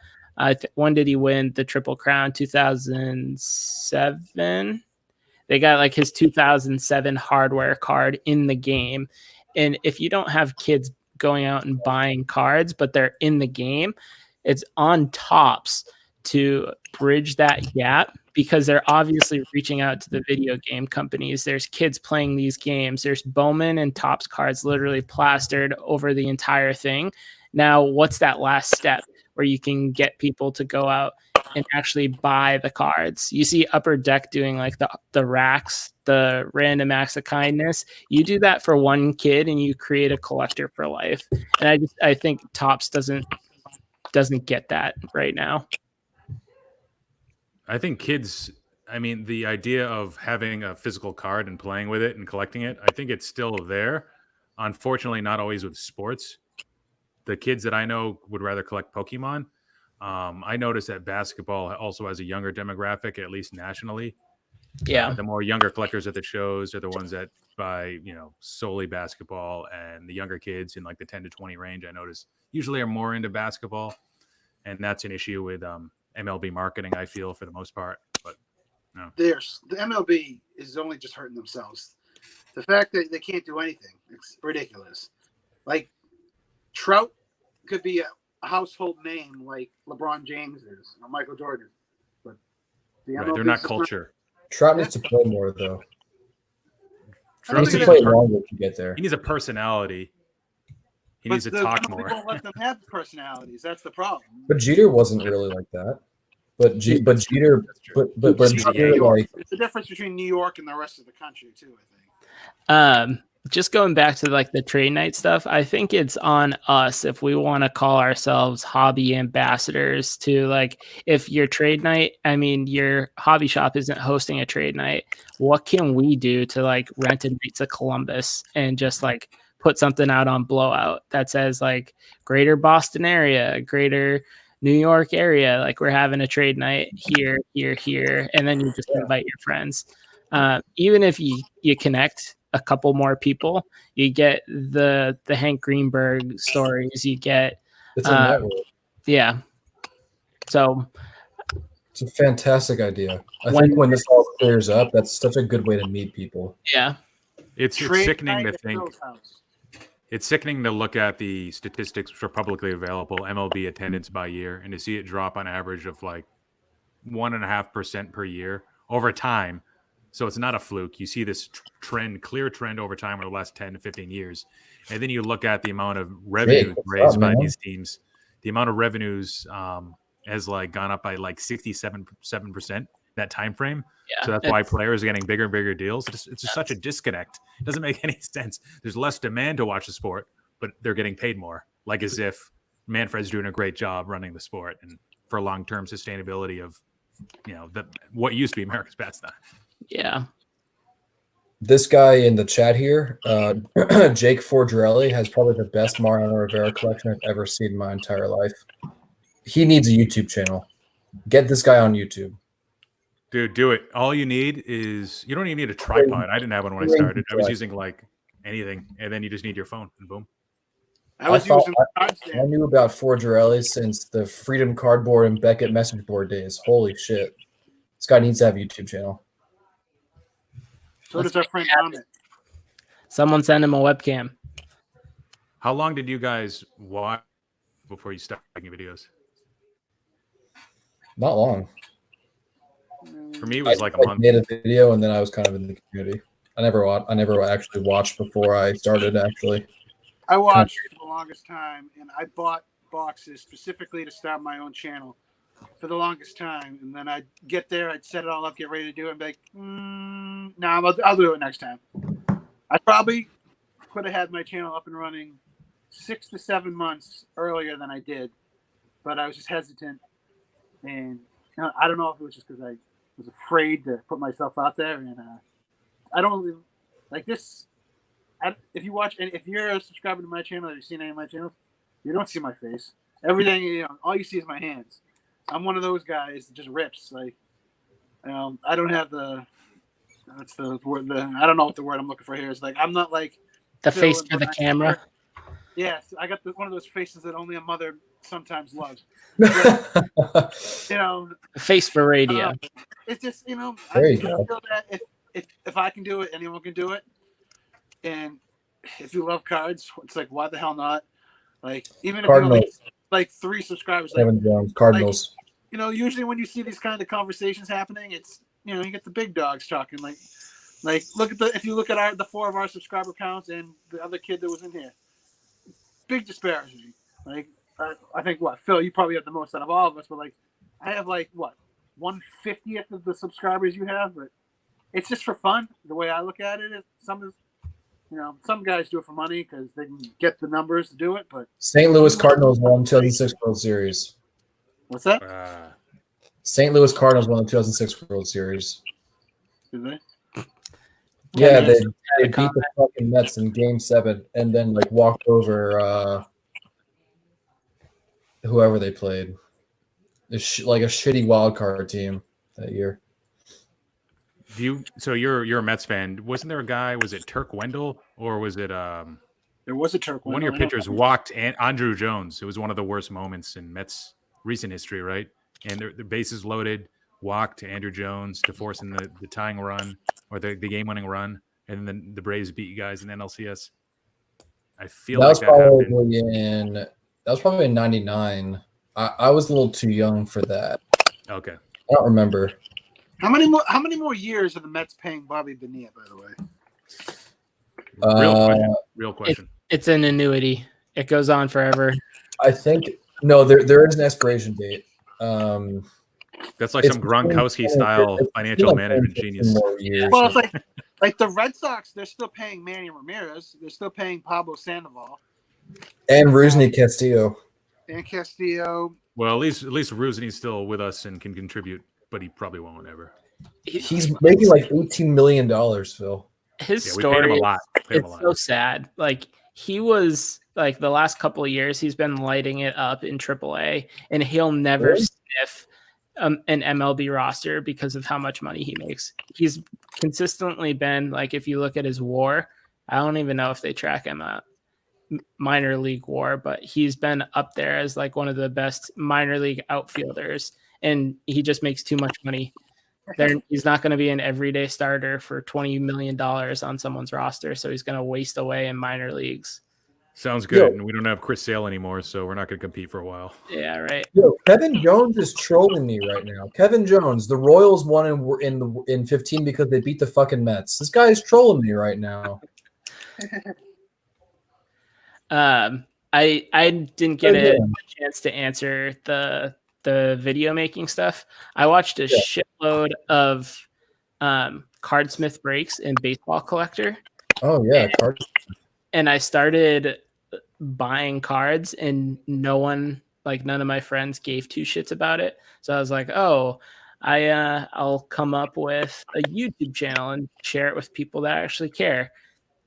when did he win the Triple Crown? 2007. They got like his 2007 hardware card in the game. And if you don't have kids going out and buying cards, but they're in the game, it's on Topps to bridge that gap, because they're obviously reaching out to the video game companies. There's kids playing these games. There's Bowman and Topps cards literally plastered over the entire thing. Now, what's that last step where you can get people to go out and actually buy the cards? You see Upper Deck doing like the racks, the random acts of kindness. You do that for one kid and you create a collector for life. And I think Topps doesn't get that right now. I think kids, the idea of having a physical card and playing with it and collecting it, I think it's still there. Unfortunately, not always with sports. The kids that I know would rather collect Pokemon. I noticed that basketball also has a younger demographic, at least nationally. Yeah. The more younger collectors at the shows are the ones that buy, solely basketball, and the younger kids in like the 10 to 20 range, I notice usually are more into basketball. And that's an issue with MLB marketing, I feel, for the most part. But no. The MLB is only just hurting themselves. The fact that they can't do anything, it's ridiculous. Like Trout could be a household name like LeBron James is or Michael Jordan, but they're not culture. Trout needs to play more, though. He Trout needs to play longer to get there. He needs a personality. He needs to talk more. People let them have personalities. That's the problem. But Jeter wasn't really like that. But Jeter, Jeter, like, it's the difference between New York and the rest of the country too, I think. Just going back to like the trade night stuff, I think it's on us if we want to call ourselves hobby ambassadors to, like, if your trade night, your hobby shop isn't hosting a trade night, what can we do to like rent a night to Columbus and just like put something out on Blowout that says like greater Boston area, greater New York area, like we're having a trade night here, and then you just invite your friends. Even if you connect a couple more people, you get the Hank Greenberg stories, you get it's a network. Yeah. So it's a fantastic idea. I think when this all clears up, that's such a good way to meet people. Yeah. It's sickening to think. It's sickening to look at the statistics which are publicly available, MLB attendance by year, and to see it drop on average of like 1.5% per year over time. So it's not a fluke. You see this clear trend over time over the last 10 to 15 years. And then you look at the amount of revenue raised by these teams. The amount of revenues has like gone up by like 67% that time frame. Yeah, so that's why players are getting bigger and bigger deals. It's just such a disconnect. It doesn't make any sense. There's less demand to watch the sport, but they're getting paid more. Like as if Manfred's doing a great job running the sport and for long-term sustainability of, what used to be America's pastime. Yeah. This guy in the chat here, Jake Fordrelli, has probably the best Mariano Rivera collection I've ever seen in my entire life. He needs a YouTube channel. Get this guy on YouTube. Dude, do it. All you need is, you don't even need a tripod. I didn't have one when I started. I was using like anything, and then you just need your phone, and boom. I knew about Fordrelli since the Freedom Cardboard and Beckett message board days. Holy shit. This guy needs to have a YouTube channel. So does our friend Amit. Someone send him a webcam. How long did you guys watch before you stopped making videos? Not long. For me, it was like a month. Made a video and then I was kind of in the community. I never actually watched before I started. Actually, I watched for the longest time, and I bought boxes specifically to start my own channel for the longest time. And then I'd get there, I'd set it all up, get ready to do it, and be like, no, I'll do it next time. I probably could have had my channel up and running 6 to 7 months earlier than I did, but I was just hesitant. And I don't know if it was just because I was afraid to put myself out there. And I don't really, like this. If you watch, and if you're a subscriber to my channel, have you seen any of my channels? You don't see my face. Everything, all you see is my hands. I'm one of those guys that just rips. Like, I don't have that's the word. I don't know what the word I'm looking for here is. Like, I'm not like The Phil face and for the Brian. camera. Yes, I got one of those faces that only a mother sometimes loves. But, The face for radio. It's just There I you feel go. that if I can do it, anyone can do it. And if you love cards, it's like, why the hell not? Like, even if Cardinals. you like 3 subscribers, like, Kevin Jones, Cardinals. usually when you see these kind of conversations happening, it's you get the big dogs talking. Like if you look at the 4 of our subscriber counts and the other kid that was in here, big disparity. Like I think Phil, you probably have the most out of all of us, but like I have like 1/50th of the subscribers you have, but it's just for fun. The way I look at it is some guys do it for money because they can get the numbers to do it. But St. Louis Cardinals won 2006 World Series. what's that? St. Louis Cardinals won the 2006 World Series. Did they? Yeah, they a beat the fucking Mets in Game 7 and then walked over whoever they played. It's like a shitty wild card team that year. So you're a Mets fan. Wasn't there a guy? Was it Turk Wendell or was it There was a Turk. one of your pitchers walked Andrew Jones? It was one of the worst moments in Mets recent history, right? And the bases loaded, walked Andrew Jones to force in the tying run or the game-winning run, and then the Braves beat you guys in NLCS. I feel That like was that happened. probably in '99. I was a little too young for that. Okay. I don't remember. How many more years are the Mets paying Bobby Bonilla, by the way? Real question. It's an annuity. It goes on forever. I think no. There is an expiration date. That's like some Gronkowski style financial management genius. Well, it's like the Red Sox. They're still paying Manny Ramirez. They're still paying Pablo Sandoval And Rusney Castillo. and Castillo. Well, at least Rusney's still with us and can contribute, but he probably won't ever. He's making like $18 million, Phil. His Yeah, we paid him story, a lot. it's so sad. Like he was like the last couple of years, he's been lighting it up in AAA, and he'll never sniff an MLB roster because of how much money he makes. He's consistently been like, if you look at his WAR, I don't even know if they track him out minor league WAR, but he's been up there as like one of the best minor league outfielders, and he just makes too much money. He's not going to be an everyday starter for $20 million on someone's roster, so he's going to waste away in minor leagues. Sounds good. And we don't have Chris Sale anymore, so we're not going to compete for a while. Yeah, right. Yo, Kevin Jones is trolling me right now. Kevin Jones, the Royals won in 15 because they beat the fucking Mets. This guy is trolling me right now. I didn't get a chance to answer the video making stuff. I watched a shitload of Cardsmith Breaks and Baseball Collector. Oh yeah, and I started buying cards, and none of my friends gave 2 shits about it. So I was like, oh, I'll come up with a YouTube channel and share it with people that actually care.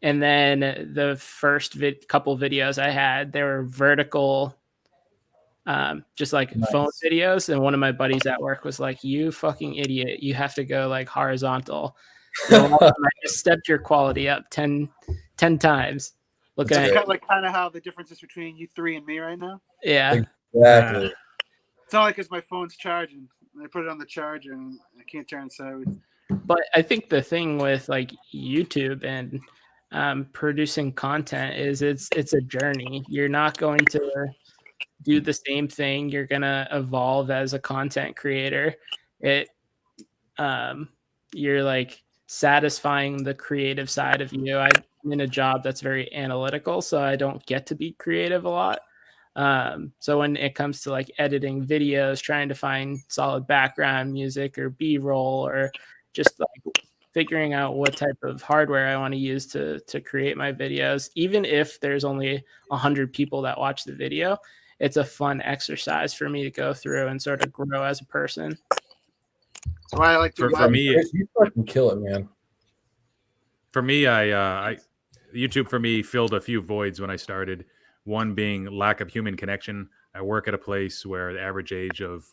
And then the first couple videos I had, they were vertical, just like phone videos. And one of my buddies at work was like, you fucking idiot. You have to go like horizontal. I just stepped your quality up 10 times. Looking at It's kind of how the difference is between you 3 and me right now. Yeah. Exactly. It's not like because my phone's charging. I put it on the charger and I can't turn sideways. But I think the thing with like YouTube and producing content is it's a journey. You're not going to do the same thing. You're gonna evolve as a content creator. You're like satisfying the creative side of you. I'm in a job that's very analytical, so I don't get to be creative a lot. So when it comes to like editing videos, trying to find solid background music or B-roll, or just like figuring out what type of hardware I want to use to create my videos, even if there's only 100 people that watch the video, it's a fun exercise for me to go through and sort of grow as a person. That's why I like to For me, You fucking kill it, man. For me, I YouTube for me filled a few voids when I started. One being lack of human connection. I work at a place where the average age of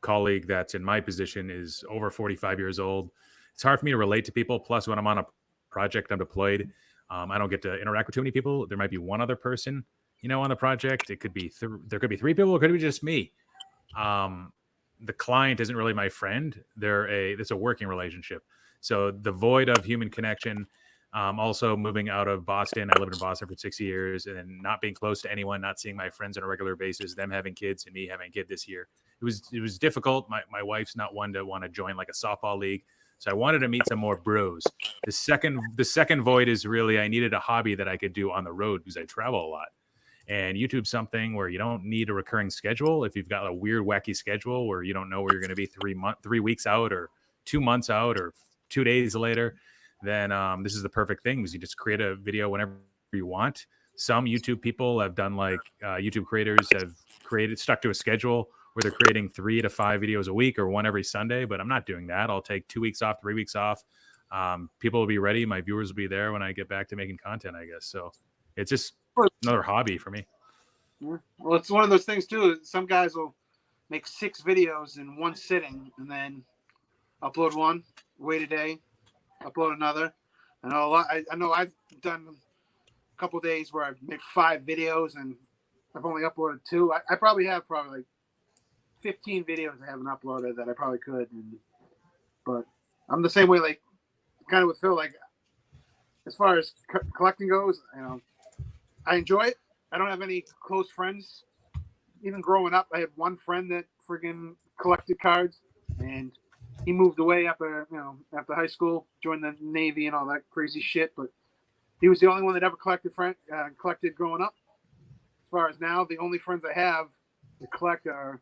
colleague that's in my position is over 45 years old. It's hard for me to relate to people. Plus, when I'm on a project, I'm deployed. I don't get to interact with too many people. There might be one other person, on the project. It could be there could be 3 people. It could be just me. The client isn't really my friend. It's a working relationship. So the void of human connection. Also moving out of Boston. I lived in Boston for 6 years, and then not being close to anyone, not seeing my friends on a regular basis, them having kids and me having a kid this year. It was difficult. My wife's not one to want to join like a softball league. So I wanted to meet some more bros. The second void is really I needed a hobby that I could do on the road because I travel a lot. And YouTube's something where you don't need a recurring schedule. If you've got a weird, wacky schedule where you don't know where you're going to be 3 weeks out or 2 months out or 2 days later, then this is the perfect thing because you just create a video whenever you want. Some YouTube people have done like YouTube creators have stuck to a schedule where they're creating 3 to 5 videos a week or one every Sunday, but I'm not doing that. I'll take 2 weeks off, 3 weeks off. People will be ready. My viewers will be there when I get back to making content, I guess. So it's just another hobby for me. Well, it's one of those things too. Some guys will make 6 videos in one sitting and then upload one, wait a day, upload another. I know I've done a couple days where I've made 5 videos and I've only uploaded 2. I probably have like 15 videos I haven't uploaded that I probably could. But I'm the same way, like kind of with Phil. Like as far as collecting goes, I enjoy it. I don't have any close friends. Even growing up, I had one friend that friggin' collected cards, and he moved away after high school, joined the Navy and all that crazy shit. But he was the only one that ever collected growing up. As far as now, the only friends I have to collect are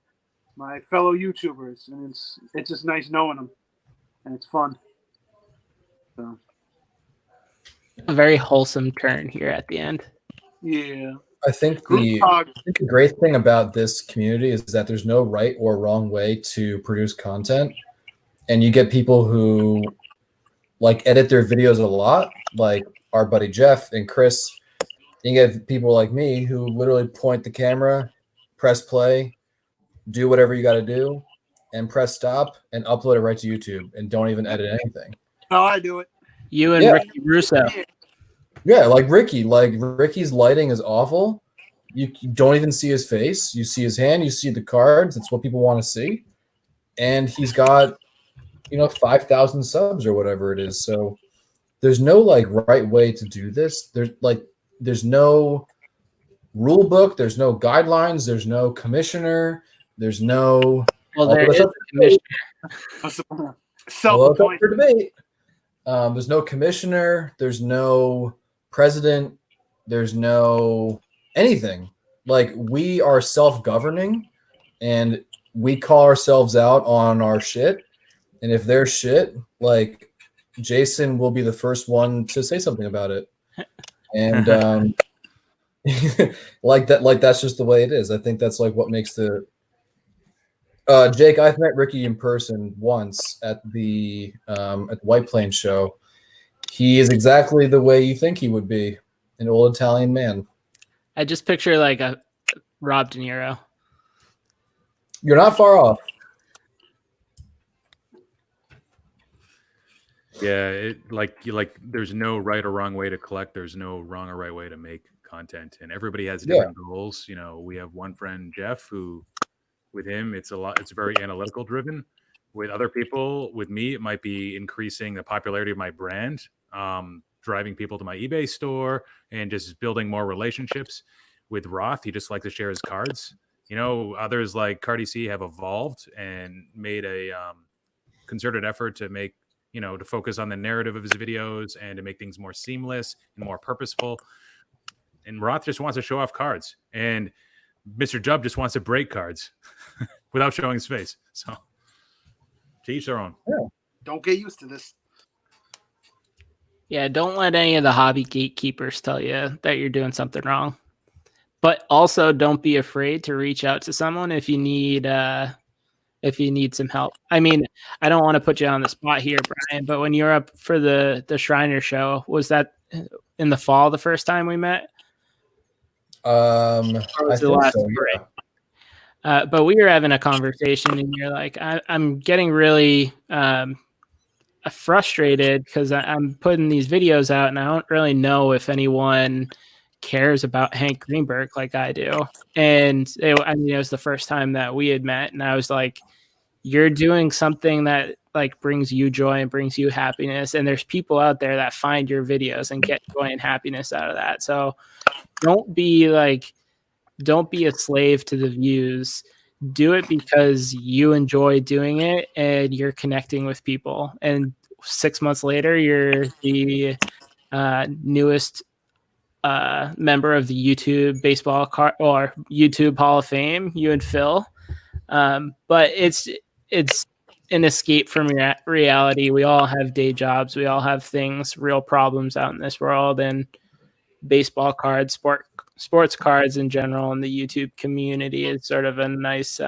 my fellow YouTubers, and it's just nice knowing them, and it's fun. So. A very wholesome turn here at the end. Yeah. I think the great thing about this community is that there's no right or wrong way to produce content. And you get people who like edit their videos a lot, like our buddy Jeff and Chris. And you get people like me who literally point the camera, press play, do whatever you got to do, and press stop and upload it right to YouTube and don't even edit anything. How I do it. You and Ricky Russo. Yeah, like Ricky. Like Ricky's lighting is awful. You don't even see his face. You see his hand. You see the cards. That's what people want to see. And he's got, 5,000 subs or whatever it is. So there's no like right way to do this. There's no rule book. There's no guidelines. There's no commissioner. There's no. Well, there is a commissioner. Self-appointed. For debate. There's no commissioner. There's no president. There's no anything. Like we are self-governing, and we call ourselves out on our shit. And if there's shit, like Jason will be the first one to say something about it. And that's just the way it is. I think that's like what makes the Jake, I've met Ricky in person once at the White Plains show. He is exactly the way you think he would be, an old Italian man. I just picture like a Rob De Niro. You're not far off. Yeah, there's no right or wrong way to collect. There's no wrong or right way to make content, and everybody has different goals. We have one friend Jeff who, with him, it's very analytical driven. With other people, with me, it might be increasing the popularity of my brand. driving people to my eBay store and just building more relationships. With Roth, he just likes to share his cards. Others like Cardi C have evolved and made a concerted effort to make, to focus on the narrative of his videos and to make things more seamless and more purposeful. And Roth just wants to show off cards. And MrDub just wants to break cards without showing his face. So to each their own. Yeah. Don't get used to this. Yeah, don't let any of the hobby gatekeepers tell you that you're doing something wrong. But also don't be afraid to reach out to someone if you need some help. I mean, I don't want to put you on the spot here, Brian, but when you're up for the Shriner show, was that in the fall the first time we met? I think so, yeah. But we were having a conversation, and you're like, I'm getting really frustrated because I'm putting these videos out, and I don't really know if anyone cares about Hank Greenberg like I do. And it was the first time that we had met, and I was like, you're doing something that like brings you joy and brings you happiness, and there's people out there that find your videos and get joy and happiness out of that. So don't be a slave to the views. Do it because you enjoy doing it and you're connecting with people. And 6 months later, you're the newest member of the YouTube baseball or YouTube Hall of Fame, you and Phil. But it's an escape from reality. We all have day jobs. We all have real problems out in this world, and baseball cards, sports cards in general, and the YouTube community is sort of a nice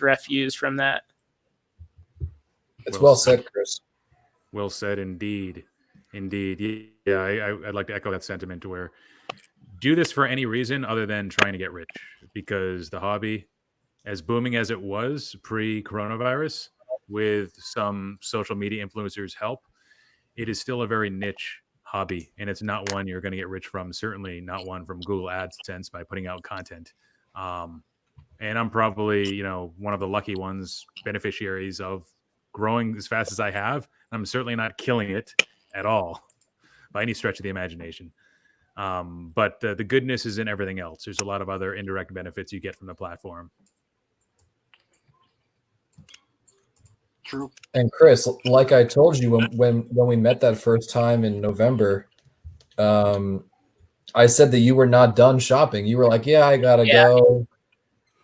refuge from that. It's well said, Chris. Well said, indeed. Yeah, I'd like to echo that sentiment to where do this for any reason other than trying to get rich, because the hobby, as booming as it was pre-coronavirus, with some social media influencers' help, it is still a very niche hobby, and it's not one you're going to get rich from. Certainly not one from Google AdSense by putting out content. And I'm probably, one of the lucky ones, beneficiaries of growing as fast as I have. I'm certainly not killing it at all by any stretch of the imagination. But the goodness is in everything else. There's a lot of other indirect benefits you get from the platform. True. And Chris, like I told you when we met that first time in November, I said that you were not done shopping. You were like, "Yeah, I gotta go."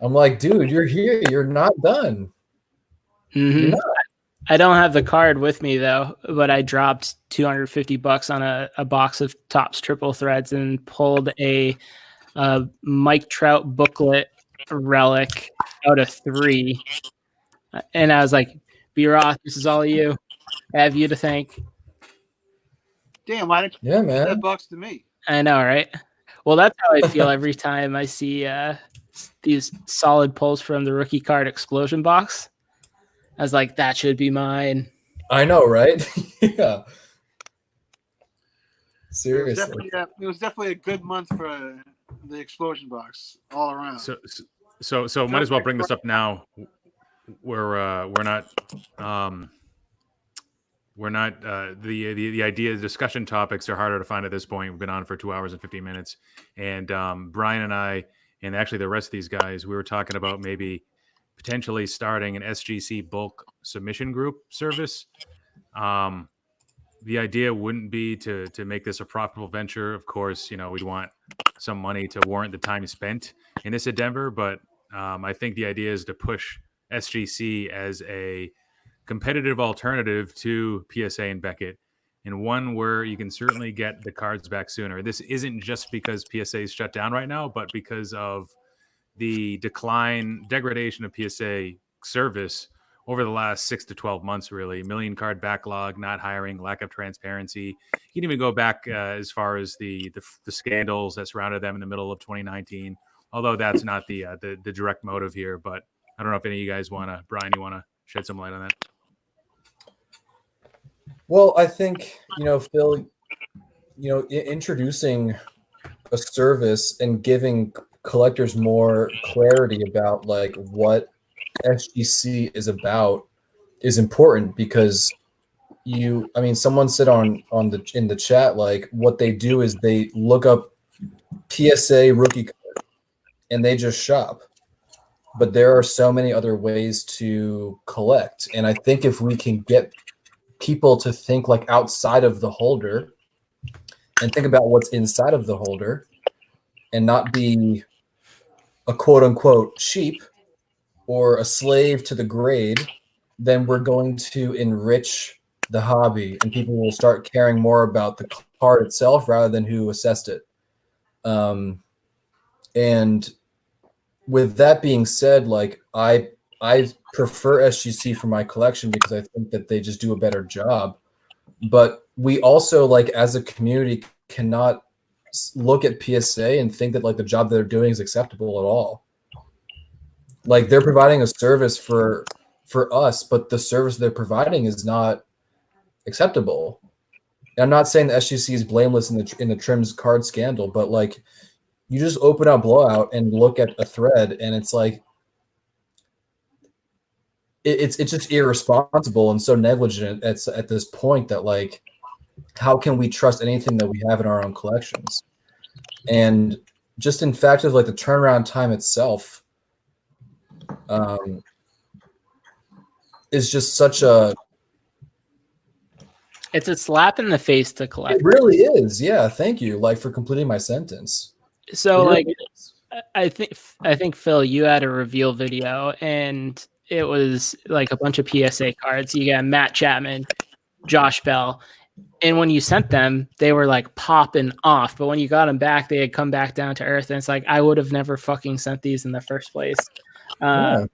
I'm like, "Dude, you're here. You're not done." Mm-hmm. You're not. I don't have the card with me though, but I dropped $250 on a box of Topps triple threads and pulled a Mike Trout booklet relic out of 3, and I was like, B-Roth, this is all you. I have you to thank. Damn, why didn't you Yeah, man. that box to me? I know, right? Well, that's how I feel every time I see these solid pulls from the rookie card explosion box. I was like, that should be mine. I know, right? Yeah. Seriously. It was definitely a good month for the explosion box all around. So might as well bring this up now. We're not the idea discussion topics are harder to find at this point. We've been on for 2 hours and 15 minutes, and Brian and I, and actually the rest of these guys, we were talking about maybe potentially starting an SGC bulk submission group service. The idea wouldn't be to make this a profitable venture. Of course, we'd want some money to warrant the time spent in this endeavor, but I think the idea is to push SGC as a competitive alternative to PSA and Beckett, and one where you can certainly get the cards back sooner. This isn't just because PSA is shut down right now, but because of the degradation of PSA service over the last 6 to 12 months, really. Million card backlog, not hiring, lack of transparency. You can even go back as far as the scandals that surrounded them in the middle of 2019, although that's not the direct motive here. But I don't know if any of you guys Brian, you want to shed some light on that? Well, I think, Phil, introducing a service and giving collectors more clarity about like what SGC is about is important, because I mean, someone said in the chat, like what they do is they look up PSA rookie card and they just shop. But there are so many other ways to collect. And I think if we can get people to think like outside of the holder and think about what's inside of the holder and not be a quote unquote sheep or a slave to the grade, then we're going to enrich the hobby and people will start caring more about the card itself rather than who assessed it. And with that being said, like I prefer SGC for my collection because I think that they just do a better job. But we also, like, as a community, cannot look at PSA and think that like the job they're doing is acceptable at all. Like, they're providing a service for us, but the service they're providing is not acceptable. And I'm not saying the SGC is blameless in the Trims card scandal, but like, you just open up Blowout and look at a thread, and it's like it's just irresponsible and so negligent at this point that, like, how can we trust anything that we have in our own collections? And just in fact of like the turnaround time itself is just such a It's a slap in the face to collect. It really is. Yeah, thank you, like, for completing my sentence. So It really like is. I think Phil, you had a reveal video and it was like a bunch of PSA cards. You got Matt Chapman, Josh Bell, and when you sent them, they were like popping off. But when you got them back, they had come back down to earth, and it's like I would have never fucking sent these in the first place. Yeah.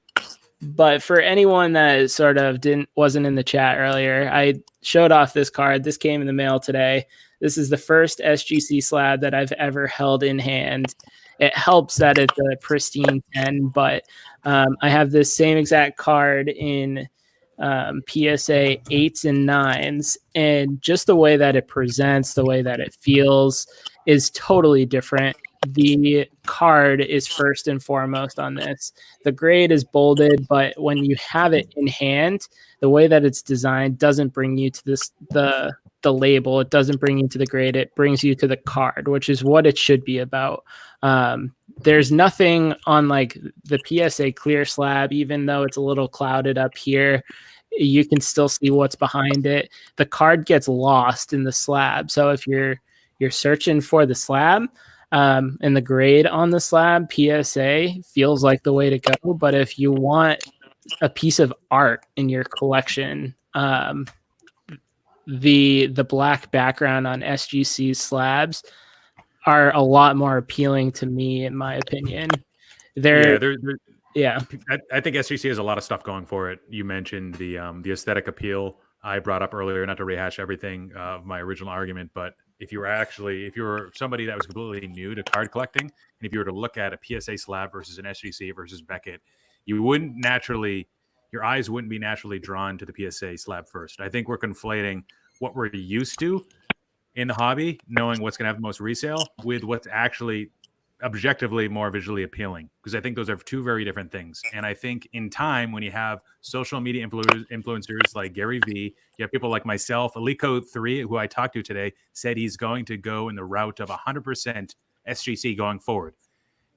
But for anyone that sort of wasn't in the chat earlier, I showed off this card. This came in the mail today. This is the first SGC slab that I've ever held in hand. It helps that it's a pristine 10, but I have this same exact card in PSA 8s and 9s, and just the way that it presents, the way that it feels is totally different. The card is first and foremost on this. The grade is bolded, but when you have it in hand, the way that it's designed doesn't bring you to the label. It doesn't bring you to the grade. It brings you to the card, which is what it should be about. There's nothing on like the PSA clear slab, even though it's a little clouded up here. You can still see what's behind it. The card gets lost in the slab. So if you're searching for the slab, and the grade on the slab, PSA feels like the way to go. But if you want a piece of art in your collection, the black background on SGC slabs are a lot more appealing to me, in my opinion. Yeah, I think SGC has a lot of stuff going for it. You mentioned the aesthetic appeal I brought up earlier, not to rehash everything of my original argument, but if you were somebody that was completely new to card collecting, and if you were to look at a PSA slab versus an SGC versus Beckett, your eyes wouldn't be naturally drawn to the PSA slab first. I think we're conflating what we're used to in the hobby, knowing what's going to have the most resale, with what's actually objectively more visually appealing, because I think those are two very different things. And I think in time, when you have social media influencers like Gary Vee, you have people like myself, Alico3, who I talked to today, said he's going to go in the route of 100% SGC going forward.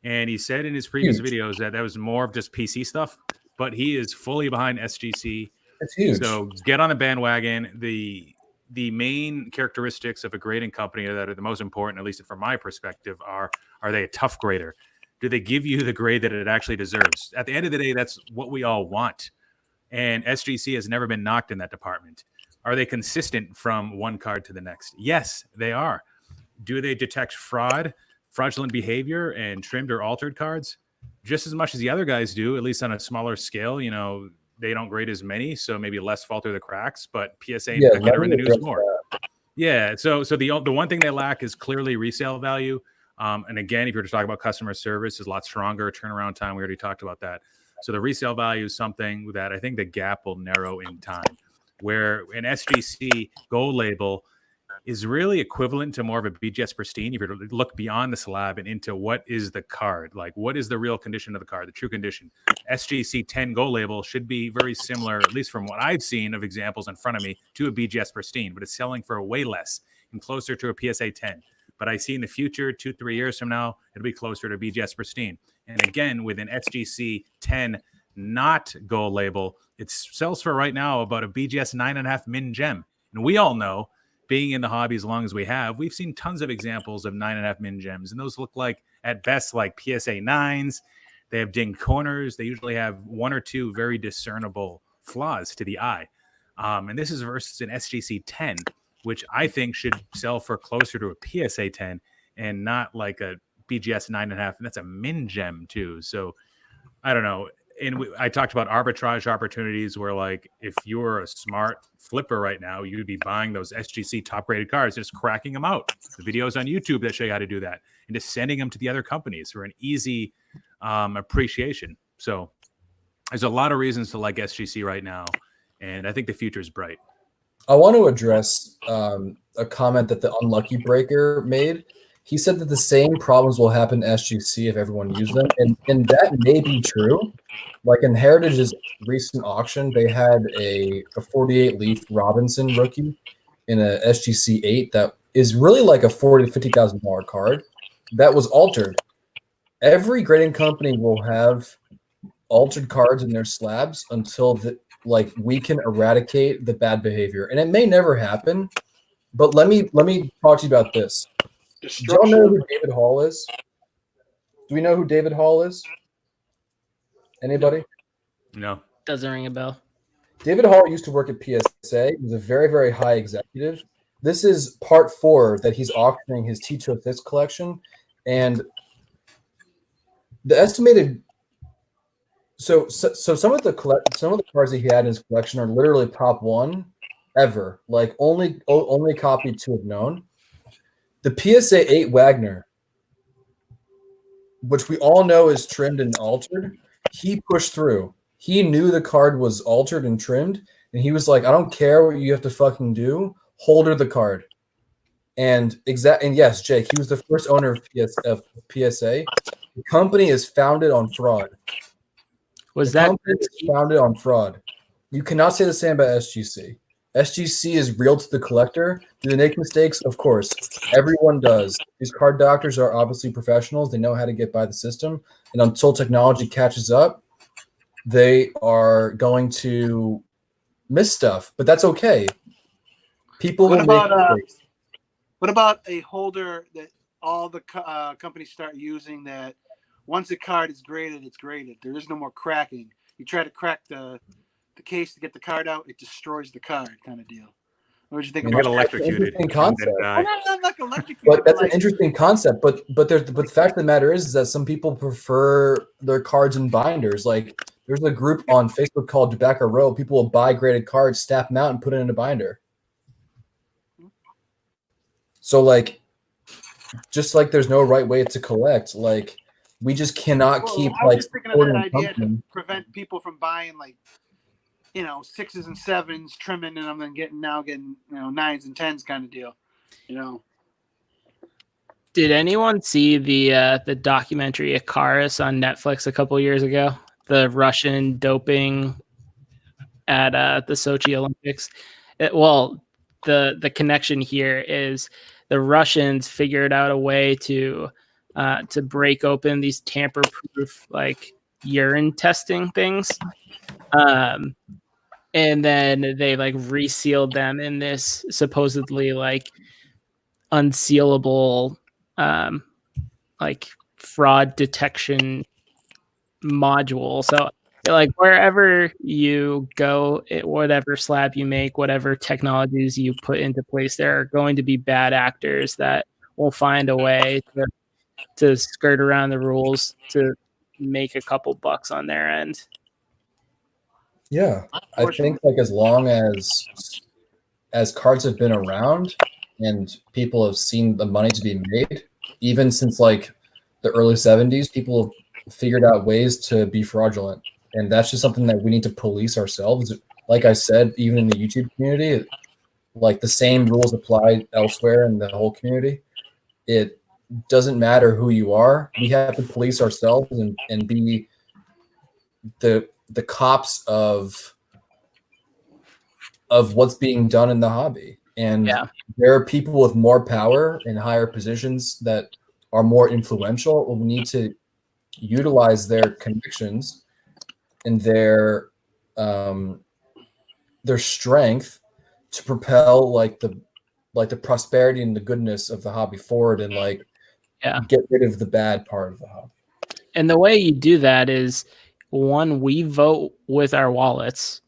And he said in his previous videos that was more of just PC stuff, but he is fully behind SGC. It's huge. So get on the bandwagon. The main characteristics of a grading company that are the most important, at least from my perspective, are they a tough grader? Do they give you the grade that it actually deserves? At the end of the day, that's what we all want. And SGC has never been knocked in that department. Are they consistent from one card to the next? Yes, they are. Do they detect fraudulent behavior, and trimmed or altered cards? Just as much as the other guys do, at least on a smaller scale. You know, they don't grade as many, so maybe less fall through the cracks, but PSA and Beckett are in the news more. Yeah, so the one thing they lack is clearly resale value. And again, if you're to talk about customer service, is a lot stronger. Turnaround time, we already talked about that. So the resale value is something that I think the gap will narrow in time. Where an SGC gold label, is really equivalent to more of a BGS pristine. If you look beyond the slab and into what is the card, like what is the real condition of the card, the true condition. SGC 10 Go label should be very similar, at least from what I've seen of examples in front of me, to a BGS pristine, but it's selling for way less and closer to a PSA 10. But I see in the future, 2-3 years from now, it'll be closer to BGS pristine. And again, with an SGC 10 not Gold label, it sells for right now about a BGS 9.5 min gem. And we all know, being in the hobby as long as we have, we've seen tons of examples of 9.5 min gems, and those look like, at best, like PSA 9s. They have dinged corners. They usually have one or two very discernible flaws to the eye. And this is versus an SGC 10, which I think should sell for closer to a PSA 10 and not like a BGS 9.5. And that's a min gem too. So I don't know. And I talked about arbitrage opportunities where, like, if you're a smart flipper right now, you'd be buying those SGC top graded cards, just cracking them out. The videos on YouTube that show you how to do that, and just sending them to the other companies for an easy appreciation. So there's a lot of reasons to like SGC right now, and I think the future is bright. I want to address a comment that the Unlucky Breaker made. He said that the same problems will happen to SGC if everyone used them, and that may be true. Like in Heritage's recent auction, they had a 48 leaf Robinson rookie in a SGC 8 that is really like a $40,000 to $50,000 card that was altered. Every grading company will have altered cards in their slabs until we can eradicate the bad behavior, and it may never happen. But let me talk to you about this. Do y'all know who David Hall is? Do we know who David Hall is? Anybody? No. Doesn't ring a bell. David Hall used to work at PSA. He was a very, very high executive. This is part 4 that he's auctioning his T206 collection. And the estimated so some of the cards that he had in his collection are literally top 1 ever. Like only copy to have known. The PSA 8 Wagner, which we all know is trimmed and altered, he pushed through. He knew the card was altered and trimmed, and he was like, I don't care what you have to fucking do. Hold her the card. And yes, Jake, he was the first owner of PSA. The company is founded on fraud. Founded on fraud. You cannot say the same about SGC. SGC is real to the collector. Do they make mistakes? Of course. Everyone does. These card doctors are obviously professionals. They know how to get by the system. And until technology catches up, they are going to miss stuff. But that's okay. People will make mistakes. What about a holder that all the companies start using, that once a card is graded, it's graded? There is no more cracking. You try to crack the case to get the card out, it destroys the card, kind of deal. What would you think about that? Electrocuted. Not electrocuted, but that's an interesting concept. But the fact of the matter is that some people prefer their cards in binders. Like there's a group on Facebook called Tobacco Row. People will buy graded cards, snap them out, and put it in a binder. So like, just like there's no right way to collect, like we just cannot keep I was like just thinking of that idea to prevent people from buying like 6s and 7s, trimming them, and getting 9s and 10s kind of deal. Did anyone see the documentary Icarus on Netflix a couple years ago? The Russian doping at the Sochi Olympics. The connection here is the Russians figured out a way to break open these tamper-proof like urine testing things. And then they like resealed them in this supposedly like unsealable like fraud detection module. So like wherever you go, whatever slab you make, whatever technologies you put into place, there are going to be bad actors that will find a way to skirt around the rules to make a couple bucks on their end. Yeah, I think like as long as cards have been around and people have seen the money to be made, even since like the early 70s, people have figured out ways to be fraudulent. And that's just something that we need to police ourselves. Like I said, even in the YouTube community, like the same rules apply elsewhere in the whole community. It doesn't matter who you are. We have to police ourselves and be the cops of what's being done in the hobby. And there are people with more power and higher positions that are more influential. We need to utilize their connections and their strength to propel like the prosperity and the goodness of the hobby forward, and get rid of the bad part of the hobby. And the way you do that is, one, we vote with our wallets,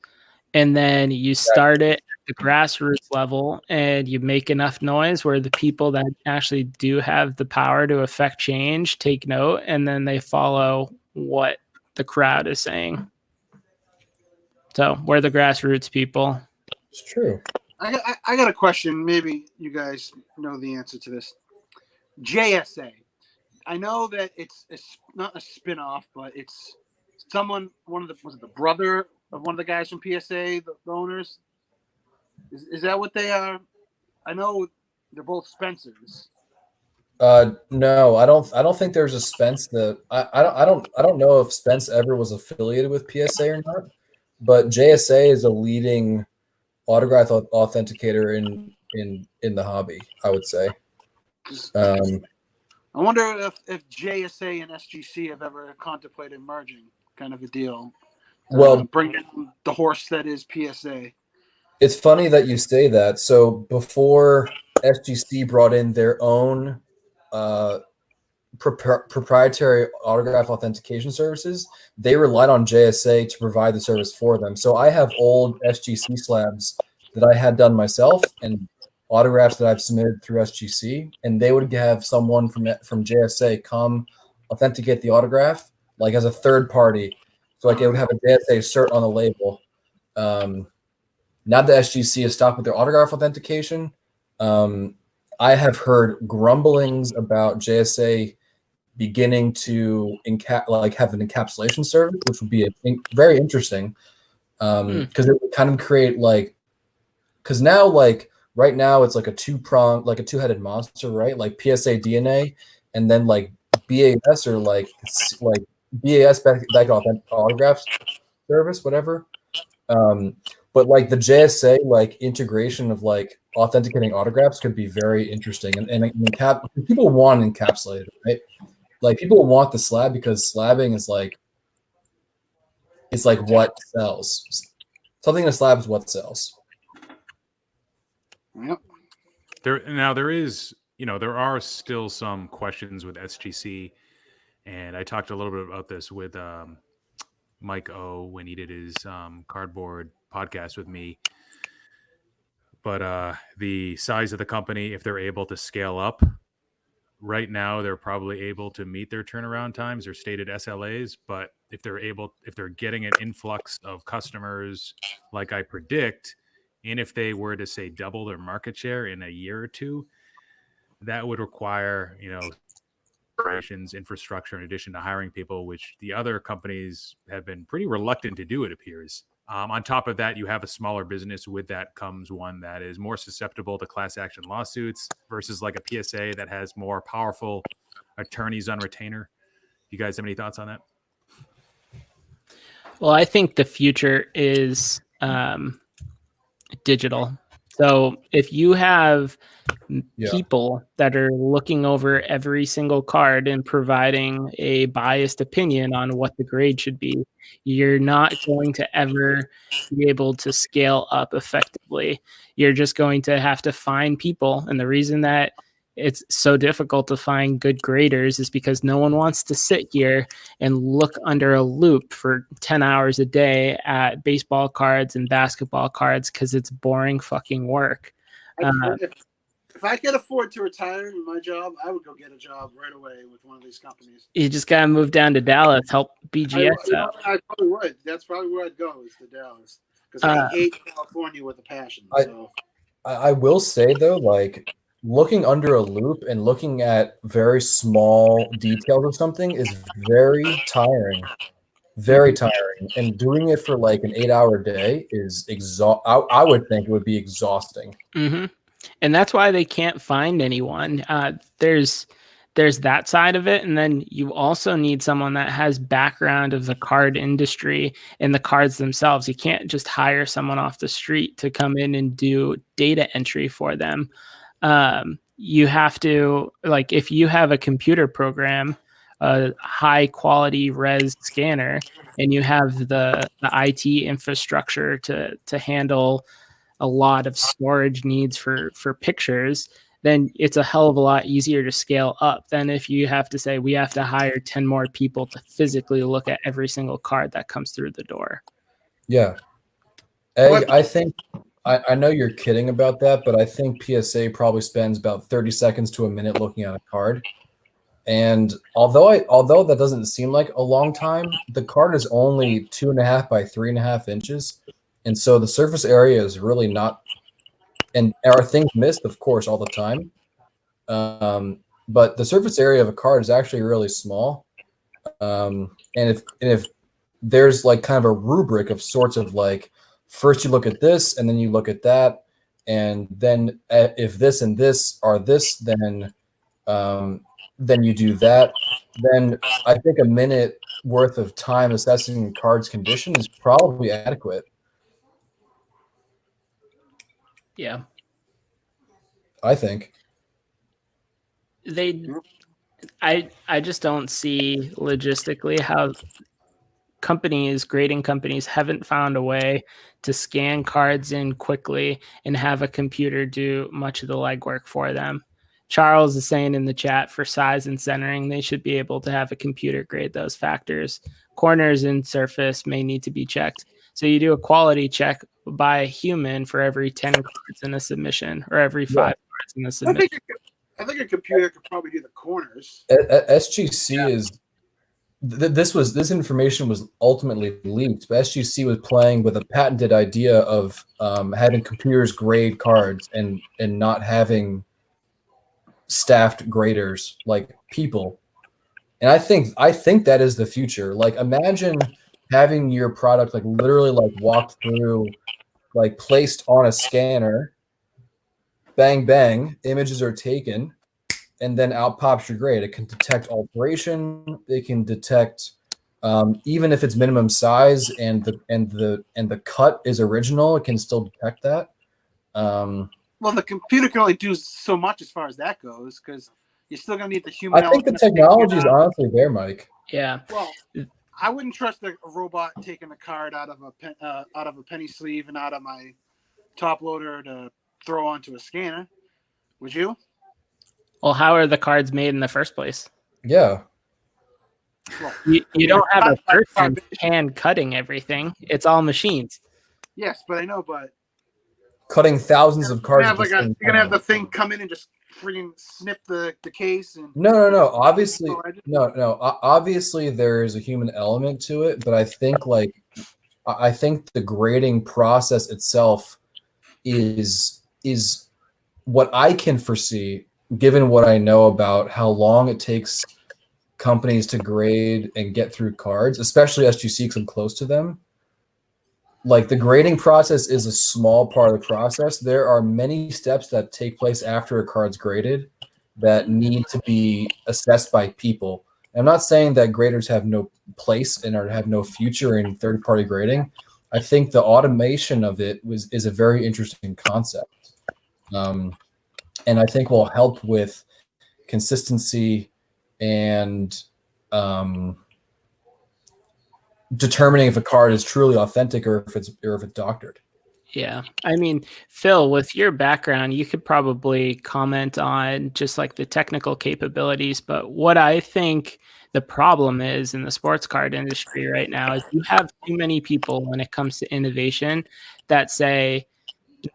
and then you start it at the grassroots level, and you make enough noise where the people that actually do have the power to affect change take note, and then they follow what the crowd is saying. So we're the grassroots people. It's true. I got a question. Maybe you guys know the answer to this. JSA. I know that it's not a spin-off, but it's was it the brother of one of the guys from PSA, the owners? Is that what they are? I know they're both Spencers. No, I don't think there's a Spence that I don't know if Spence ever was affiliated with PSA or not, but JSA is a leading autograph authenticator in the hobby, I would say. I wonder if JSA and SGC have ever contemplated merging, kind of a deal. Well, bring in the horse that is PSA. It's funny that you say that. So before SGC brought in their own proprietary autograph authentication services, they relied on JSA to provide the service for them. So I have old SGC slabs that I had done myself and autographs that I've submitted through SGC, and they would have someone from JSA come authenticate the autograph, like as a third party. So like it would have a JSA cert on the label. Now that SGC has stopped with their autograph authentication, I have heard grumblings about JSA beginning to have an encapsulation service, which would be very interesting, because it would kind of create because now right now it's like a two-headed monster, right? Like PSA DNA and then like BAS or like BAS back autographs service, whatever. But like the JSA integration of authenticating autographs could be very interesting, and people want encapsulated, right? Like people want the slab because slabbing is what sells. Something in a slab is what sells. Yep. There are still some questions with SGC, and I talked a little bit about this with Mike O when he did his cardboard podcast with me. But the size of the company, if they're able to scale up, right now they're probably able to meet their turnaround times or stated SLAs. But if they're getting an influx of customers like I predict, and if they were to say double their market share in a year or two, that would require, operations infrastructure in addition to hiring people, which the other companies have been pretty reluctant to do, it appears. On top of that, you have a smaller business. With that comes one that is more susceptible to class action lawsuits versus like a PSA that has more powerful attorneys on retainer. You guys have any thoughts on that? Well, I think the future is digital. So if you have people that are looking over every single card and providing a biased opinion on what the grade should be, you're not going to ever be able to scale up effectively. You're just going to have to find people. And the reason that it's so difficult to find good graders is because no one wants to sit here and look under a loop for 10 hours a day at baseball cards and basketball cards because it's boring fucking work. If I could afford to retire in my job, I would go get a job right away with one of these companies. You just got to move down to Dallas, help BGS out. I probably would. That's probably where I'd go, is to Dallas. Because I hate California with a passion. I will say, though, looking under a loop and looking at very small details of something is very tiring. very tiring. And doing it for like an 8-hour day is I would think it would be exhausting. Mm-hmm. And that's why they can't find anyone. There's that side of it, and then you also need someone that has background of the card industry and the cards themselves. You can't just hire someone off the street to come in and do data entry for them. You have to, like, if you have a computer program, a high quality res scanner, and you have the IT infrastructure to handle a lot of storage needs for pictures, then it's a hell of a lot easier to scale up than if you have to say we have to hire 10 more people to physically look at every single card that comes through the door. Yeah. I think I know you're kidding about that, but I think PSA probably spends about 30 seconds to a minute looking at a card. And although that doesn't seem like a long time, the card is only 2.5 by 3.5 inches. And so the surface area is really not, and are things missed, of course, all the time. But the surface area of a card is actually really small. And if there's like kind of a rubric of sorts of like, first you look at this and then you look at that. And then if this and this are this, then you do that. Then I think a minute worth of time assessing the card's condition is probably adequate. Yeah. I think. I just don't see logistically how grading companies haven't found a way to scan cards in quickly and have a computer do much of the legwork for them. Charles is saying in the chat, for size and centering, they should be able to have a computer grade those factors. Corners and surface may need to be checked. So you do a quality check by a human for every 10 cards in a submission, or every 5 cards in a submission. I think a computer could probably do the corners. SGC is this information was ultimately leaked, but SGC was playing with a patented idea of having computers grade cards and not having staffed graders like people. And I think that is the future. Like, imagine having your product like literally like walked through, like placed on a scanner, bang bang, images are taken, and then out pops your grade. It can detect alteration. It can detect even if it's minimum size and the cut is original, it can still detect that. Well, the computer can only do so much as far as that goes, because you're still going to need the human. I think the technology is honestly there, Mike. Yeah. Well, I wouldn't trust a robot taking a card out of a penny sleeve and out of my top loader to throw onto a scanner. Would you? Well, how are the cards made in the first place? Yeah. Well, you don't have a person hand cutting everything. It's all machines. Yes, but I know, but cutting thousands of cards. You're gonna have the thing come in and just freaking snip the case. And No. Obviously, no. Obviously, there is a human element to it, but I think the grading process itself is what I can foresee, given what I know about how long it takes companies to grade and get through cards, especially SGC because I'm close to them. Like, the grading process is a small part of the process. There are many steps that take place after a card's graded that need to be assessed by people. And I'm not saying that graders have no place and or have no future in third-party grading. I think the automation of it is a very interesting concept. And I think will help with consistency and determining if a card is truly authentic or if it's doctored. Yeah. I mean, Phil, with your background, you could probably comment on just like the technical capabilities, but what I think the problem is in the sports card industry right now is you have too many people when it comes to innovation that say,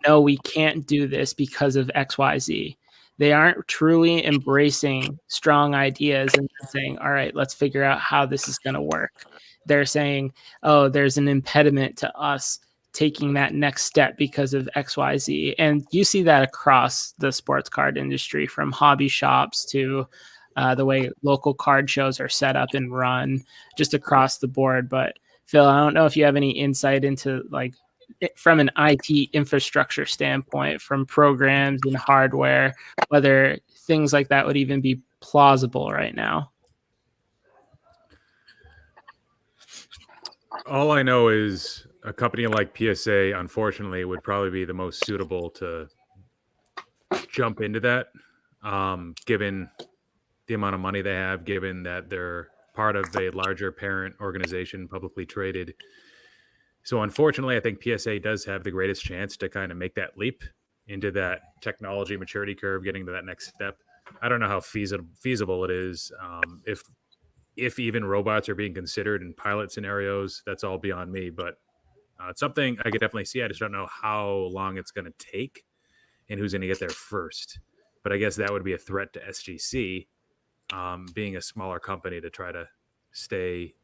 no, we can't do this because of XYZ. They aren't truly embracing strong ideas and saying, all right, let's figure out how this is going to work. They're saying, oh, there's an impediment to us taking that next step because of XYZ. And you see that across the sports card industry, from hobby shops to the way local card shows are set up and run just across the board. But Phil, I don't know if you have any insight into like from an IT infrastructure standpoint, from programs and hardware, whether things like that would even be plausible right now. All I know is a company like PSA, unfortunately, would probably be the most suitable to jump into that, given the amount of money they have, given that they're part of a larger parent organization, publicly traded. So unfortunately, I think PSA does have the greatest chance to kind of make that leap into that technology maturity curve, getting to that next step. I don't know how feasible it is. If even robots are being considered in pilot scenarios, that's all beyond me. But it's something I could definitely see. I just don't know how long it's going to take and who's going to get there first. But I guess that would be a threat to SGC, being a smaller company, to try to stay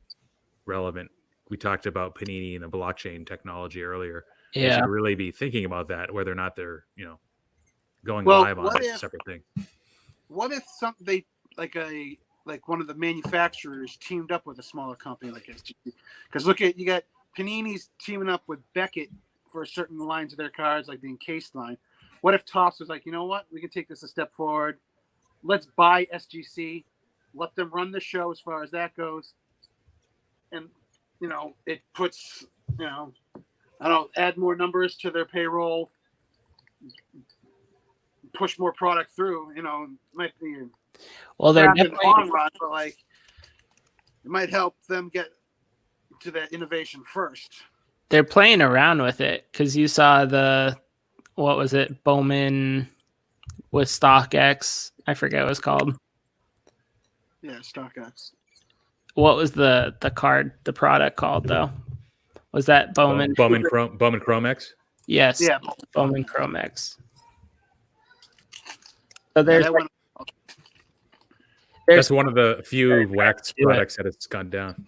relevant. We talked about Panini and the blockchain technology earlier. They should really be thinking about that, whether or not they're, going live on it, a separate thing. What if something like one of the manufacturers teamed up with a smaller company like SGC? Because you got Panini's teaming up with Beckett for certain lines of their cards, like the encased line. What if Topps was like, you know what, we can take this a step forward. Let's buy SGC, let them run the show as far as that goes, and it puts, add more numbers to their payroll, push more product through. Might be they're in the long run, but like it might help them get to that innovation first. They're playing around with it because you saw what was it, Bowman with StockX? I forget what it was called. Yeah, StockX. What was the product called though? Was that Bowman? Bowman Chrome X? Yes. Yeah, Bowman Chrome X. So that's one of the few wax products that has gone down.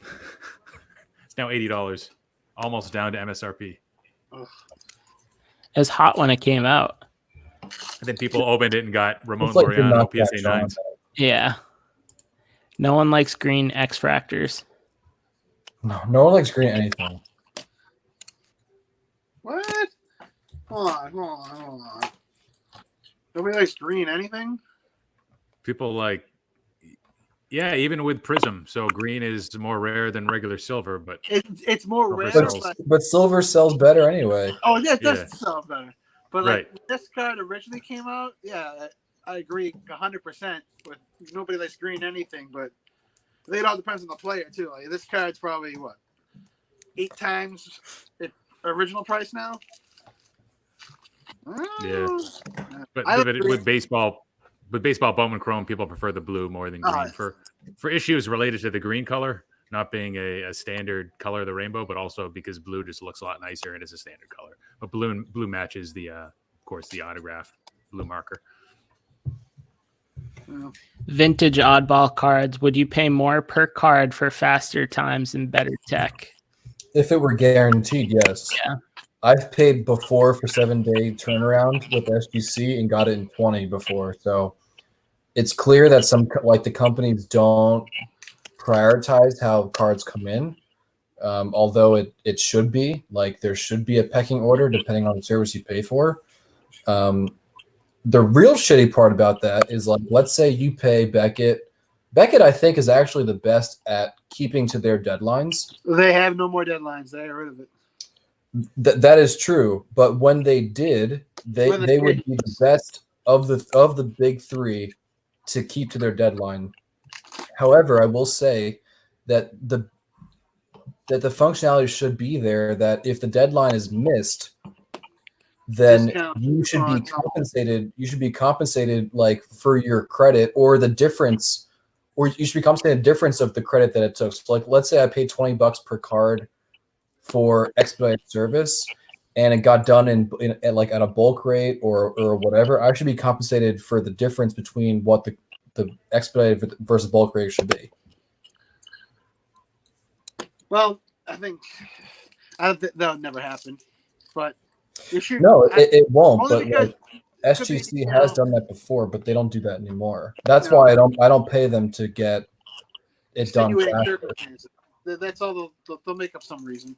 It's now $80, almost down to MSRP. It was hot when it came out. And then people opened it and got Ramon Laureano PSA 9s. Yeah. No one likes green X fractors. No one likes green anything. What? Hold on. Nobody likes green anything? People like, even with Prism. So green is more rare than regular silver, but it's more rare. But silver sells better anyway. Oh, yeah, it does sell better. But like when this card originally came out, I agree 100% with nobody likes green anything, but it all depends on the player too. Like this card's probably 8 times its original price now. Yeah, but with baseball Bowman Chrome, people prefer the blue more than green for issues related to the green color not being a standard color of the rainbow, but also because blue just looks a lot nicer and is a standard color. But blue matches the, of course, the autograph blue marker. Vintage oddball cards. Would you pay more per card for faster times and better tech? If it were guaranteed, yes. Yeah. I've paid before for 7-day turnaround with SGC and got it in 20 before. So it's clear that the companies don't prioritize how cards come in. Although it should be, like, there should be a pecking order depending on the service you pay for. The real shitty part about that is, like, let's say you pay Beckett. Beckett, I think, is actually the best at keeping to their deadlines. They have no more deadlines. They got rid of it. That is true. But when they did, they would be the best of the big three to keep to their deadline. However, I will say that the functionality should be there, that if the deadline is missed, then you should be compensated. You should be compensated, like, for your credit or the difference, or you should be compensated the difference of the credit that it took. So, like, let's say I paid $20 per card for expedited service, and it got done in like at a bulk rate or whatever. I should be compensated for the difference between what the expedited versus bulk rate should be. Well, I think that'll never happen, but you should. No, it won't. But because SGC has done that before, but they don't do that anymore. That's why I don't pay them to get it done faster. That's all. They'll make up some reason.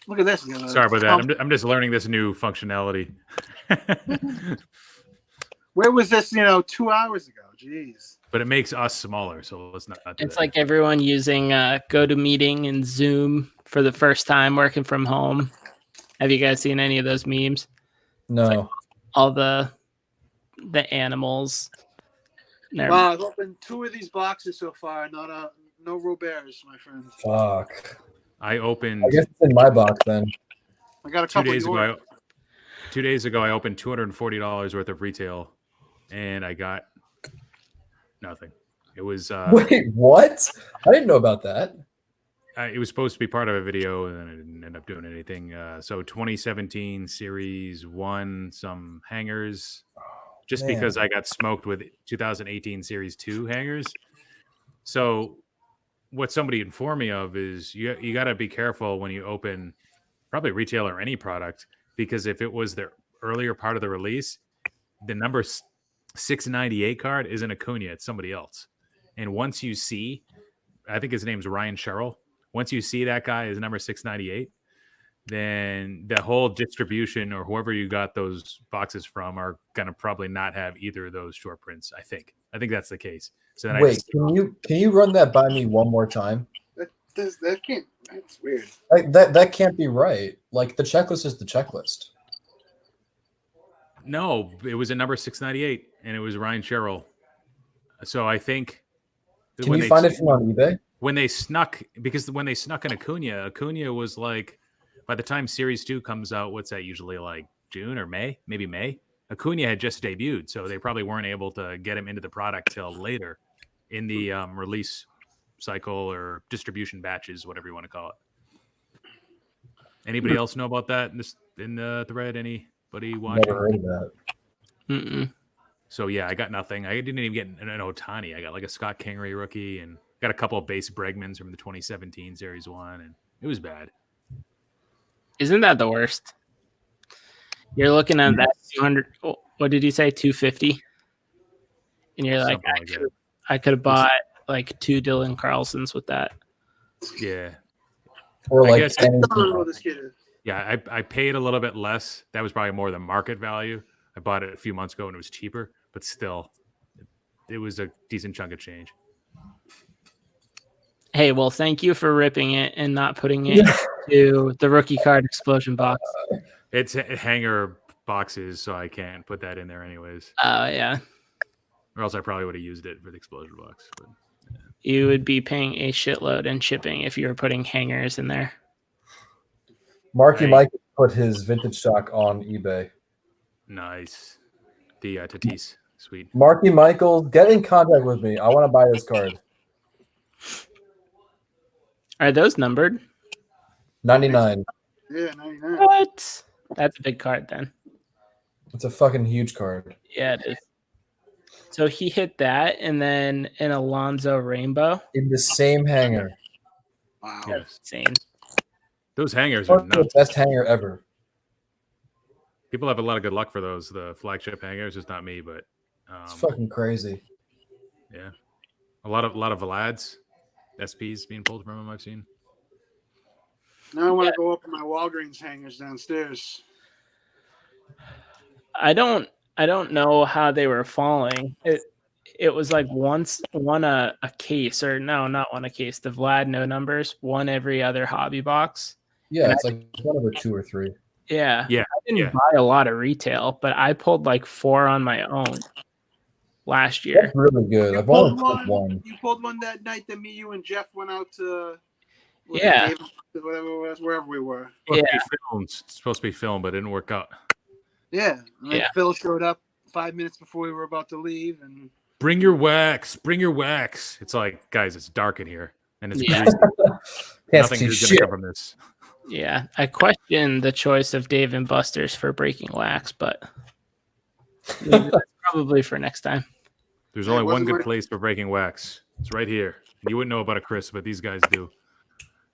Look at this. Sorry about that. I'm just learning this new functionality. Where was this? 2 hours ago. Jeez. But it makes us smaller, so let's not do It's that. like everyone using GoToMeeting and Zoom for the first time working from home. Have you guys seen any of those memes? No. Like all the animals. Wow, I've opened 2 of these boxes so far. No Roberts, my friend. Fuck. I opened. I guess it's in my box then. I got a couple 2 days ago, I opened $240 worth of retail, and I got nothing. It was Wait, what? I didn't know about that. it was supposed to be part of a video, and then I didn't end up doing anything. So 2017 Series 1, some hangers, just Man. because I got smoked with 2018 Series 2 hangers. So what somebody informed me of is you got to be careful when you open probably retail or any product, because if it was the earlier part of the release, the number 698 card isn't Acuna, it's somebody else. And once you see, I think his name's Ryan Sherrill, once you see that guy is number 698, then the whole distribution or whoever you got those boxes from are going to probably not have either of those short prints. I think that's the case. So then Wait, can you run that by me one more time? That can't. That's weird. Like that can't be right. Like the checklist is the checklist. No, it was a number 698, and it was Ryan Sherrill. So I think. Can you find it from on eBay? When they snuck in Acuna was like, by the time Series 2 comes out, what's that usually like, June or May? Maybe May. Acuna had just debuted, so they probably weren't able to get him into the product till later in the release cycle or distribution batches, whatever you want to call it. Anybody else know about that in the thread? Anybody watching? Never heard of that. Mm-mm. So yeah, I got nothing. I didn't even get an Ohtani. I got like a Scott Kingery rookie and got a couple of base Bregmans from the 2017 Series 1, and it was bad. Isn't that the worst? You're looking at that 200. What did you say? 250. And you're like, I could have bought like 2 Dylan Carlsons with that. Yeah. Or I like guess- anything. Yeah, I paid a little bit less. That was probably more than market value. I bought it a few months ago and it was cheaper, but still, it was a decent chunk of change. Hey, well, thank you for ripping it and not putting it into the rookie card explosion box. It's hanger boxes, so I can't put that in there anyways. Oh, yeah. Or else I probably would have used it for the explosion box. But You would be paying a shitload in shipping if you were putting hangers in there. Marky Right. Mike put his vintage stock on eBay. nice. The Tatis, sweet. Marky Michael, get in contact with me. I want to buy this card. Are those numbered? 99. Yeah, 99. What? That's a big card then. It's a fucking huge card. Yeah, it is. So he hit that and then an Alonzo Rainbow. In the same hanger. Wow. Yes. Insane. Those hangers are The nuts. best hanger ever. People have a lot of good luck for those, the flagship hangers. It's not me, but It's fucking crazy. yeah, a lot of Vlads, SPs being pulled from them. I've seen. Now I want to go open my Walgreens hangers downstairs. I don't know how they were falling. It was like one a case, or no, not one a case. The Vlad no numbers, one every other hobby box. Yeah, And it's like one over 2 or 3. Yeah. Yeah, I didn't yeah. buy a lot of retail, but I pulled like 4 on my own last year. That's really good. I've only pulled one. You pulled one that night that me, you, and Jeff went out to. Yeah. Whatever it was, wherever we were. It's supposed to be filmed, but it didn't work out. Yeah. And then Yeah. Phil showed up 5 minutes before we were about to leave, and Bring your wax. Bring your wax. It's like, guys, it's dark in here, and it's Yeah. greasy. Can't Nothing see is going shit. to come from this. Yeah. I question the choice of Dave and Buster's for breaking wax, but maybe that's probably for next time. There's It only one wasn't good my- place for breaking wax. It's right here. You wouldn't know about it, Chris, but these guys do.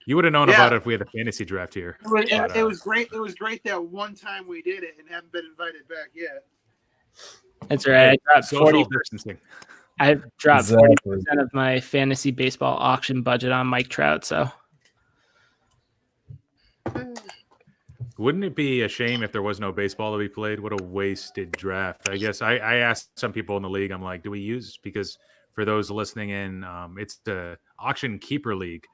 You would have known Yeah. about it if we had a fantasy draft here. It was great. It was great that one time we did it and haven't been invited back yet. That's right. I dropped Social distancing. I dropped Exactly. 40% of my fantasy baseball auction budget on Mike Trout. So Wouldn't it be a shame if there was no baseball to be played? What a wasted draft. I guess I asked some people in the league, I'm like, do we use, because for those listening in, it's the auction keeper league.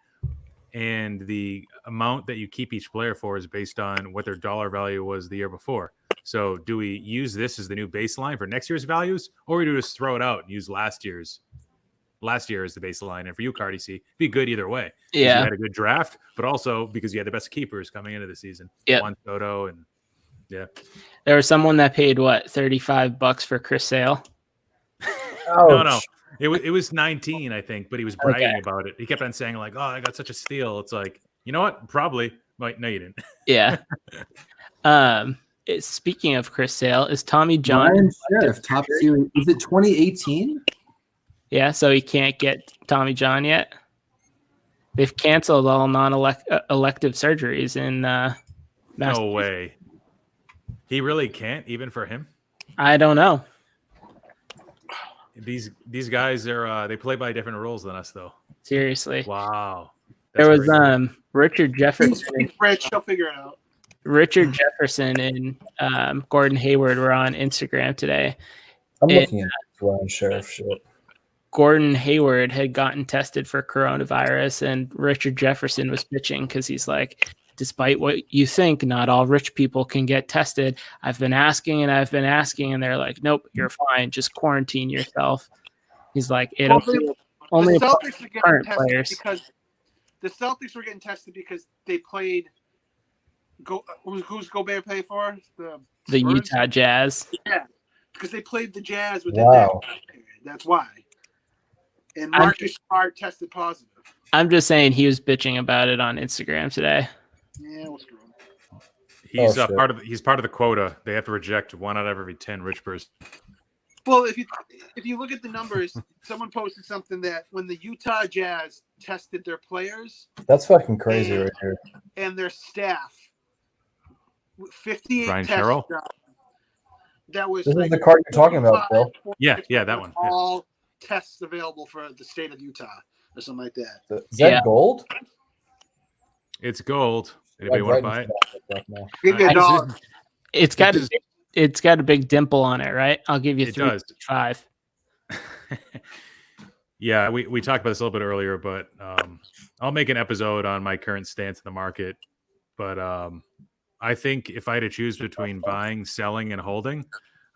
And the amount that you keep each player for is based on what their dollar value was the year before. So do we use this as the new baseline for next year's values, or do we just throw it out and use last year as the baseline? And for you, Cardi C, be good either way. yeah, You had a good draft, but also because you had the best keepers coming into the season. Yep. Juan Soto and there was someone that paid what $35 for Chris Sale. No. It was 19, I think, but he was bragging about it. He kept on saying like, "Oh, I got such a steal." It's like, you know what? Probably. No, you didn't. Yeah. Speaking of Chris Sale, is Tommy John? Ryan Sheriff, top series. Is it 2018? Yeah, so he can't get Tommy John yet. They've canceled all non-elective surgeries in. No way. He really can't, even for him. I don't know. These guys are they play by different rules than us, though. Seriously. Wow. There was crazy. Richard Jefferson. Fred, she'll figure it out. Richard Jefferson and Gordon Hayward were on Instagram today. I'm looking at Ryan Sheriff shit. Gordon Hayward had gotten tested for coronavirus, and Richard Jefferson was bitching because he's like, despite what you think, not all rich people can get tested. I've been asking, and they're like, nope, you're fine. Just quarantine yourself. He's like, only the Celtics are getting current tested players. because the Celtics were getting tested because they played. Who's Gobert play for? The Spurs? Utah Jazz. Yeah, because they played the Jazz with Wow. That's why. And Marcus Smart tested positive. I'm just saying he was bitching about it on Instagram today. Yeah, what's going on? He's shit. he's part of the quota. They have to reject 1 out of every 10 rich person. Well, if you look at the numbers, someone posted something that when the Utah Jazz tested their players, That's fucking crazy right here. and their staff, 58 Ryan tests Sherrill? done. That was This is the card you're talking about, Phil. Yeah, that one. Yeah. All tests available for the state of Utah or something like that. Is that Yeah. gold? It's gold. Anybody want to buy it? Give me I a dollar. It's got a big dimple on it, right? I'll give you It does. 5. Yeah, we talked about this a little bit earlier, but I'll make an episode on my current stance in the market. But I think if I had to choose between buying, selling, and holding,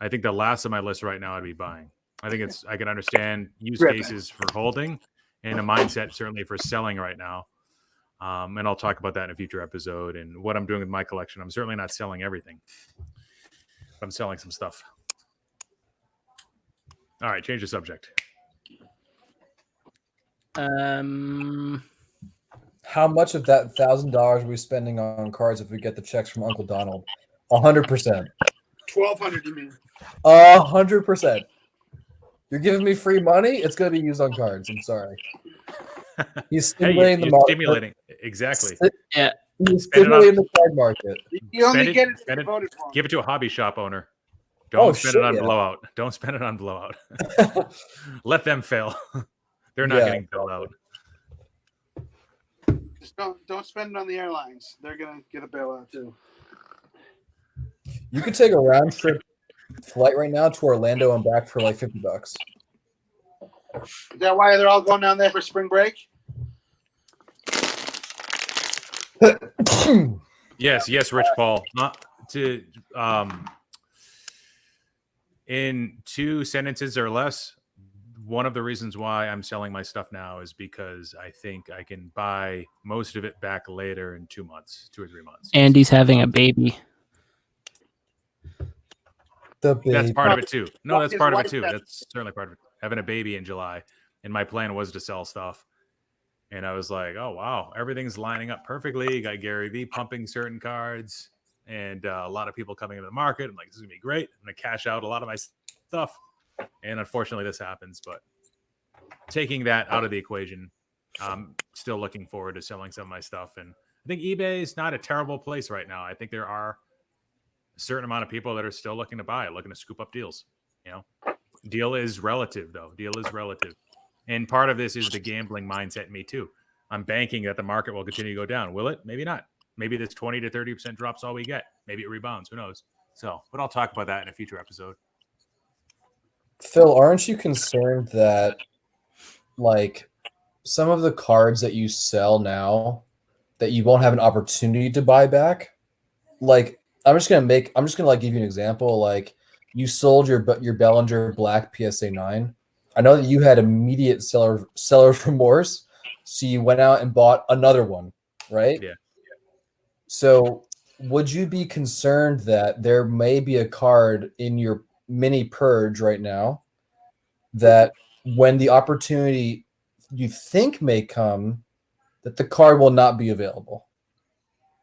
I think the last on my list right now would be buying. I think I can understand use cases for holding and a mindset certainly for selling right now. And I'll talk about that in a future episode and what I'm doing with my collection. I'm certainly not selling everything. I'm selling some stuff. All right, change the subject. How much of that $1,000 are we spending on cards if we get the checks from Uncle Donald? 100%. 1,200, you mean? 100%. You're giving me free money? It's going to be used on cards. I'm sorry. He's stimulating the you're market. stimulating. Exactly. Yeah. He's stimulating the card market. You only get it if spend you it. voted for him. Give it to a hobby shop owner. Don't spend it on yeah. blowout. Don't spend it on blowout. Let them fail. They're not getting bailed out. Just don't spend it on the airlines. They're gonna get a bailout too. You could take a round trip flight right now to Orlando and back for like $50. Is that why they're all going down there for spring break? Yes, Rich Paul. Not to in 2 sentences or less. One of the reasons why I'm selling my stuff now is because I think I can buy most of it back later in 2 months, 2 or 3 months. Andy's having a baby. That's part of it too. No, that's His part of it wife too. has- That's certainly part of it. Having a baby in July, and my plan was to sell stuff. And I was like, oh wow, everything's lining up perfectly. Got Gary Vee pumping certain cards, and a lot of people coming into the market. I'm like, this is gonna be great. I'm gonna cash out a lot of my stuff. And unfortunately, this happens. But taking that out of the equation, I'm still looking forward to selling some of my stuff. And I think eBay is not a terrible place right now. I think there are a certain amount of people that are still looking to buy, looking to scoop up deals. You know, deal is relative, though. Deal is relative. And part of this is the gambling mindset in me, too. I'm banking that the market will continue to go down. Will it? Maybe not. Maybe this 20 to 30% drops all we get. Maybe it rebounds. Who knows? So, but I'll talk about that in a future episode. Phil, aren't you concerned that like some of the cards that you sell now that you won't have an opportunity to buy back? Like I'm just gonna like give you an example. Like you sold your Bellinger Black PSA 9. I know that you had immediate seller's remorse, so you went out and bought another one, right? Yeah. So would you be concerned that there may be a card in your mini purge right now that when the opportunity you think may come, that the card will not be available?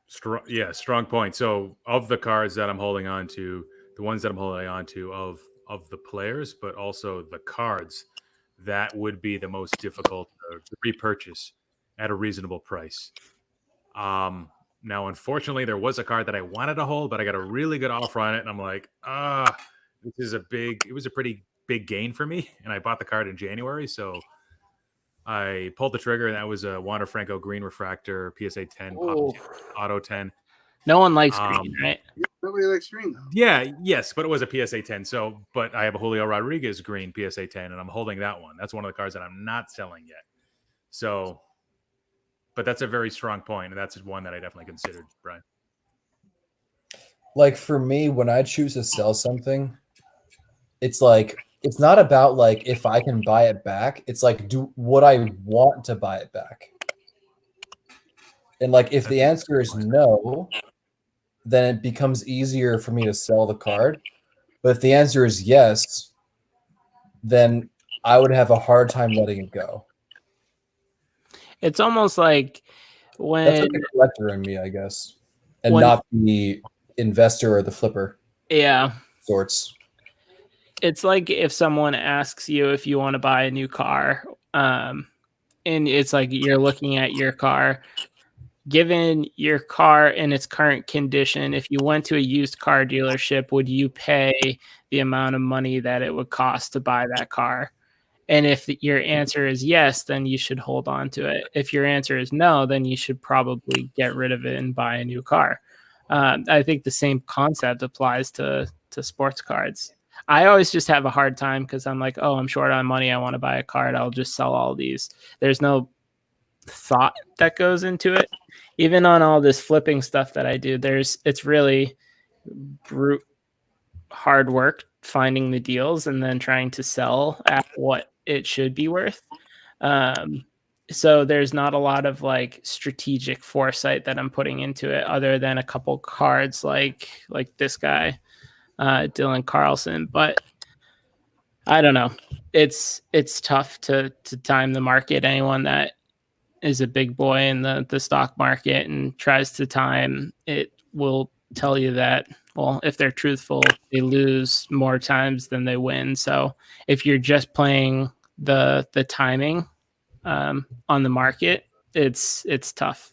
Strong point. So of the cards that I'm holding on to, the ones that I'm holding on to of the players, but also the cards, that would be the most difficult to repurchase at a reasonable price. Now, unfortunately, there was a card that I wanted to hold, but I got a really good offer on it, and I'm like, it was a pretty big gain for me, and I bought the card in January, so I pulled the trigger, and that was a Wander Franco Green Refractor PSA 10 Auto 10. No one likes green, right? Nobody likes green, though. Yes, but it was a PSA 10. So, but I have a Julio Rodriguez Green PSA 10, and I'm holding that one. That's one of the cards that I'm not selling yet. So, but that's a very strong point, and that's one that I definitely considered, Brian. Like for me, when I choose to sell something, it's like it's not about like if I can buy it back. It's like would I want to buy it back? And like if the answer is no, then it becomes easier for me to sell the card. But if the answer is yes, then I would have a hard time letting it go. It's almost like when that's like the collector in me, I guess, and not the investor or the flipper. Yeah. Sorts. It's like if someone asks you if you want to buy a new car, and it's like you're looking at your car. Given your car in its current condition, if you went to a used car dealership, would you pay the amount of money that it would cost to buy that car? And if your answer is yes, then you should hold on to it. If your answer is no, then you should probably get rid of it and buy a new car. I think the same concept applies to sports cards. I always just have a hard time because I'm like, oh, I'm short on money. I want to buy a card. I'll just sell all these. There's no thought that goes into it. Even on all this flipping stuff that I do, it's really brute hard work finding the deals and then trying to sell at what it should be worth. So there's not a lot of like strategic foresight that I'm putting into it other than a couple cards like this guy, Dylan Carlson. But I don't know. It's tough to time the market. Anyone that is a big boy in the stock market and tries to time it will tell you that, well, if they're truthful, they lose more times than they win. So if you're just playing the timing on the market, it's tough.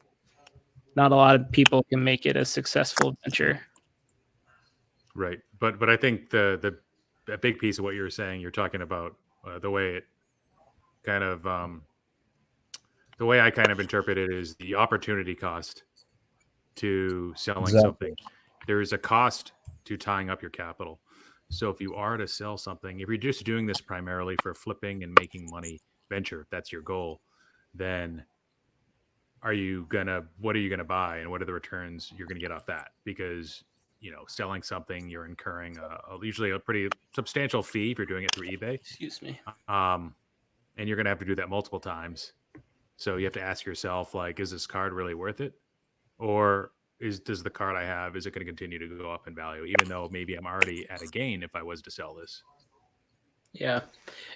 Not a lot of people can make it a successful venture. Right. But I think the big piece of what you're saying, you're talking about the way it kind of the way I kind of interpret it is the opportunity cost to selling something. There is a cost to tying up your capital. So if you are to sell something, if you're just doing this primarily for flipping and making money venture, if that's your goal, then what are you gonna buy and what are the returns you're gonna get off that? Because selling something, you're incurring usually a pretty substantial fee if you're doing it through eBay. Excuse me. And you're gonna have to do that multiple times. So you have to ask yourself, like, is this card really worth it? Or does the card I have, is it going to continue to go up in value, even though maybe I'm already at a gain if I was to sell this? Yeah.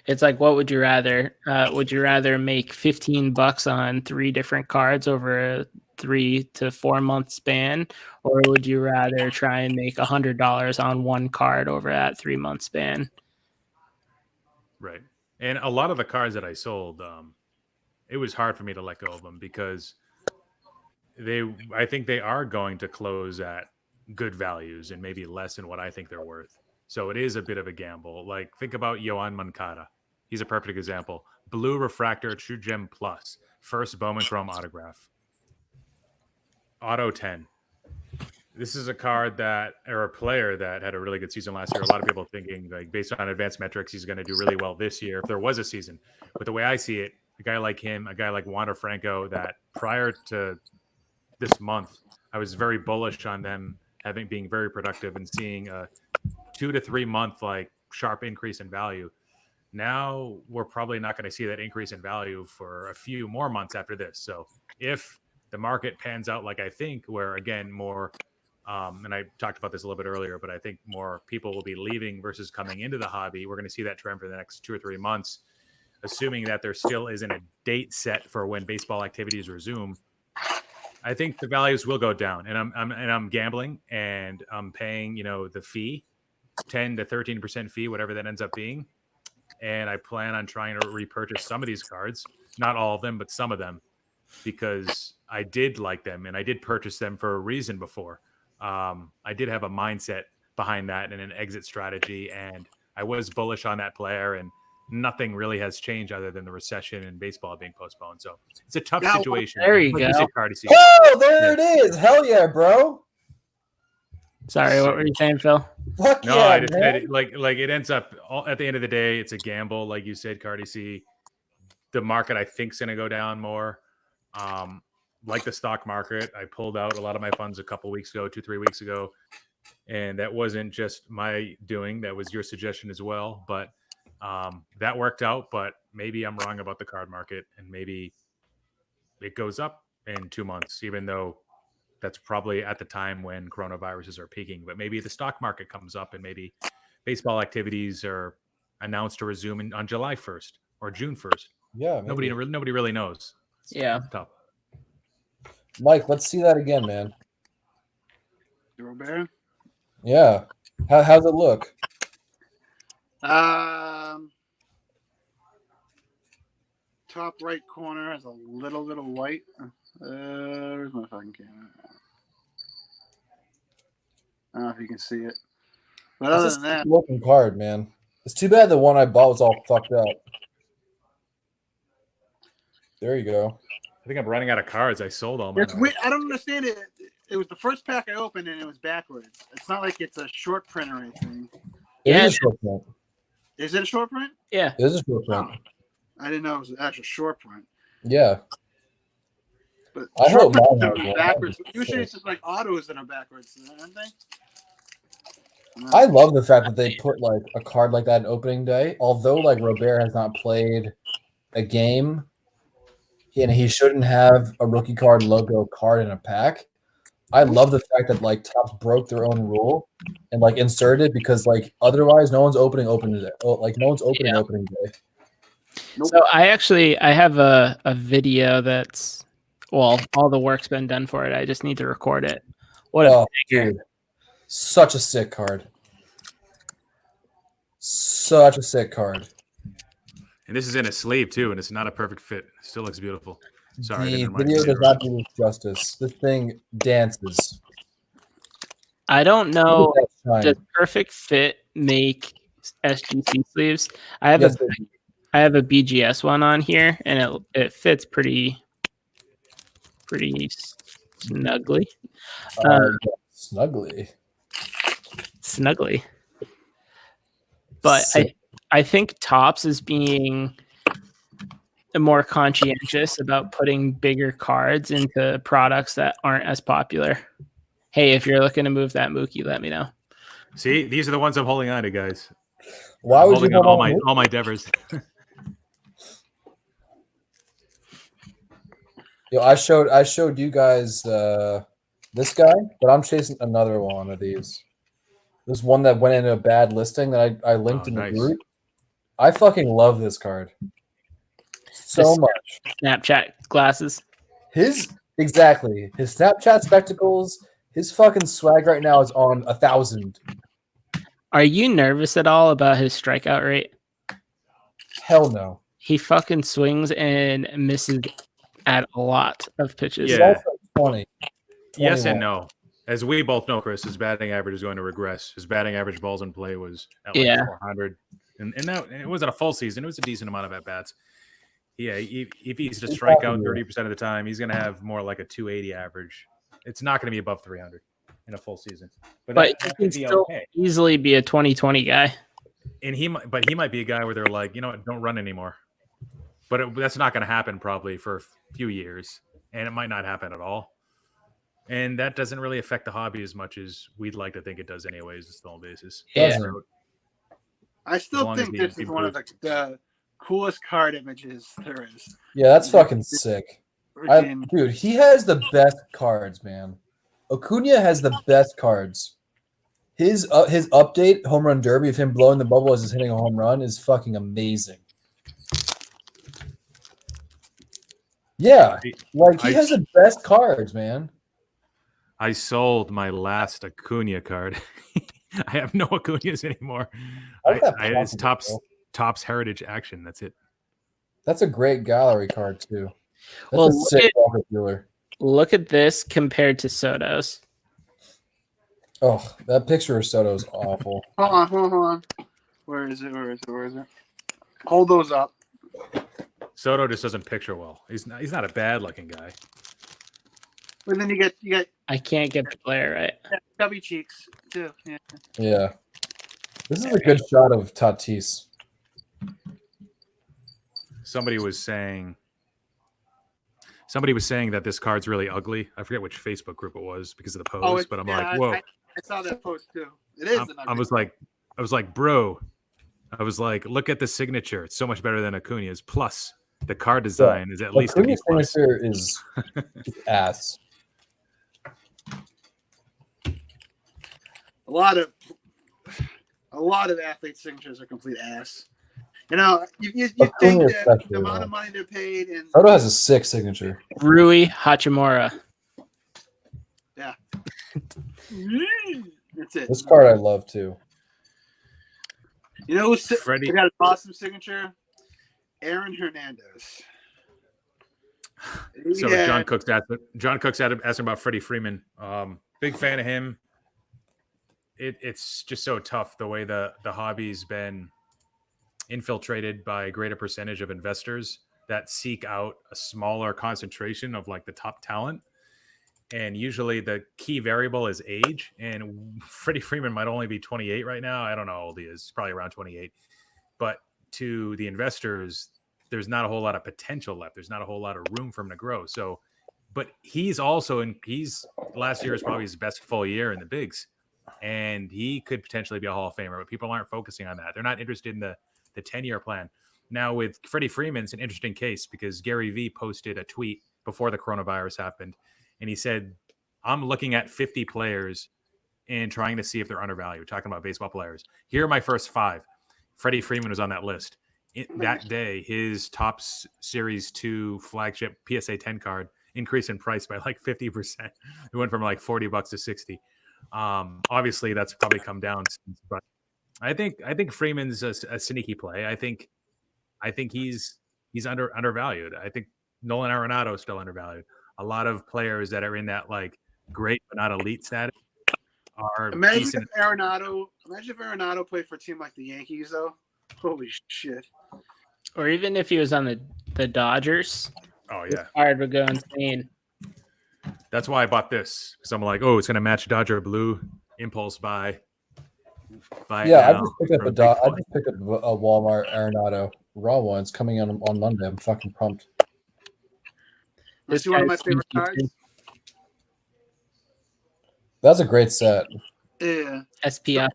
It's like, what would you rather? Would you rather make $15 on 3 different cards over a 3 to 4 month span? Or would you rather try and make $100 on one card over that 3 month span? Right. And a lot of the cards that I sold, it was hard for me to let go of them because I think they are going to close at good values and maybe less than what I think they're worth. So it is a bit of a gamble. Like, think about Yohan Moncada. He's a perfect example. Blue Refractor True Gem Plus. First Bowman Chrome autograph. Auto 10. This is a card or a player that had a really good season last year. A lot of people thinking, like, based on advanced metrics, he's going to do really well this year if there was a season. But the way I see it, a guy like him, a guy like Wander Franco, that prior to this month, I was very bullish on them being very productive and seeing a 2 to 3 month like sharp increase in value. Now we're probably not going to see that increase in value for a few more months after this. So if the market pans out like I think, where again more, and I talked about this a little bit earlier, but I think more people will be leaving versus coming into the hobby. We're going to see that trend for the next 2 or 3 months, assuming that there still isn't a date set for when baseball activities resume. I think the values will go down, and I'm gambling, and I'm paying, the fee, 10 to 13% fee, whatever that ends up being. And I plan on trying to repurchase some of these cards, not all of them, but some of them, because I did like them and I did purchase them for a reason before. I did have a mindset behind that and an exit strategy, and I was bullish on that player, and nothing really has changed other than the recession and baseball being postponed. So it's a tough situation. There you go. Oh, there it is. Hell yeah, bro. Sorry, what were you saying, Phil? Fuck No, yeah, I just man. said it, like it ends up at the end of the day, it's a gamble. Like you said, Cardi C, the market I think is going to go down more. Like the stock market, I pulled out a lot of my funds a couple weeks ago, 2-3 weeks ago. And that wasn't just my doing. That was your suggestion as well. But that worked out. But maybe I'm wrong about the card market, and maybe it goes up in 2 months, even though that's probably at the time when coronaviruses are peaking. But maybe the stock market comes up, and maybe baseball activities are announced to resume on July 1st or June 1st. Yeah, maybe. Nobody really knows. It's tough. Mike, let's see that again, man. Robert? Yeah. How's it look? Top right corner has a little white. Where's my fucking camera? I don't know if you can see it. But other than that, looking card, man. It's too bad the one I bought was all fucked up. There you go. I think I'm running out of cards. I sold all mine. it's weird. I don't understand it. It was the first pack I opened and it was backwards. It's not like it's a short print or anything. It is a short print. Is it a short print? Yeah. It is a short print. I didn't know it was an actual short print. Yeah. But I hope short mine print has backwards. one. Usually it's just like autos that are backwards, aren't they? I love the fact that they put like a card like that in opening day. Although like Robert has not played a game, and he shouldn't have a rookie card logo card in a pack. I love the fact that like Topps broke their own rule and like inserted it, because like otherwise no one's opening day. Oh, like no one's opening opening day. Nope. So I have a video that's, well, all the work's been done for it. I just need to record it. What a dude. Such a sick card. Such a sick card. And this is in a sleeve too, and it's not a perfect fit. It still looks beautiful. Sorry, the video does not do this justice. This thing dances. I don't know. Does perfect fit make SGC sleeves? I have a BGS one on here, and it fits pretty snugly. Snugly. But I think Topps is being more conscientious about putting bigger cards into products that aren't as popular. Hey, if you're looking to move that Mookie, let me know. See, these are the ones I'm holding on to, guys. Why would you hold on all my Devers? Yo, I showed you guys this guy, but I'm chasing another one of these. This one that went into a bad listing that I linked in the group. I fucking love this card so much. Snapchat glasses. His Snapchat spectacles. His fucking swag right now is on 1,000. Are you nervous at all about his strikeout rate? Hell no. he fucking swings and misses at a lot of pitches. He's Yeah. also 20. Yes and 21. no. As we both know, Chris, his batting average is going to regress. His batting average balls in play was at like 400. And that it wasn't a full season. It was a decent amount of at-bats. Yeah, if he's to strike out 30% of the time, he's going to have more like a 280 average. It's not going to be above 300 in a full season. But that he could can be still okay. easily be a 2020 guy. And he might be a guy where they're like, you know what, don't run anymore. But that's not going to happen probably for a few years, and it might not happen at all. And that doesn't really affect the hobby as much as we'd like to think it does, anyways. It's stolen bases. Yeah. I still long as think the this is one of the coolest card images there is. Yeah, that's fucking sick. Freaking- Dude, he has the best cards, man. Acuna has the best cards. His update home run derby of him blowing the bubble as he's hitting a home run is fucking amazing. Yeah, like he has the best cards, man. I sold my last Acuna card. I have no Acunas anymore. It's Topps Heritage Action. That's it. That's a great gallery card too. That's Well, a sick Walker Buehler. Look at this compared to Soto's. Oh, that picture of Soto is awful. Hold on. Where is it? Hold those up. Soto just doesn't picture well. He's not a bad looking guy. And then you get I can't get the player right. chubby cheeks too. Yeah. Yeah. This is a good shot of Tatis. Somebody was saying that this card's really ugly. I forget which Facebook group it was because of the pose, but I'm like, whoa. I saw that post too. It is. I was like, bro. I was like, look at the signature. It's so much better than Acuna's. Plus, the card design is at least a B+. Acuna's signature is ass. A lot of athletes' signatures are complete ass. You know, you think that the amount of money they're paid and Soto has a sick signature. Rui Hachimura. Yeah. That's it. This card I love too. You know who's Freddie. got an awesome signature? Aaron Hernandez. So Yeah. John Cook's asking about Freddie Freeman. Big fan of him. It's just so tough the way the hobby's been infiltrated by a greater percentage of investors that seek out a smaller concentration of like the top talent. And usually the key variable is age. And Freddie Freeman might only be 28 right now. I don't know how old he is. Probably around 28. But to the investors, there's not a whole lot of potential left. There's not a whole lot of room for him to grow. So, but he's last year is probably his best full year in the bigs. And he could potentially be a Hall of Famer, but people aren't focusing on that. They're not interested in the 10-year plan. Now with Freddie Freeman, it's an interesting case because Gary Vee posted a tweet before the coronavirus happened. And he said, I'm looking at 50 players and trying to see if they're undervalued, talking about baseball players. Here are my first 5. Freddie Freeman was on that list. That day, his top Series 2 flagship PSA 10 card increased in price by like 50%. It went from like $40 to $60. Obviously, that's probably come down since, but I think Freeman's a sneaky play. I think he's undervalued. I think Nolan Arenado is still undervalued. A lot of players that are in that like great but not elite status are decent. Imagine if Arenado played for a team like the Yankees, though. Holy shit! Or even if he was on the Dodgers. Oh yeah, card would go insane. That's why I bought this because I'm like, oh, it's gonna match Dodger blue. Impulse buy. Yeah, I just picked up a Walmart Arenado raw one. It's coming on Monday. I'm fucking pumped. This is one of my favorite cards. That's a great set. Yeah. SPF.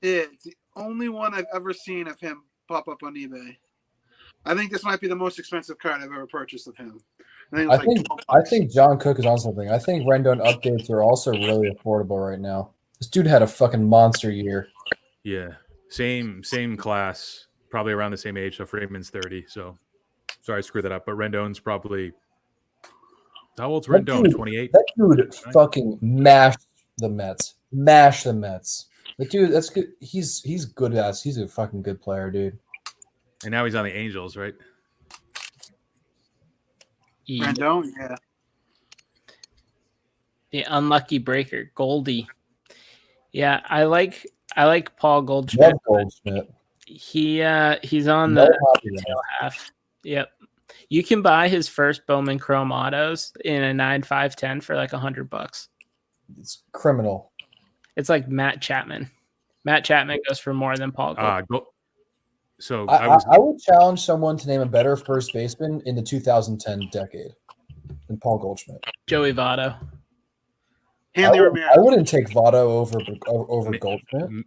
It's the only one I've ever seen of him pop up on eBay. I think this might be the most expensive card I've ever purchased of him. I think John Cook is on something. I think Rendon updates are also really affordable right now. This dude had a fucking monster year. Yeah, same class, probably around the same age. So Freeman's 30. So sorry, I screwed that up. But Rendon's probably how old's Rendon? 28. That dude fucking mashed the Mets. The dude, that's good. He's good ass. He's a fucking good player, dude. And now he's on the Angels, right? Rendon, yeah. The unlucky breaker, Goldie. Yeah, I like Paul Goldschmidt. Love Goldschmidt. He's on No the copy tail half. Yep. You can buy his first Bowman Chrome autos in a 9.510 for like $100. It's criminal. It's like Matt Chapman. Matt Chapman goes for more than Paul Goldschmidt. So I would challenge someone to name a better first baseman in the 2010 decade than Paul Goldschmidt. Joey Votto. Hanley I Ramirez. wouldn't take Votto over Goldschmidt.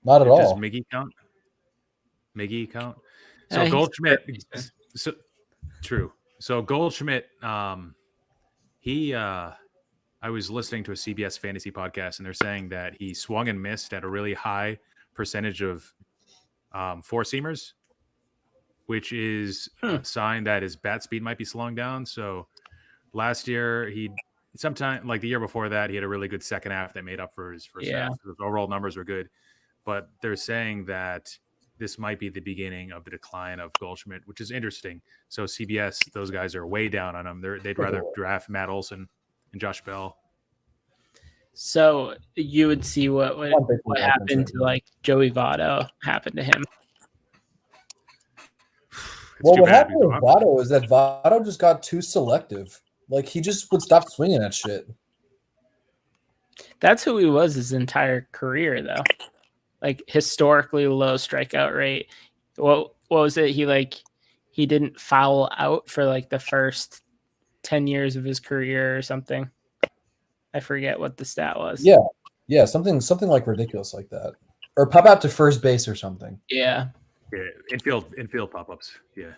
Not at Does all. Miggy count? Miggy count? So Yeah, he's Goldschmidt. third. So true. So Goldschmidt. I was listening to a CBS fantasy podcast, and they're saying that he swung and missed at a really high percentage of four seamers, which is a sign that his bat speed might be slowing down. So last year, sometime like the year before that, he had a really good second half that made up for his first half. His overall numbers were good, but they're saying that this might be the beginning of the decline of Goldschmidt, which is interesting. So CBS, those guys are way down on him. They'd rather draft Matt Olson and Josh Bell. So you would see what happened to like Joey Votto happen to him. Well, what happened with Votto is that Votto just got too selective. Like, he just would stop swinging that shit. That's who he was his entire career, though. Like, historically low strikeout rate. What was it? He didn't foul out for like the first 10 years of his career or something. I forget what the stat was. Yeah, something like ridiculous like that, or pop out to first base or something. Yeah, infield pop-ups. Yeah,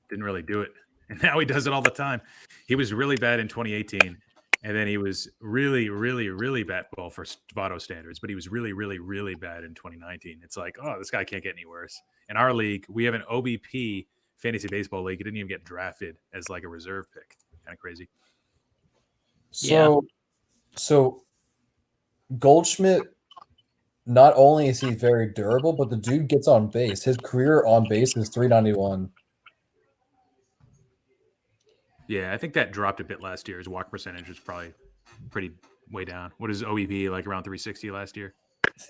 didn't really do it, and now he does it all the time. He was really bad in 2018, and then he was really, really, really bad. Well, for Votto standards, but he was really, really, really bad in 2019. It's like, oh, this guy can't get any worse. In our league, we have an OBP fantasy baseball league. He didn't even get drafted as like a reserve pick. Kind of crazy. So Goldschmidt, not only is he very durable, but the dude gets on base. His career on base is 391. Yeah, I think that dropped a bit last year. His walk percentage was probably pretty way down. What is OEP, like around 360 last year?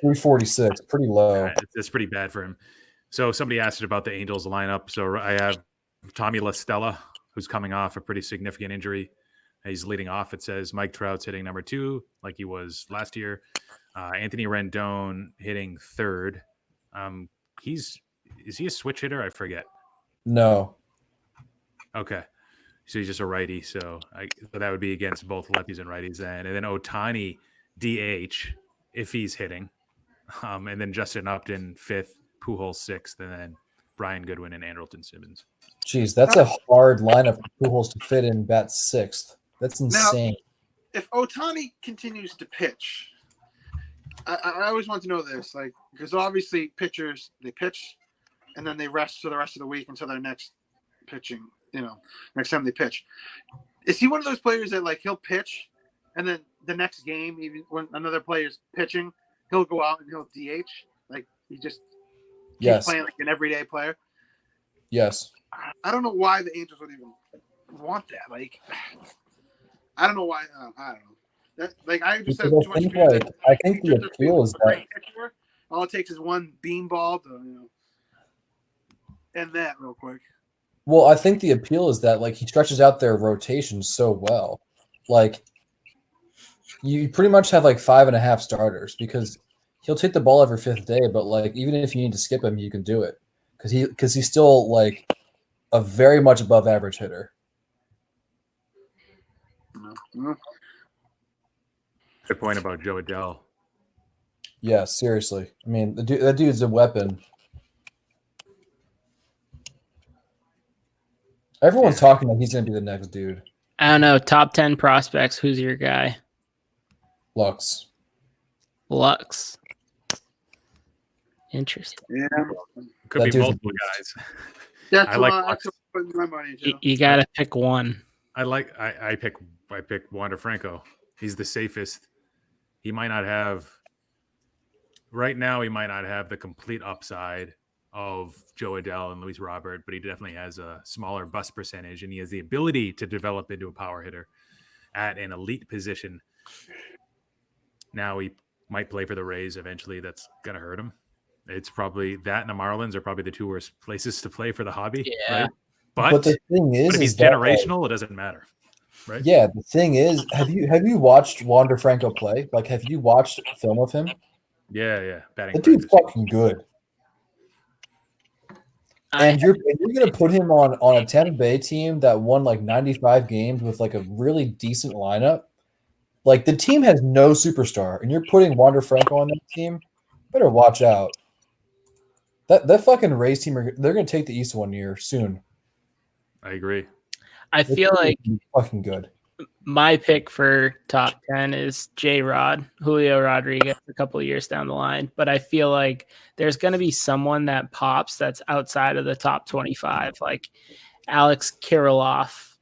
346, pretty low. That's pretty bad for him. So somebody asked about the Angels lineup. So I have Tommy La Stella, who's coming off a pretty significant injury. He's leading off. It says Mike Trout's hitting number 2, like he was last year. Anthony Rendon hitting 3rd. Is he a switch hitter? I forget. No. Okay. So he's just a righty. So that would be against both lefties and righties then. And then Ohtani DH if he's hitting. And then Justin Upton 5th, Pujols 6th, and then Brian Goodwin and Andrelton Simmons. Jeez, that's a hard lineup for Pujols to fit in bat 6th. That's insane. Now, if Ohtani continues to pitch, I always want to know this, like, because obviously pitchers, they pitch and then they rest for the rest of the week until their next pitching, next time they pitch. Is he one of those players that, like, he'll pitch and then the next game, even when another player's pitching, he'll go out and he'll DH? Like, he just keeps playing like an everyday player? Yes. I don't know why the Angels would even want that. Like, I don't know why. I don't know. I just said too much. I think the appeal is that all it takes is one beanball to end that real quick. Well, I think the appeal is that, like, he stretches out their rotation so well. Like, you pretty much have like 5.5 starters because he'll take the ball every 5th day. But like, even if you need to skip him, you can do it because he's still like a very much above average hitter. Good point about Joe Adell. Yeah, seriously. I mean, that dude's a weapon. Everyone's talking like he's going to be the next dude. I don't know. Top 10 prospects. Who's your guy? Lux. Interesting. Yeah. Could be multiple guys. That's I like Lux. Putting my money into. You got to pick one. I pick Wander Franco. He's the safest. He might not have right now. He might not have the complete upside of Joe Adele and Luis Robert, but he definitely has a smaller bust percentage, and he has the ability to develop into a power hitter at an elite position. Now he might play for the Rays eventually. That's going to hurt him. It's probably that and the Marlins are probably the two worst places to play for the hobby. Yeah. Right? But the thing is, if he's generational, it doesn't matter. Right? Yeah, the thing is, have you watched Wander Franco play? Like, have you watched film of him? Yeah. Batting The dude's practice. fucking good. And you're gonna put him on a Tampa Bay team that won like 95 games with like a really decent lineup. Like the team has no superstar, and you're putting Wander Franco on that team. Better watch out. That fucking Rays team they're gonna take the East one year soon. I agree. I feel like fucking good. My pick for top 10 is J-Rod, Julio Rodriguez, a couple of years down the line. But I feel like there's going to be someone that pops that's outside of the top 25, like Alex Kirilloff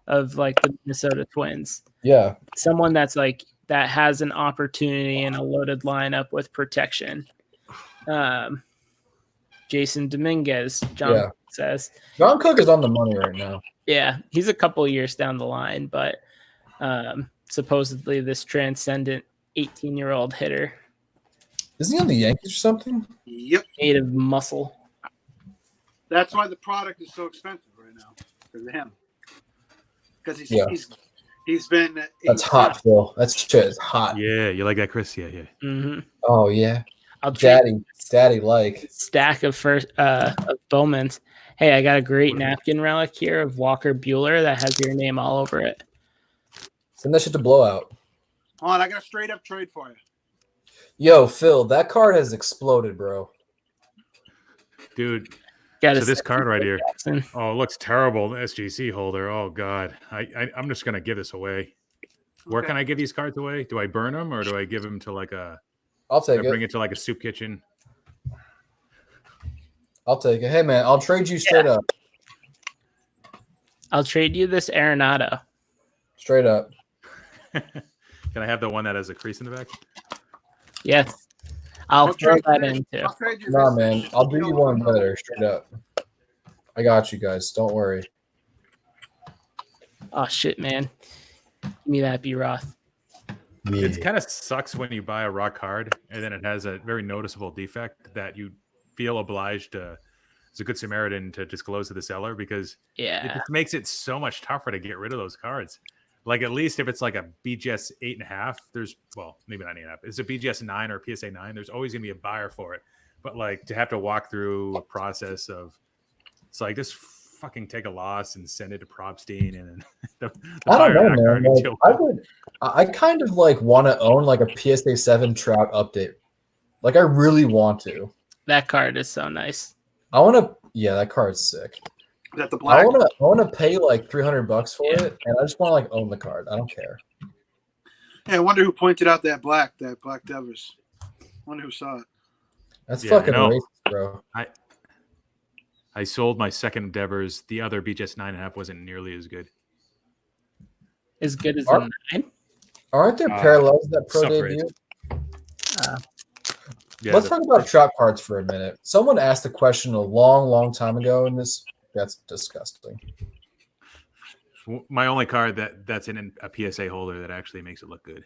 of like the Minnesota Twins. Yeah. Someone that's like that has an opportunity in a loaded lineup with protection. Jason Dominguez, John says. John Cook is on the money right now. Yeah, he's a couple of years down the line, but supposedly this transcendent 18-year-old hitter. Isn't he on the Yankees or something? Yep. Made of muscle. That's why the product is so expensive right now because of him. Because he's been. That's hot, Phil. That's shit. It's hot. Yeah, you like that, Chris? Yeah. Mm-hmm. Oh yeah. I'll Daddy like stack of Bowman's. Hey, I got a great napkin relic here of Walker Buehler that has your name all over it. Send that shit to Blowout. Hold on, I got a straight up trade for you. Yo, Phil, that card has exploded, bro. Dude, so this card right here. Oh, it looks terrible. The SGC holder. Oh, God. I'm just going to give this away. Where can I give these cards away? Do I burn them or do I give them to like a... I'll take it. Bring it to like a soup kitchen? I'll take it. Hey, man, I'll trade you straight up. I'll trade you this Arenado. Straight up. Can I have the one that has a crease in the back? Yes. I'll throw that in too. Nah, man. I'll do you one better. Straight up. I got you guys. Don't worry. Oh, shit, man. Give me that B-Roth. Yeah. It kind of sucks when you buy a raw card and then it has a very noticeable defect that you feel obliged to, as a good Samaritan, to disclose to the seller because it just makes it so much tougher to get rid of those cards. Like at least if it's like a BGS 8.5, there's maybe not 8.5. It's a BGS 9 or PSA 9. There's always gonna be a buyer for it. But like to have to walk through a process of, it's like just fucking take a loss and send it to Propstein and the I don't know, man. I kind of like want to own like a PSA 7 Trout update. Like I really want to. That card is so nice. I want to. Yeah, that card's sick. Is that the black? I want to pay like $300 for it, and I just want to like own the card. I don't care. Hey, I wonder who pointed out that black Devers. I wonder who saw it. That's fucking racist, bro. I sold my second Devers. The other BGS 9.5 wasn't nearly as good. As good as the 9? Aren't there parallels that pro debut? Let's talk about trap cards for a minute. Someone asked a question a long, long time ago in this. That's disgusting. My only card that's in a PSA holder that actually makes it look good.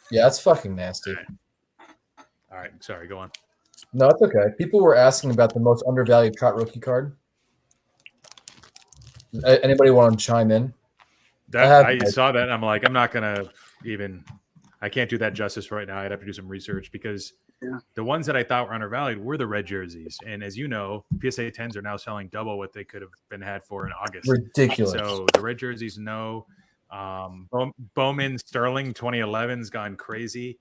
Yeah, that's fucking nasty. All right. Sorry, go on. No, it's okay. People were asking about the most undervalued Trout rookie card. Anybody want to chime in? I saw that. And I'm like, I'm not going to even – I can't do that justice right now. I'd have to do some research because the ones that I thought were undervalued were the red jerseys. And as you know, PSA 10s are now selling double what they could have been had for in August. Ridiculous. So the red jerseys, no. Bowman Sterling 2011's gone crazy.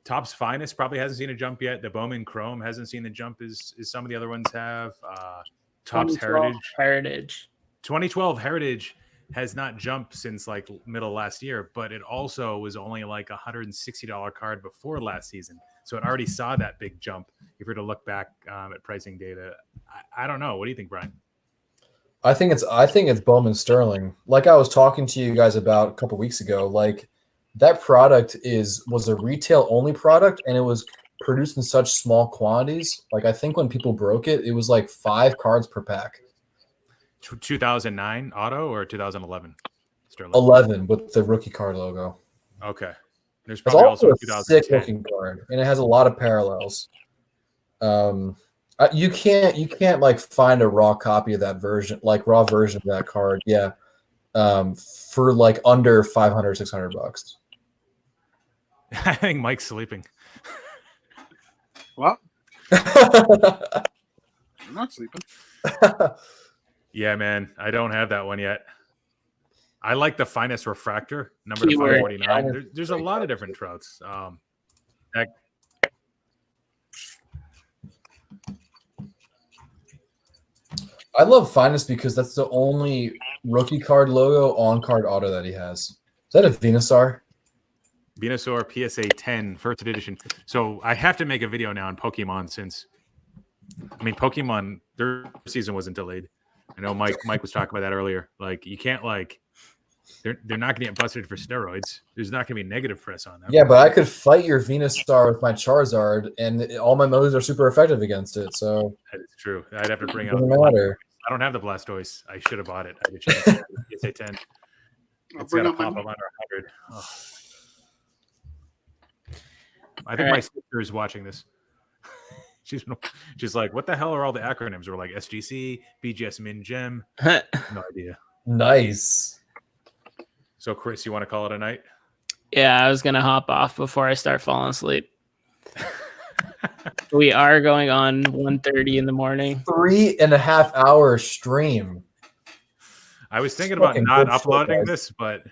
Topps Finest probably hasn't seen a jump yet. The Bowman Chrome hasn't seen the jump as some of the other ones have. Topps Heritage. 2012 Heritage has not jumped since like middle of last year, but it also was only like $160 card before last season. So it already saw that big jump. If you're to look back at pricing data, I don't know. What do you think, Brian? I think it's Bowman Sterling. Like I was talking to you guys about a couple weeks ago, like that product was a retail only product, and it was produced in such small quantities. Like I think when people broke it, it was like 5 cards per pack. 2009 auto or 2011? Sterling. 11 with the rookie card logo. Okay. There's It's probably also also a a 2010. sick looking card, and it has a lot of parallels. You can't like find a raw copy of that version, like raw version of that card. Yeah, for like under $500-$600. I think Mike's sleeping. Well, I'm not sleeping. Yeah, man. I don't have that one yet. I like the finest refractor, number Keyword. 549. There's a lot of different trouts. I love Finest because that's the only rookie card logo on card auto that he has. Is that a Venusaur? Venusaur PSA 10 first edition. So I have to make a video now on Pokemon since, I mean, Pokemon, their season wasn't delayed. I know Mike was talking about that earlier. Like, you can't like, they're not going to get busted for steroids. There's not going to be negative press on them. Yeah, but I could fight your Venusaur with my Charizard, and all my moves are super effective against it. So That is true. I'd have to bring it out. doesn't matter. I don't have the Blastoise. I should have bought it. I had a chance to PSA 10. I'll It's got bring to up pop my up under 100. Oh. I think my sister is watching this. She's like, what the hell are all the acronyms? We're like SGC, BGS Min Gem. No idea. Nice. So, Chris, you want to call it a night? Yeah, I was gonna hop off before I start falling asleep. We are going on 1:30 in the morning. 3.5 hour stream. I was thinking about Fucking not good shit, uploading guys. this, but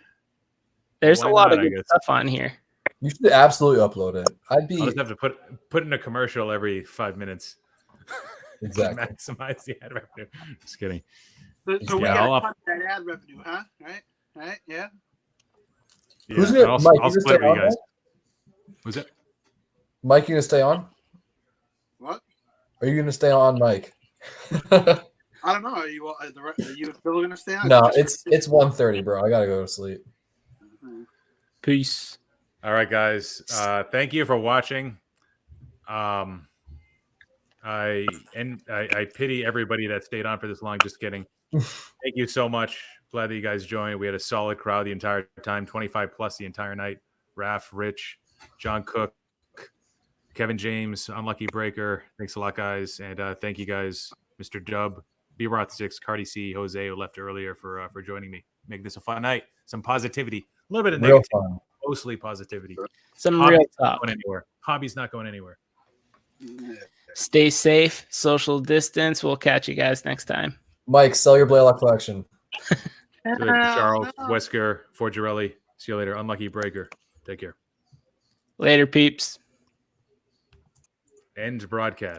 There's why a lot not, of I good guess. stuff on here. You should absolutely upload it. I'd I'll be just have to put in a commercial every 5 minutes. exactly. Maximize the ad revenue. Just kidding. So we Yeah, got I'll to cut that ad revenue, huh? Right? Yeah. Yeah, Who's gonna- I'll Mike, you I'll gonna split stay with you on guys. Was it? Mike, you gonna stay on? What? Are you gonna stay on, Mike? I don't know. Are you still going to stay on? No, it's 1:30, bro. I gotta go to sleep. Peace. All right, guys. Thank you for watching. I pity everybody that stayed on for this long. Just kidding. Thank you so much. Glad that you guys joined. We had a solid crowd the entire time, 25 plus the entire night. Raph, Rich, John Cook, Kevin James, Unlucky Breaker. Thanks a lot, guys. And thank you guys, MrDub, B-Roth6, Cardi C, Jose, who left earlier for joining me. Make this a fun night. Some positivity. A little bit of Real negativity. fun. Mostly positivity. Some Hobby's real not talk. going anywhere. Hobby's not going anywhere. Stay safe, social distance. We'll catch you guys next time. Mike, sell your Blaylock collection. So Charles, Wesker, Forgerelli. See you later. Unlucky Breaker. Take care. Later, peeps. End broadcast.